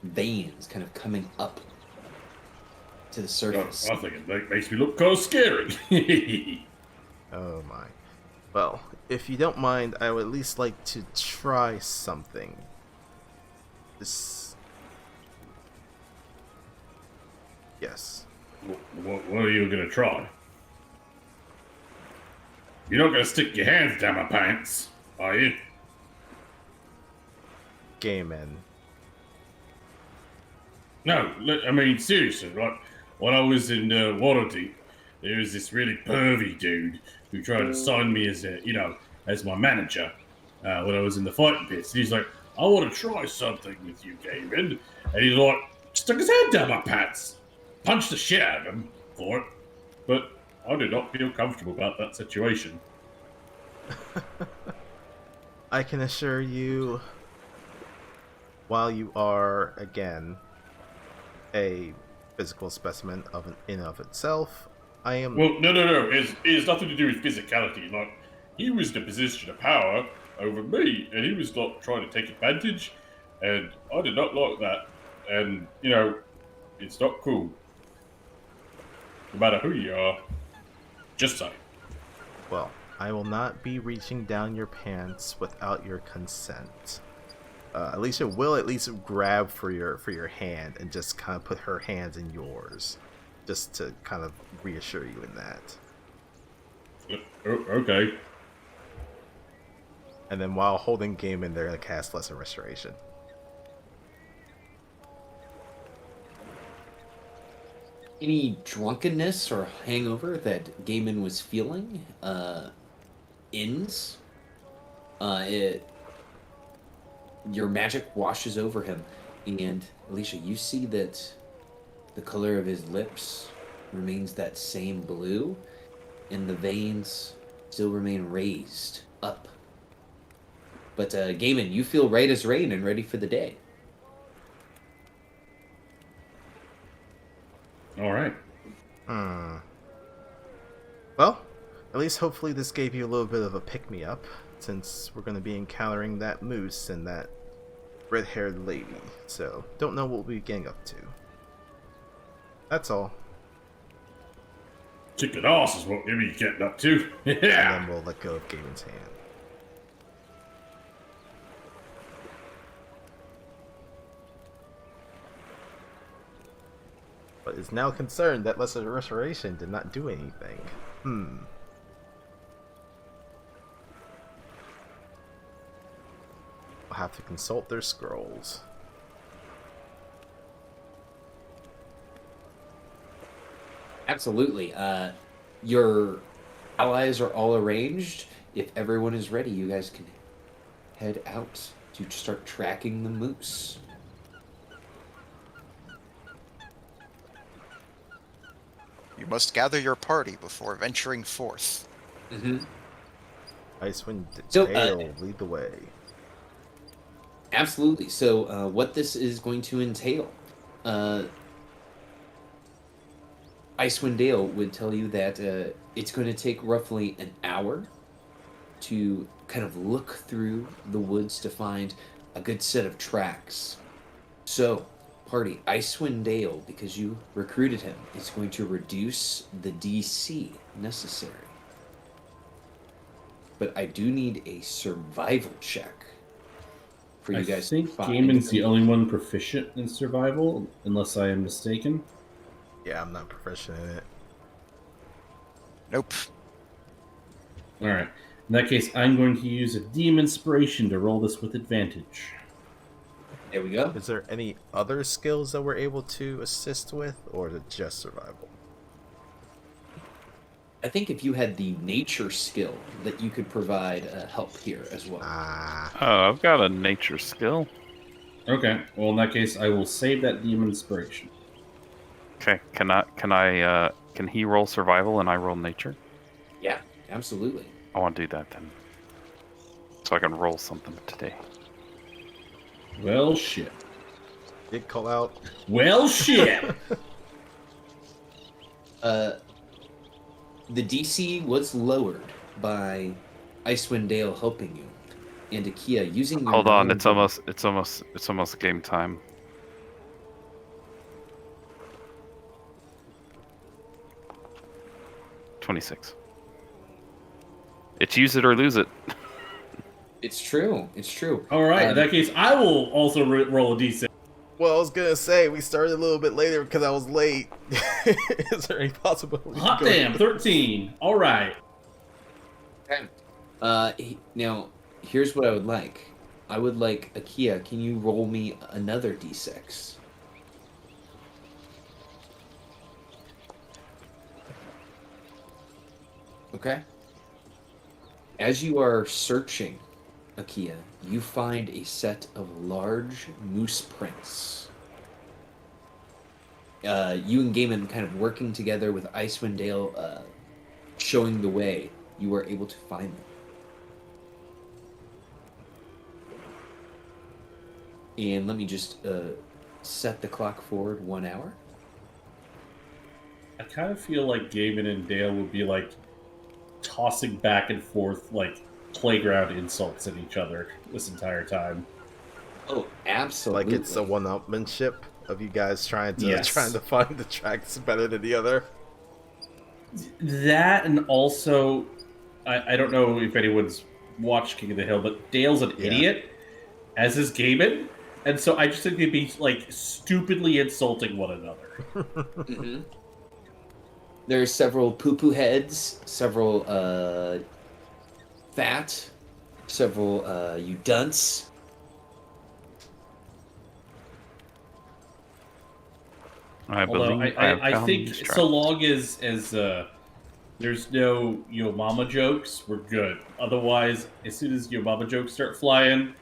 veins kind of coming up to the surface? I think it makes me look kind of scary. Oh my. Well, if you don't mind, I would at least like to try something. Yes. What are you gonna try? You're not gonna stick your hands down my pants, are you? Gaiman. No, I mean seriously. Like when I was in Waterdeep, there was this really pervy dude who tried to sign me as as my manager when I was in the fighting pits. And he's like, "I want to try something with you, Gaiman," and he like stuck his hand down my pants, punched the shit out of him for it. But I did not feel comfortable about that situation. I can assure you, while you are, again, a physical specimen in of itself, I am... Well, no. It has nothing to do with physicality. Like, he was in a position of power over me, and he was like trying to take advantage, and I did not like that. And, it's not cool. No matter who you are. Just saying. Well, I will not be reaching down your pants without your consent. Alicia will at least grab for your hand and just kind of put her hands in yours, just to kind of reassure you in that. Okay. And then while holding Gaiman, they're going to cast Lesson Restoration. Any drunkenness or hangover that Gaiman was feeling ends. Your magic washes over him, and Alicia, you see that the color of his lips remains that same blue, and the veins still remain raised up. But Gaiman, you feel right as rain and ready for the day. All right. Well, at least hopefully this gave you a little bit of a pick-me-up. since we're going to be encountering that moose and that red-haired lady. So, don't know what we'll be getting up to. That's all. Chicken ass is what maybe you're getting up to. And Yeah. then we'll let go of Gaiman's hand. But is now concerned that Lesser Restoration did not do anything. I'll have to consult their scrolls. Absolutely. Your allies are all arranged. If everyone is ready, you guys can head out to start tracking the moose. You must gather your party before venturing forth. Mm-hmm. Icewind So, Dale, lead the way. Absolutely. So, what this is going to entail, Icewind Dale would tell you that it's going to take roughly an hour to kind of look through the woods to find a good set of tracks. So, party, Icewind Dale, because you recruited him, is going to reduce the DC necessary. But I do need a survival check for you I guys think to find. Gaiman's the only one proficient in survival, unless I am mistaken. Yeah, I'm not proficient in it. Nope. Alright. In that case, I'm going to use a Demon Inspiration to roll this with advantage. There we go. Is there any other skills that we're able to assist with, or is it just survival? I think if you had the nature skill, that you could provide help here as well. Ah, Oh, I've got a nature skill. Okay, well in that case, I will save that Demon Inspiration. Okay, can he roll survival and I roll nature? Yeah, absolutely. I want to do that then, so I can roll something today. Well, shit. did call out. Well, shit! The DC was lowered by Icewind Dale helping you, and Akia using your Hold on, knowledge it's almost game time. $26. It's use it or lose it. It's true. It's true. Alright, in that case, I will also roll a d6. Well, I was gonna say we started a little bit later because I was late. Is there any possibility? Hot damn, 13. Alright. Okay. Now, here's what I would like. I would like Akia. Can you roll me another d6? Okay. As you are searching, Akia, you find a set of large moose prints. You and Gaiman kind of working together with Icewind Dale showing the way, you were able to find them. And let me just set the clock forward 1 hour. I kind of feel like Gaiman and Dale would be like tossing back and forth like playground insults at each other this entire time. Oh, absolutely. Like it's a one-upmanship of you guys trying to Yes. find the tracks better than the other. That, and also, I don't know if anyone's watched King of the Hill, but Dale's an Yeah. idiot, as is Gaiman, and so I just think they'd be like stupidly insulting one another. Mm-hmm. There's several poo-poo heads, several fat, several you dunce. I Although believe I found think these so tracks. long as there's no Yo Mama jokes, we're good. Otherwise, as soon as Yo Mama jokes start flying,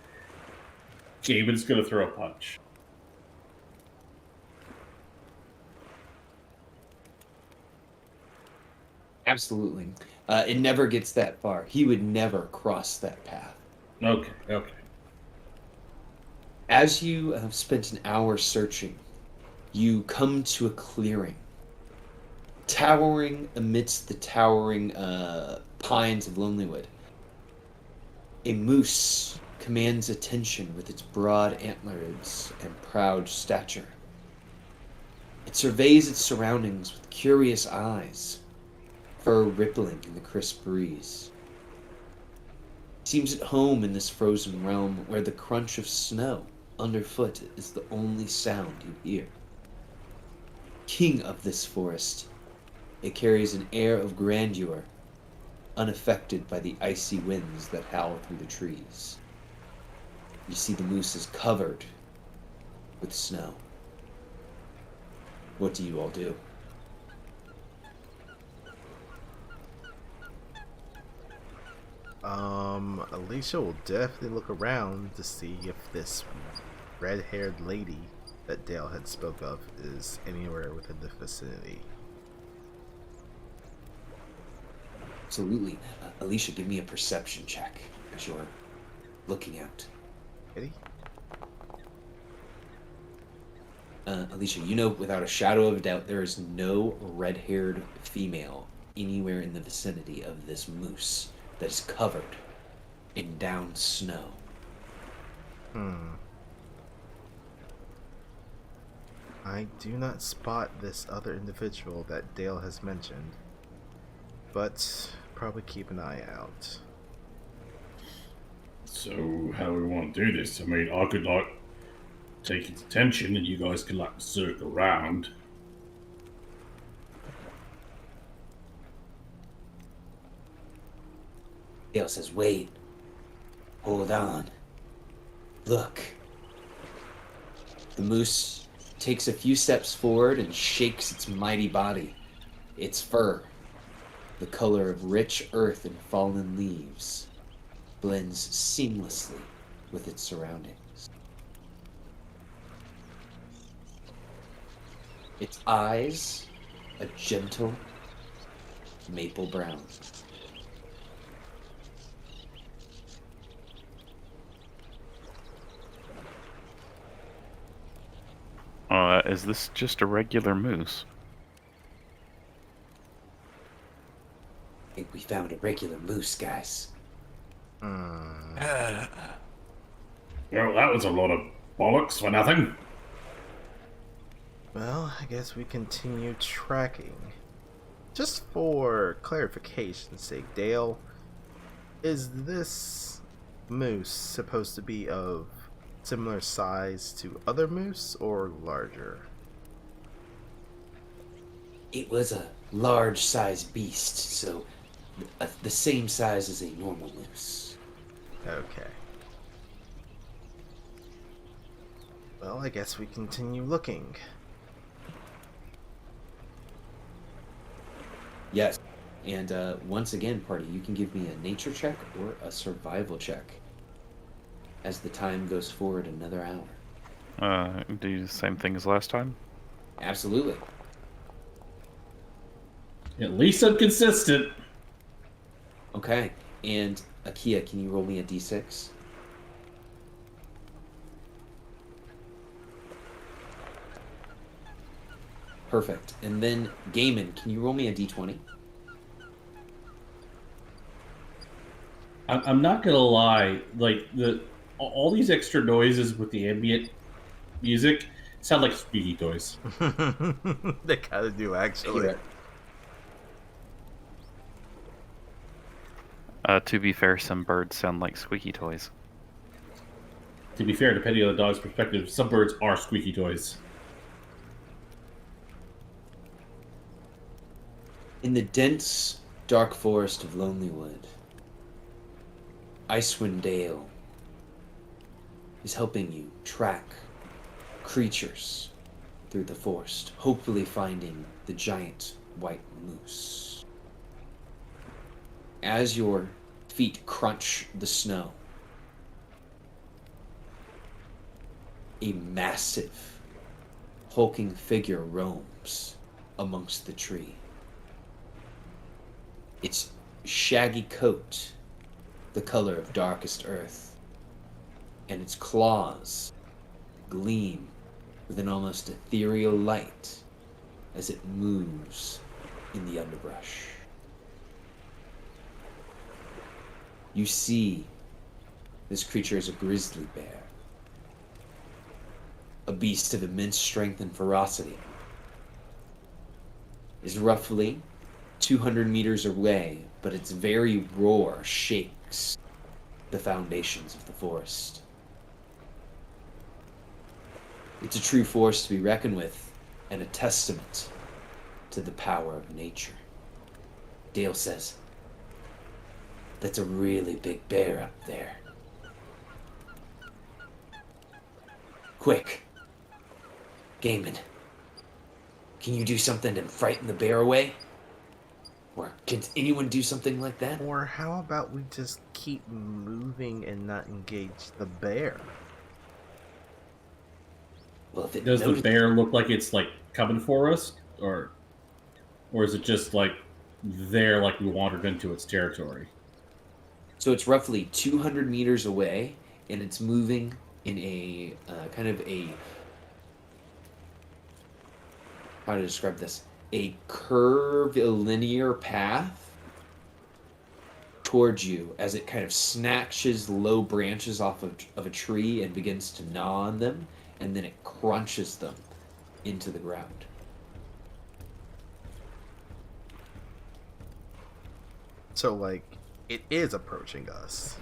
Gaiman's gonna throw a punch. Absolutely. It never gets that far. He would never cross that path. Okay. As you have spent an hour searching, you come to a clearing. Towering amidst the towering pines of Lonelywood A moose commands attention with its broad antlers and proud stature. It surveys its surroundings with curious eyes, fur rippling in the crisp breeze. It seems at home in this frozen realm where the crunch of snow underfoot is the only sound you hear. King of this forest, it carries an air of grandeur, unaffected by the icy winds that howl through the trees. You see the moose is covered with snow. What do you all do? Alicia will definitely look around to see if this red-haired lady that Dale had spoke of is anywhere within the vicinity. Absolutely. Alicia, give me a perception check as you're looking out. Ready? Alicia, you know without a shadow of a doubt there is no red-haired female anywhere in the vicinity of this moose that is covered in down snow. I do not spot this other individual that Dale has mentioned, but probably keep an eye out. So how do we want to do this? I mean, I could like take its attention, and you guys could like circle around. Dale says, wait. Hold on. Look. The moose takes a few steps forward and shakes its mighty body. Its fur, the color of rich earth and fallen leaves, blends seamlessly with its surroundings. Its eyes, a gentle maple brown. Is this just a regular moose? I think we found a regular moose, guys. Well, that was a lot of bollocks for nothing. Well, I guess we continue tracking. Just for clarification's sake, Dale, is this moose supposed to be of similar size to other moose or larger? It was a large-sized beast, so the same size as a normal moose. Okay. Well, I guess we continue looking. Yes. And once again, party, you can give me a nature check or a survival check as the time goes forward another hour. Do the same thing as last time? Absolutely. At least I'm consistent. Okay. And Akia, can you roll me a d6? Perfect. And then Gaiman, can you roll me a d20? I'm not gonna lie, like all these extra noises with the ambient music sound like squeaky toys. They kinda do, actually. To be fair, some birds sound like squeaky toys. To be fair, depending on the dog's perspective, some birds are squeaky toys. In the dense, dark forest of Lonelywood, Icewind Dale is helping you track creatures through the forest, hopefully finding the giant white moose. As your feet crunch the snow, a massive, hulking figure roams amongst the tree. Its shaggy coat, the color of darkest earth, and its claws gleam with an almost ethereal light as it moves in the underbrush. You see This creature is a grizzly bear, a beast of immense strength and ferocity. Is roughly 200 meters away, but its very roar shakes the foundations of the forest. It's a true force to be reckoned with, and a testament to the power of nature. Dale says, that's a really big bear up there. Quick, Gaiman, can you do something to frighten the bear away? Or can anyone do something like that? Or how about we just keep moving and not engage the bear? Well, if it Does the knows- bear look like it's like coming for us, or is it just like there, like we wandered into its territory? So it's roughly 200 meters away, and it's moving in a kind of a, how to describe this? A curvilinear path towards you as it kind of snatches low branches off of a tree and begins to gnaw on them, and then it crunches them into the ground. So, like, it is approaching us.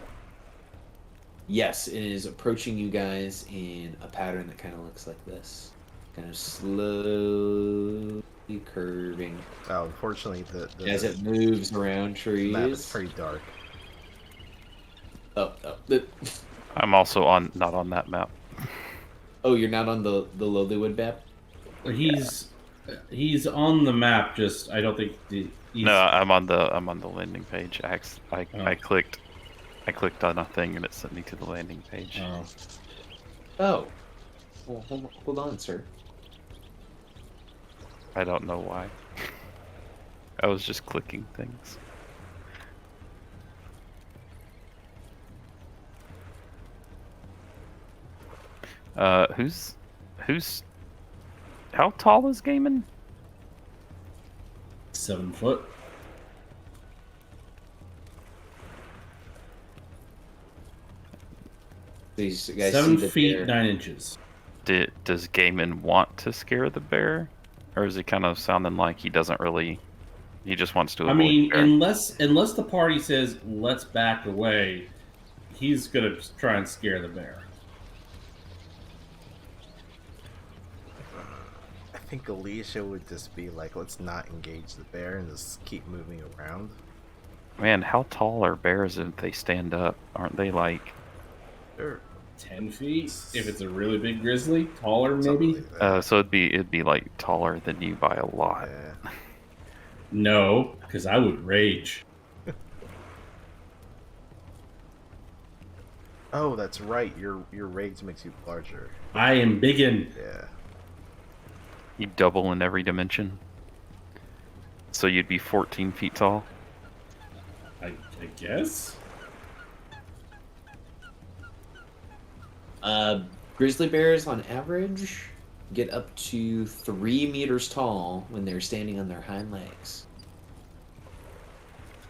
Yes, it is approaching you guys in a pattern that kind of looks like this. Kind of slowly curving. Oh, unfortunately, the As it moves around trees. map is pretty dark. Oh. I'm also not on that map. Oh, you're not on the Lowlywood map? He's on the map. Just I don't think he's... No, I'm on the landing page. I clicked on a thing and it sent me to the landing page. Oh. Well, hold on, sir. I don't know why. I was just clicking things. Who's how tall is Gaiman? 7 foot. These guys 7 see the feet bear. 9 inches. Does Gaiman want to scare the bear, or is he kind of sounding like he doesn't really? He just wants to avoid I mean, the bear? unless the party says let's back away, he's gonna try and scare the bear. I think Alicia would just be like, let's not engage the bear and just keep moving around. Man, how tall are bears if they stand up? Aren't they like? Sure. 10 feet if it's a really big grizzly. Taller Something maybe. like that. So it'd be like taller than you by a lot. Yeah. No, because I would rage. Oh, that's right. Your rage makes you larger. I am biggin. Yeah. You double in every dimension. So you'd be 14 feet tall. I guess. Grizzly bears, on average, get up to 3 meters tall when they're standing on their hind legs.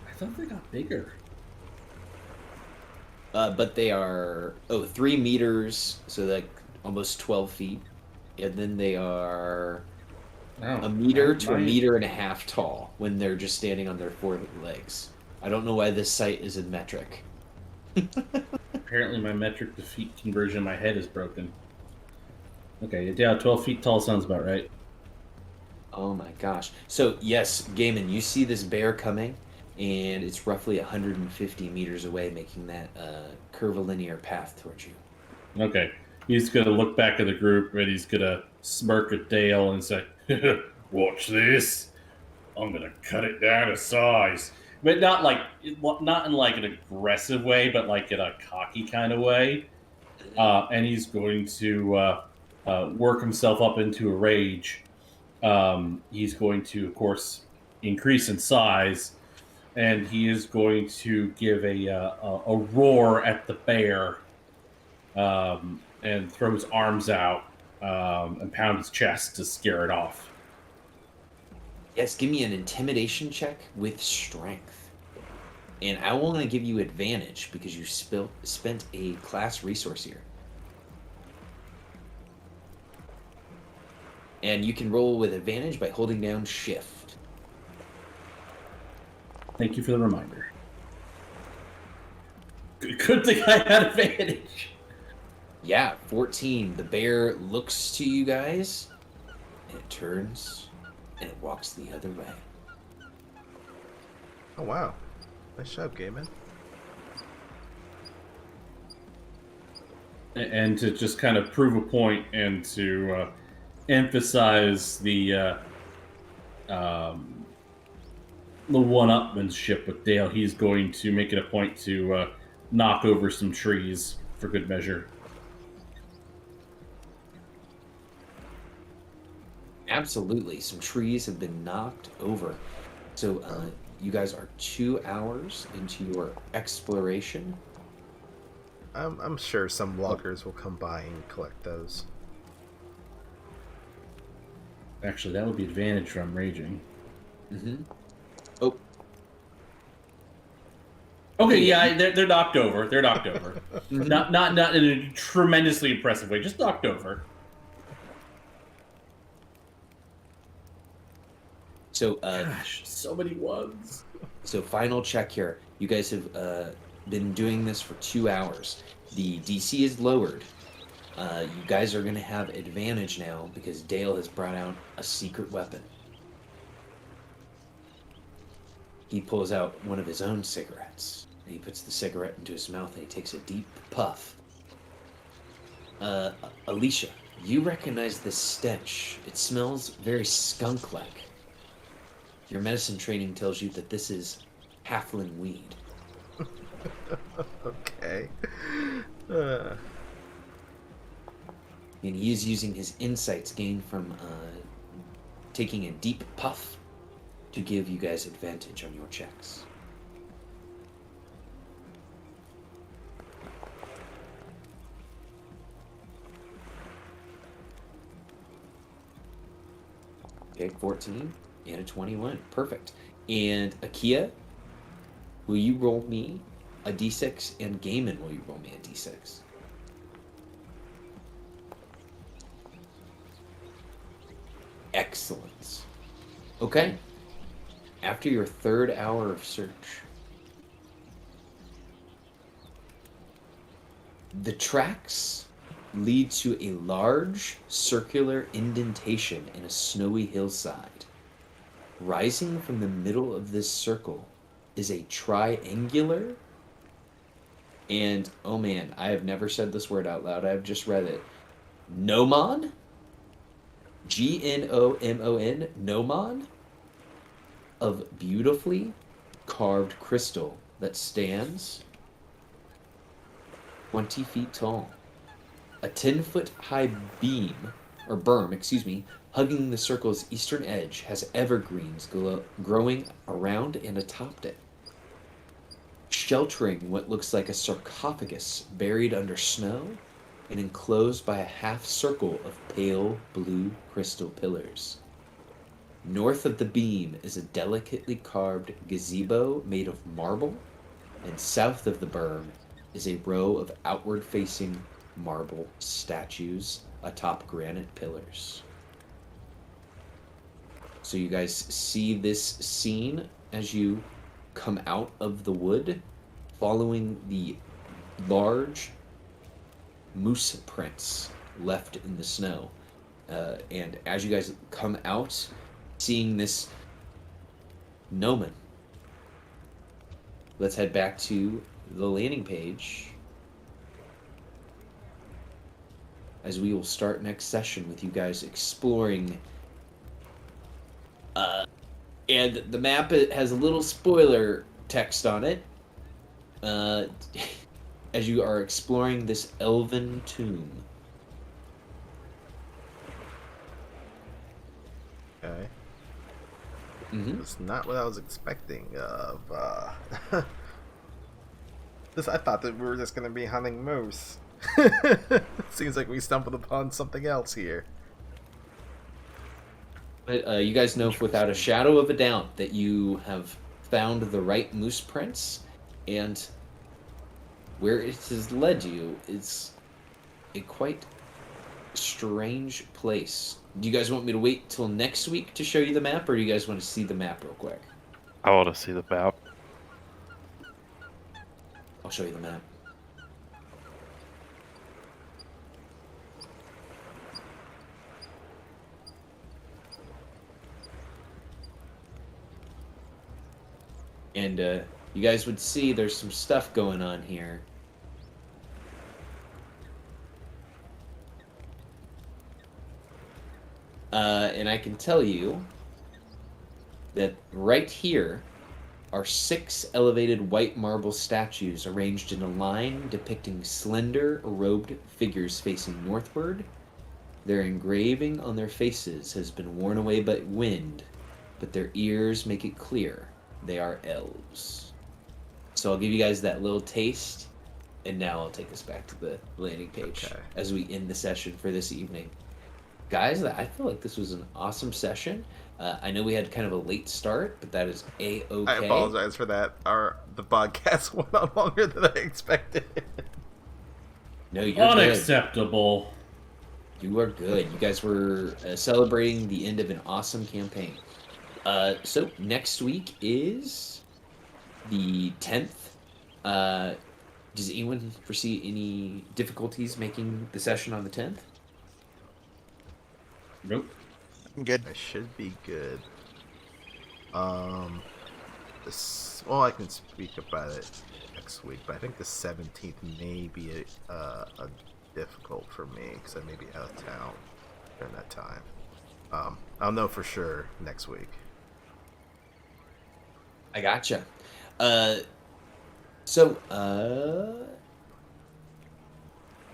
I thought they got bigger. But they are 3 meters, so like almost 12 feet, and then they are a meter to a meter and a half tall when they're just standing on their 4 legs. I don't know why this site is in metric. Apparently, my metric to feet conversion in my head is broken. Okay, yeah, 12 feet tall sounds about right. Oh my gosh! So yes, Gaiman, you see this bear coming, and it's roughly 150 meters away, making that curvilinear path towards you. Okay, he's gonna look back at the group and he's gonna smirk at Dale and say, "Watch this! I'm gonna cut it down to size." But not in like an aggressive way, but like in a cocky kind of way. And he's going to work himself up into a rage. He's going to, of course, increase in size, and he is going to give a roar at the bear, and throw his arms out and pound his chest to scare it off. Yes, give me an intimidation check with strength. And I want to give you advantage because you spent a class resource here. And you can roll with advantage by holding down shift. Thank you for the reminder. Good thing I had advantage. Yeah, 14. The bear looks to you guys, and it turns, and it walks the other way. Oh, wow. Nice job, Gaiman. And to just kind of prove a point and to emphasize the one-upmanship with Dale, he's going to make it a point to knock over some trees for good measure. Absolutely. Some trees have been knocked over. So you guys are 2 hours into your exploration. I'm sure some loggers will come by and collect those. Actually, that would be advantage from raging. Mm-hmm. Oh. Okay, yeah, they're knocked over. They're knocked over. Not in a tremendously impressive way, just knocked over. So, Gosh, so many ones. So final check here. You guys have been doing this for 2 hours. The DC is lowered. You guys are going to have advantage now because Dale has brought out a secret weapon. He pulls out one of his own cigarettes. And he puts the cigarette into his mouth and he takes a deep puff. Alicia, you recognize this stench. It smells very skunk-like. Your medicine training tells you that this is halfling weed. Okay. And he is using his insights gained from taking a deep puff to give you guys advantage on your checks. Okay, 14 and a 21. Perfect. And Akia, will you roll me a d6? And Gaiman, will you roll me a d6? Excellent. Okay. After your 3rd hour of search, the tracks lead to a large circular indentation in a snowy hillside. Rising from the middle of this circle is a triangular, and oh man, I have never said this word out loud, I've just read it. Gnomon? Gnomon? Gnomon? Of beautifully carved crystal that stands 20 feet tall. A 10-foot high berm, hugging the circle's eastern edge has evergreens growing around and atop it, sheltering what looks like a sarcophagus buried under snow and enclosed by a half circle of pale blue crystal pillars. North of the beam is a delicately carved gazebo made of marble, and south of the berm is a row of outward-facing marble statues atop granite pillars. So you guys see this scene as you come out of the wood, following the large moose prints left in the snow. And as you guys come out, seeing this gnomon, let's head back to the landing page, as we will start next session with you guys exploring. And the map has a little spoiler text on it, as you are exploring this elven tomb. Okay. Mm-hmm. It's not what I was expecting of. I thought that we were just going to be hunting moose. Seems like we stumbled upon something else here. But you guys know without a shadow of a doubt that you have found the right moose prints, And where it has led you is a quite strange place. Do you guys want me to wait till next week to show you the map, or do you guys want to see the map real quick? I want to see the map. I'll show you the map. And you guys would see there's some stuff going on here. And I can tell you that right here are 6 elevated white marble statues arranged in a line depicting slender, robed figures facing northward. Their engraving on their faces has been worn away by wind, but their ears make it clear they are elves. So I'll give you guys that little taste, and now I'll take us back to the landing page as we end the session for this evening. Guys, I feel like this was an awesome session. I know we had kind of a late start, but that is A-okay. I apologize for that. The podcast went on longer than I expected. No, you're Unacceptable. Good. You are good. You guys were celebrating the end of an awesome campaign. So next week is the 10th. Does anyone foresee any difficulties making the session on the 10th? Nope. I'm good. I should be good. Well, I can speak about it next week, but I think the 17th may be a difficult for me because I may be out of town during that time. I'll know for sure next week. I gotcha.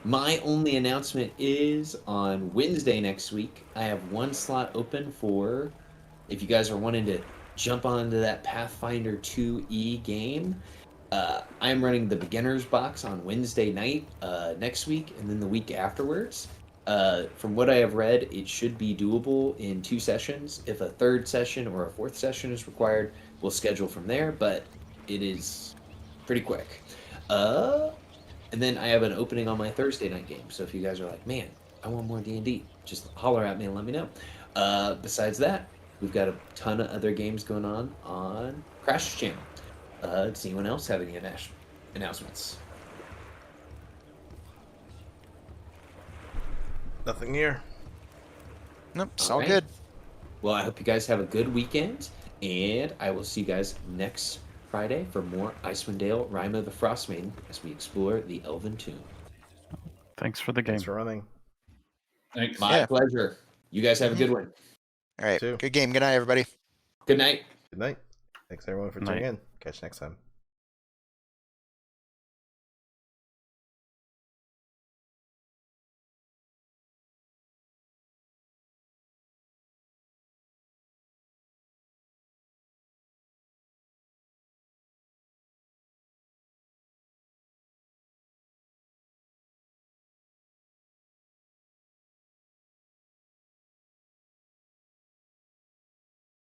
My only announcement is on Wednesday next week. I have one slot open for if you guys are wanting to jump onto that Pathfinder 2E game. I'm running the beginner's box on Wednesday night next week, and then the week afterwards. From what I have read, it should be doable in 2 sessions. If a 3rd session or a 4th session is required, we'll schedule from there, but it is pretty quick. And then I have an opening on my Thursday night game. So if you guys are like, man, I want more D&D, just holler at me and let me know. Besides that, we've got a ton of other games going on Crash Channel. Does anyone else have any announcements? Nothing here. Nope, it's All all right. good. Well, I hope you guys have a good weekend, and I will see you guys next Friday for more Icewind Dale, Rime of the Frostmaiden, as we explore the Elven Tomb. Thanks for the game. Thanks for running. Thanks. My pleasure. You guys have a good one. All right. Too. Good game. Good night, everybody. Good night. Good night. Thanks everyone for Night. tuning in. Catch you next time.